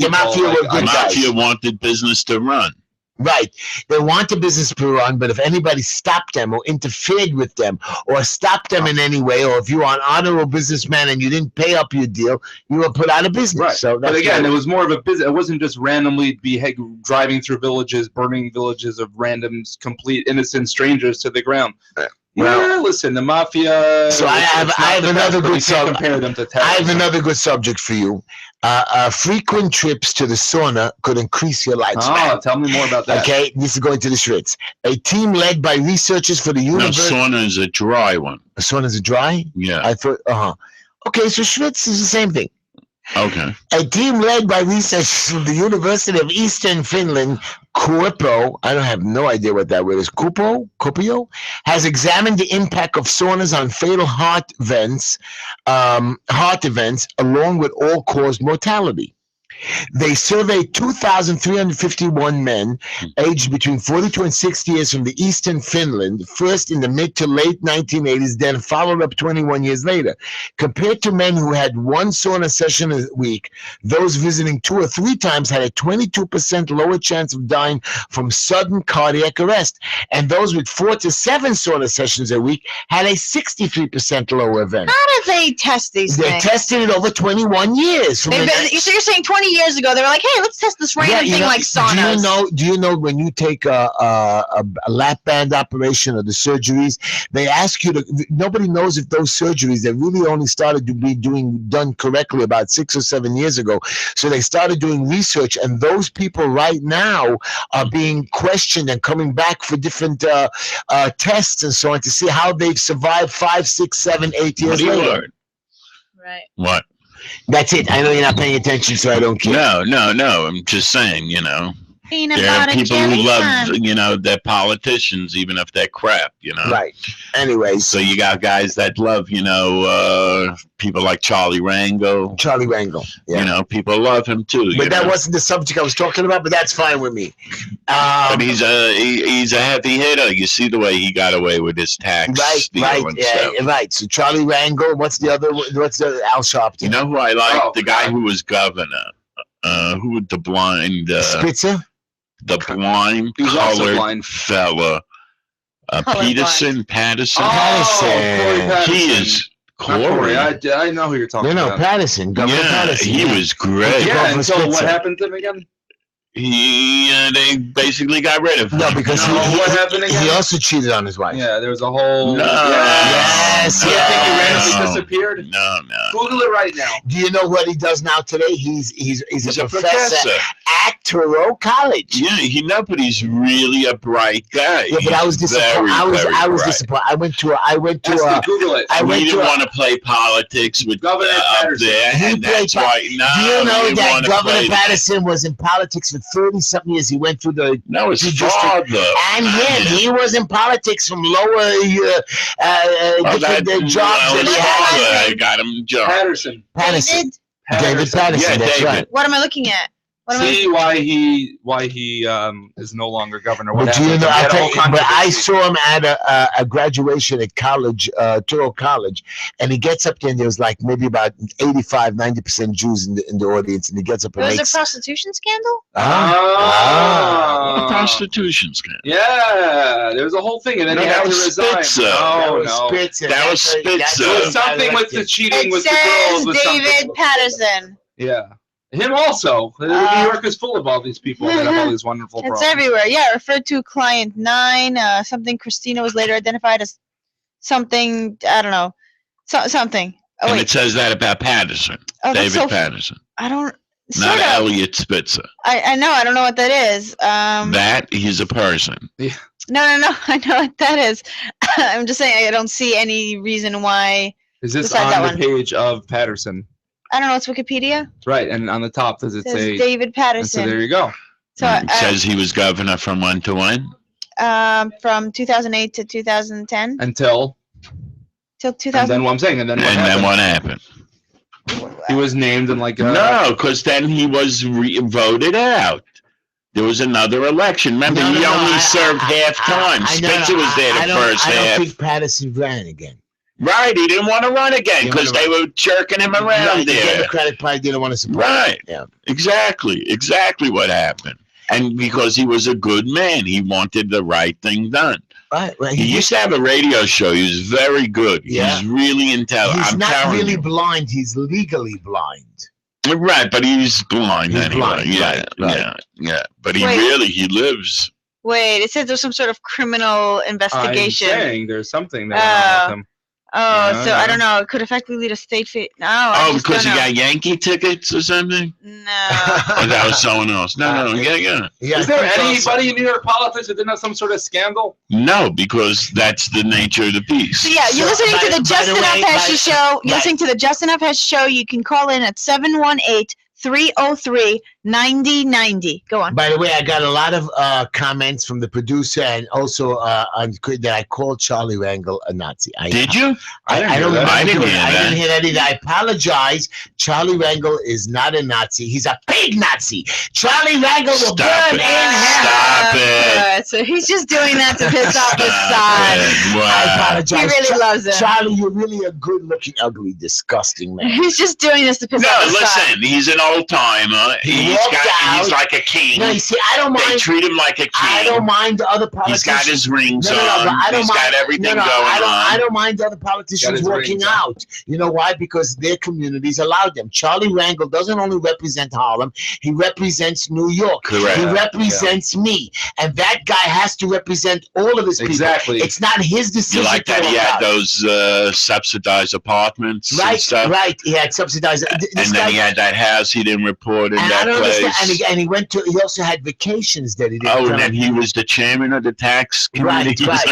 mafia were good guys. The mafia wanted business to run. Right. They want the business to run, but if anybody stopped them or interfered with them or stopped them in any way, or if you are an honorable businessman and you didn't pay up your deal, you were put out of business. Right. So but again, it was more of a business. It wasn't just randomly driving through villages, burning villages of random, complete innocent strangers to the ground. Well, listen, the mafia. So I have another good subject. Compare them to I have another good subject for you. Frequent trips to the sauna could increase your lifespan. Oh, tell me more about that. Okay, this is going to the Schwitz. A team led by researchers for the university. No, sauna is a dry one. A sauna is a dry? Yeah. I thought. Okay, so Schwitz is the same thing. Okay. A team led by researchers from the University of Eastern Finland, Kuopio, I don't have no idea what that word is, Kuopio, has examined the impact of saunas on fatal heart events, along with all-cause mortality. They surveyed 2,351 men aged between 42 and 60 years from the Eastern Finland, first in the mid to late 1980s, then followed up 21 years later. Compared to men who had one sauna session a week, those visiting 2 or 3 times had a 22% lower chance of dying from sudden cardiac arrest, and those with 4 to 7 sauna sessions a week had a 63% lower event. How do they test these things? They tested it over 21 years. So you're saying 20 years ago they were like, hey, let's test this random thing like saunas. Do you know when you take a lap band operation or the surgeries, they ask you to, nobody knows if those surgeries, they really only started to be done correctly about 6 or 7 years ago. So they started doing research, and those people right now are being questioned and coming back for different tests and so on to see how they've survived 5, 6, 7, 8 years later. Right. What? That's it. I know you're not paying attention, so I don't care. No. I'm just saying, you know. There are people who love, you know, their politicians, even if they're crap, you know. Right. Anyways. So you got guys that love, you know, people like Charlie Rangel. Yeah. You know, people love him too. But that wasn't the subject I was talking about, but that's fine with me. But he's a heavy hitter. You see the way he got away with his tax. Right. So Charlie Rangel, what's the Al Sharpton? You know who I like? The guy who was governor. Who was the blind? Spitzer? The blind colored fella. Patterson. Patterson. He is Corey. I know who you're talking about. Patterson. Governor Patterson. He was great. Yeah, until what happened to him again? They basically got rid of him. No, because what happened again? He also cheated on his wife. Yeah, there was a whole. No. Yes. You think he randomly disappeared? No. Google it right now. Do you know what he does now today? He's a professor at Thoreau College. Yeah, but he's really a bright guy. Yeah, but I was disappointed. I was disappointed. I went to Google it. We didn't want to play politics with Governor Patterson. There, and that's why. Do you know that Governor Patterson was in politics for for 30-something years. He went through the... No, his He father. And he was in politics from lower different jobs that he had. I got him a job. Patterson. Patterson. David? David Patterson, Yeah, that's David. right. What am I looking at? What am I See why he is no longer governor. What But do you happened? know, He had I'll a tell whole you, but I controversy. saw him at a graduation at college, Touro College, and he gets up there and there was like maybe about 85-90% Jews in the audience, and he gets up and There was makes... a prostitution scandal? Ah. Prostitution scandal. Yeah, there was a whole thing, and then No, he that had to was resign. Spitzer. No, no. Spitzer. That was That's- that's- Spitzer. There was something with the cheating It with the says girls. With David something. Patterson. Yeah. Him also. New York is full of all these people that have all these wonderful It's problems. everywhere. Yeah, referred to client 9. Something Christina was later identified as something, I don't know. Something. Oh, And wait. it says that about Patterson. Oh, that's David so... Patterson. I don't... Not Sort of. Elliot Spitzer. I know. I don't know what that is. That he's a person. No. I know what that is. I'm just saying I don't see any reason why. Is this Besides that on the one. page of Patterson? I don't know. It's Wikipedia. Right, and on the top does it It says say? David And Patterson. so there you go. So It says he was governor from when to when? from 2008 to 2010 Until till and 2000. then what I'm saying, and then what And happened? then what happened? He was named in like No, because then he was voted out. There was another election. Remember, he only served half time. Spitzer was there the first I don't half. think Patterson ran again. Right, he didn't want to run again He because didn't they were jerking him Right, around the there. Democratic Party didn't want to support him. Right. Yeah. Exactly what happened. And because he was a good man, he wanted the right thing done. Right. He used to have a radio show. He was very good. Yeah. He's really intelligent. He's I'm not telling really you. blind. He's legally blind. Right, but he's blind He's anyway. blind, Yeah, right. yeah. But Wait. he lives. Wait, it says there's some sort of criminal investigation. I'm saying there's something that went on with him. Oh, Yeah, so I yeah. don't know. It could effectively lead a state fee. No, I Oh, just because he don't know. got Yankee tickets or something? No. Or that was someone else? No, yeah. Yeah, Is there I think also- anybody in New York politics that didn't have some sort of scandal? No, because that's the nature of the piece. So yeah, you're So, listening to by the the Justin way, F. Heshy show. You're right. listening to the Justin F. Heshy show. You can call in at 718-303-9090. Go on. By the way, I got a lot of comments from the producer and also that I called Charlie Rangel a Nazi. Did you? I don't hear remember that. I didn't doing it. hear I that. didn't hear that either. I apologize. Charlie Rangel is not a Nazi. He's a pig Nazi. Charlie Rangel will Stop burn it. in hell. Stop it. So he's just doing that to piss off his Stop son. it. I Wow. apologize. He really loves him. Charlie, you're really a good-looking, ugly, disgusting man. He's just doing this to piss No, off his son. listen, he's an old timer. He He's walked he's out. like a king. No, you see, I don't They mind. treat him like a king. I don't mind the other He's politicians. got his rings No, but on. I don't He's mind. got everything no, going I on. don't mind the other Got politicians his working rings on. out. You know why? Because their communities allowed them. Charlie Rangel doesn't only represent Harlem; he represents New York. Correct. He represents me, and that guy has to represent all of his people. Exactly. It's not his decision. You like to that he walk had out. those subsidized apartments and Right, stuff? right. He had subsidized. This And guy, then he had that house he didn't report in and I that don't place. understand. And he went to. He also had vacations that he didn't. Oh, come and then he was the chairman of the tax committee. Right.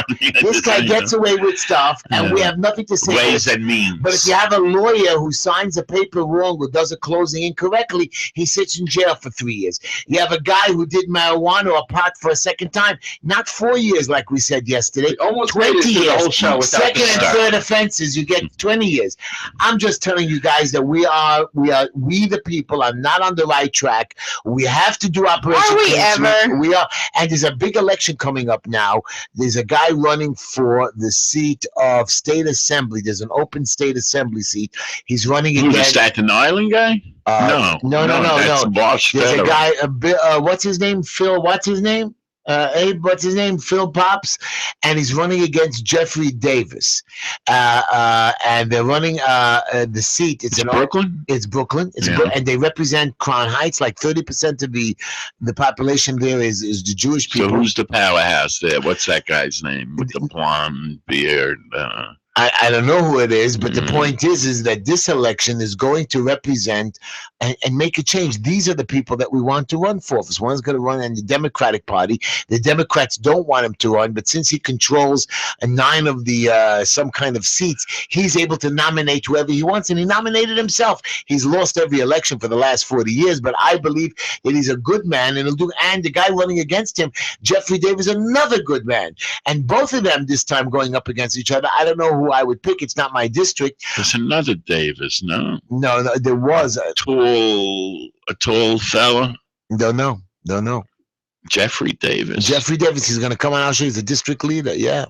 This guy gets away with stuff, and we Yeah. have nothing to say. to Ways it. and means. But if you have a lawyer who signs a paper wrong or does a closing incorrectly, he sits in jail for 3 years. You have a guy who did marijuana or pot for a second time, not 4 years like we said yesterday, We almost made it 20 through the whole years. show without Second this and stuff. third offenses, you get 20 years. I'm just telling you guys that we the people are not on the right track. We have to do Operation Are we Clean Sweep. ever? We are, and there's a big election coming up now. There's a guy running for the seat of state assembly. There's an open state assembly seat. He's running Who, the against. Staten Island guy? No. That's Bosch There's a Federer. guy. What's his name? Phil. What's his name? Abe, what's his name? Phil Pops, and he's running against Jeffrey Davis, and they're running the seat. It's Brooklyn? It's Brooklyn. Yeah. And they represent Crown Heights. Like 30% of the population there is the Jewish So people. who's the powerhouse there? What's that guy's name with the blonde beard? I don't know who it is, but the point is that this election is going to represent and make a change. These are the people that we want to run for office. One's going to run in the Democratic Party. The Democrats don't want him to run, but since he controls 9 of the some kind of seats, he's able to nominate whoever he wants, and he nominated himself. He's lost every election for the last 40 years, but I believe that he's a good man, and he'll do. And the guy running against him, Jeffrey Davis, another good man, and both of them this time going up against each other. I don't know who I would pick. It's not my district. There's another Davis, no? No, there was a tall fella. Don't know. Jeffrey Davis. Jeffrey Davis. He's going to come on. I'll show you. He's a district leader. Yeah.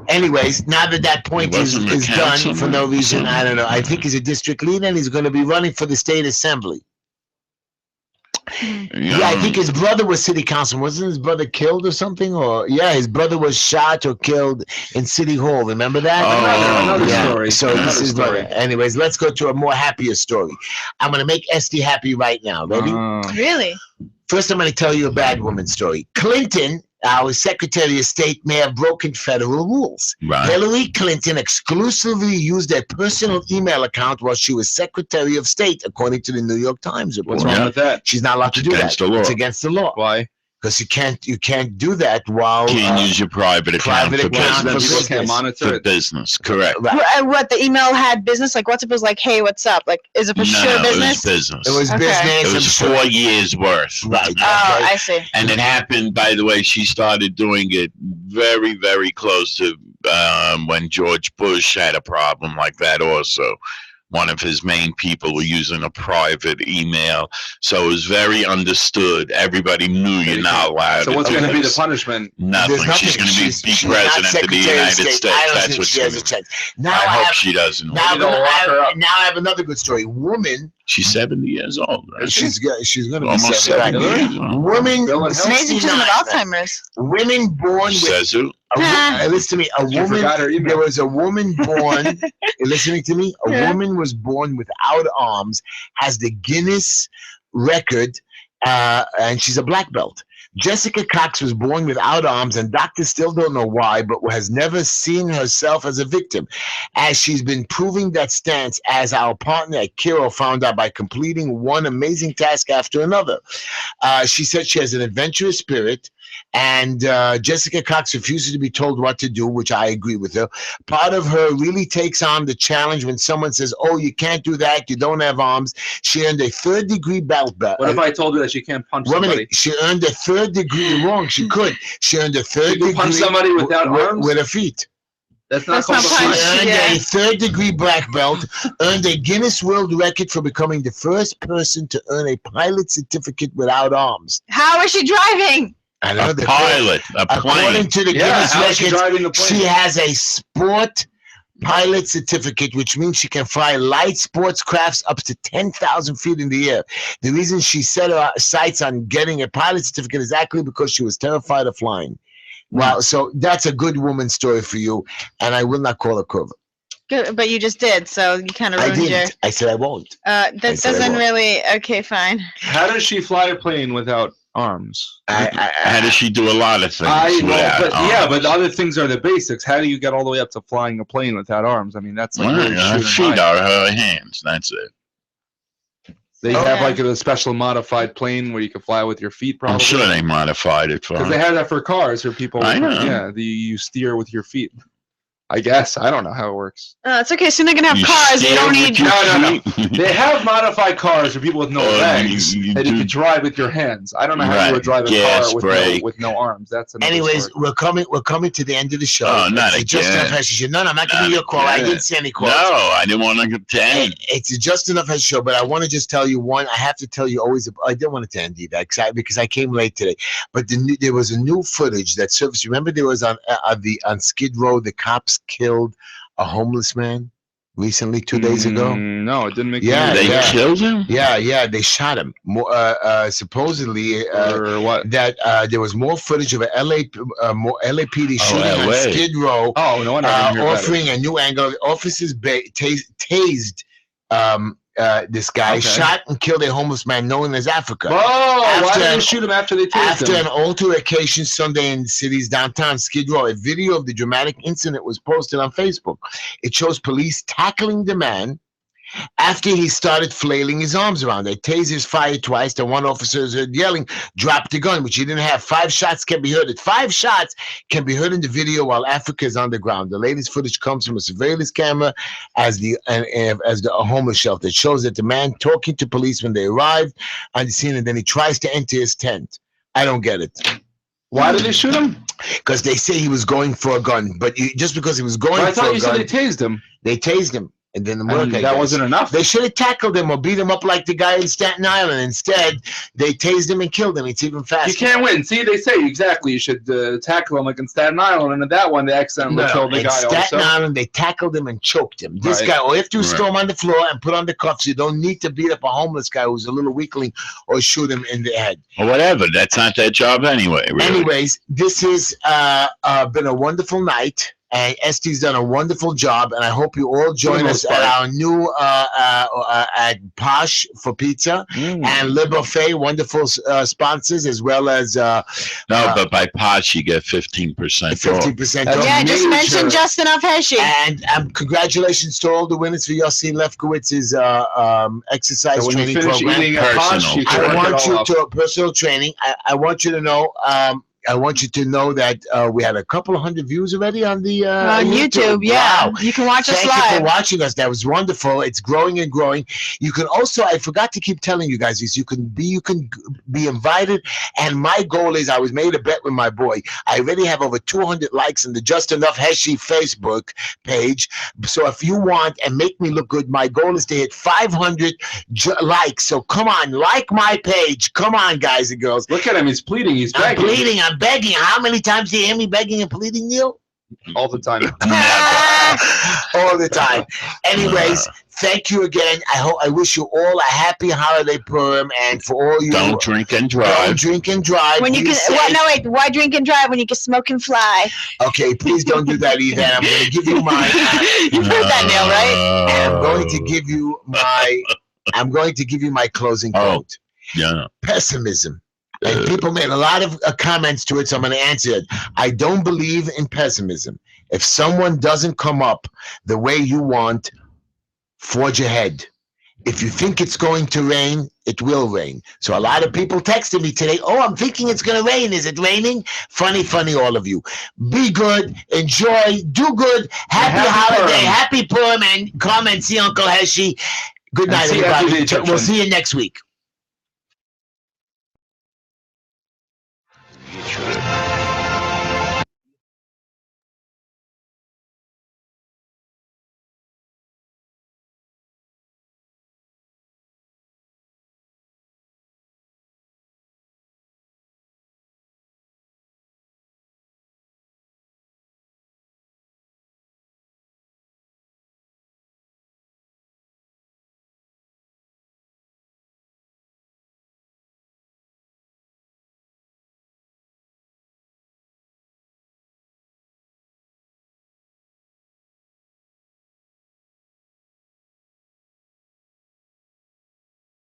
Anyways, now that point is done for no reason, I don't know. I think he's a district leader, and he's going to be running for the state assembly. Yeah, I think his brother was city councilman. Wasn't his brother killed or something? Or his brother was shot or killed in City Hall. Remember that? Another story. So this is brother. Anyways, let's go to a more happier story. I'm going to make Esty happy right now. Ready? Really? First, I'm going to tell you a bad woman story. Clinton, our Secretary of State, may have broken federal rules. Right. Hillary Clinton exclusively used a personal email account while she was Secretary of State, according to the New York Times report. What's wrong with that? She's not allowed to do that. Against the law. It's against the law. Why? Because you can't do that while Can't use your private account for business. People can't monitor For it. business, correct. Right. What the email had business? Like WhatsApp was like, hey, what's up? Like, is it for sure business? It was business. It was Okay. business. It was 4 years worth. Right. Oh, okay. I see. And it happened, by the way, she started doing it very, very close to when George Bush had a problem like that also. One of his main people were using a private email. So it was very understood. Everybody knew you're not allowed. So what's to do going to be the this. punishment? Nothing. There's She's going to be She's president not of the Secretary United State. States. I don't That's think what's she going has a to chance. I Now hope she doesn't. Now Maybe they'll lock her up. I have another good story. Woman, She's 70 years old. Right? she's going to be Almost 70. 70 years old. Woman, Bill and It's amazing she doesn't 69. have Alzheimer's. Women born with Says who? listen to me. A You woman. forgot her email. There was a woman born. You're listening to me. A Yeah. woman was born without arms, has the Guinness record, and she's a black belt. Jessica Cox was born without arms, and doctors still don't know why, but has never seen herself as a victim, as she's been proving that stance, as our partner at Kiro found out by completing one amazing task after another. She said she has an adventurous spirit, and Jessica Cox refuses to be told what to do, which I agree with her. Part of her really takes on the challenge when someone says, oh, you can't do that, you don't have arms. She earned a third-degree belt. What if I told her that she can't punch One somebody? minute. She earned a third degree. Wrong. She could. She earned a third You can degree. punch somebody without arms? With her feet. That's not That's not called a She punch. punch. earned Yeah. a third degree black belt, earned a Guinness World Record for becoming the first person to earn a pilot certificate without arms. How is she driving? I know A the pilot, a According plane. to the Yeah, Guinness how is she records, driving the plane? she has a sport pilot certificate, which means she can fly light sports crafts up to 10,000 feet in the air. The reason she set her sights on getting a pilot certificate is exactly because she was terrified of flying. Wow, so that's a good woman story for you, and I will not call her Curva. Good, but you just did, so you kind of I ruined your. didn't. I said I won't. That I said I doesn't won't. really. Okay, fine. How does she fly a plane without arms? How does she do a lot of things But without the other things are the basics. How do you get all the way up to flying a plane without arms? I mean, that's like really Her shooting feet high. are her hands. That's it. They Oh, have yeah. like a special modified plane where you can fly with your feet. Probably. I'm sure they modified it for Because they her. have that for cars for people. I know. Yeah, you steer with your feet. I guess I don't know how it works. It's okay. Soon they're gonna have You cars. You steer don't with need. your No. feet? They have modified cars for people with no Oh, legs you that you do- can drive with your hands. I don't know how you Right. would drive a Gas, car brake. with no arms. That's another Anyways, story. we're coming to the end of the show. Oh, not It's just again. enough as you. No, I'm not giving Not you a call. I again. didn't see any calls. No, I didn't want to get to end. It's just enough as a show, but I want to just tell you one. I have to tell you always. I didn't want it to end either because I came late today. But there was a new footage that surfaced. Remember, there was on Skid Row, the cops killed a homeless man recently 2 days ago. No, it didn't make. Yeah, They yeah. killed him? Yeah, they shot him. Supposedly, Or what? that there was more footage of a more LAPD shooting on LA. Skid Row. Oh no wonder I didn't hear about it. Offering a new angle. Officers tased this guy shot and killed a homeless man known as Africa. Oh, why did they shoot him after they tased After him? an altercation Sunday in the city's downtown Skid Row, a video of the dramatic incident was posted on Facebook. It shows police tackling the man after he started flailing his arms around. They tasers fired twice. The one officer is heard yelling, "Drop the gun," which he didn't have. 5 shots can be heard. 5 shots can be heard in the video while Africa is on the ground. The latest footage comes from a surveillance camera as the homeless shelter. It shows that the man talking to police when they arrived on the scene, and then he tries to enter his tent. I don't get it. Why did they shoot him? Because they say he was going for a gun, but just because he was going I for thought a you gun, said they tased him. they tased him. And then That wasn't enough. They should have tackled him or beat him up like the guy in Staten Island. Instead, they tased him and killed him. It's even faster. You can't win. See, they say exactly you should tackle him like in Staten Island, and in that one they accidentally killed the in guy Staten also. Island, they tackled him and choked him. This Right. guy, all you have to do is throw him on the floor and put on the cuffs. You don't need to beat up a homeless guy who's a little weakling or shoot him in the head. Or whatever. That's not their job anyway. Really. Anyways, this has been a wonderful night. And Esti's done a wonderful job, and I hope you all join us at our new at Posh for Pizza and Le Buffet, wonderful sponsors, as well as but by Posh you get 15% off. 50% off. Yeah, just mention Justin of Heshy. And congratulations to all the winners for Yossi Lefkowitz's exercise So when you training finish program. eating at Posh, you can I work want it you all up. to personal training. I want you to know. I want you to know that we had a couple of hundred views already on the On YouTube, yeah. Wow. You can watch us Thank you for live. watching us. That was wonderful. It's growing and growing. You can also, I forgot to keep telling you guys this, you can be invited. And my goal is, I was made a bet with my boy. I already have over 200 likes on the Just Enough Heshy Facebook page. So if you want and make me look good, my goal is to hit 500 likes. So come on, like my page. Come on, guys and girls. Look at him. He's pleading. He's I'm begging. pleading. I'm begging. How many times do you hear me begging and pleading, Neil? All the time. All the time. Anyways, thank you again. I wish you all a happy holiday, Purim, and for all you Don't drink and don't drive. drink and drive. When you Be can, safe. well, no wait, why drink and drive when you can smoke and fly? Okay, please don't do that either. I'm going to give you my. You've heard that, Neil, right? I'm going to give you my. I'm going to give you my closing Oh. quote. Yeah. Pessimism. And people made a lot of comments to it, so I'm going to answer it. I don't believe in pessimism. If someone doesn't come up the way you want, forge ahead. If you think it's going to rain, it will rain. So a lot of people texted me today, "Oh, I'm thinking it's going to rain. Is it raining?" Funny, all of you. Be good, enjoy, do good. Happy holiday, Purim. happy Purim, and come and see Uncle Heshy. Good night, see you after the everybody. We'll Egyptian. see you next week. You should.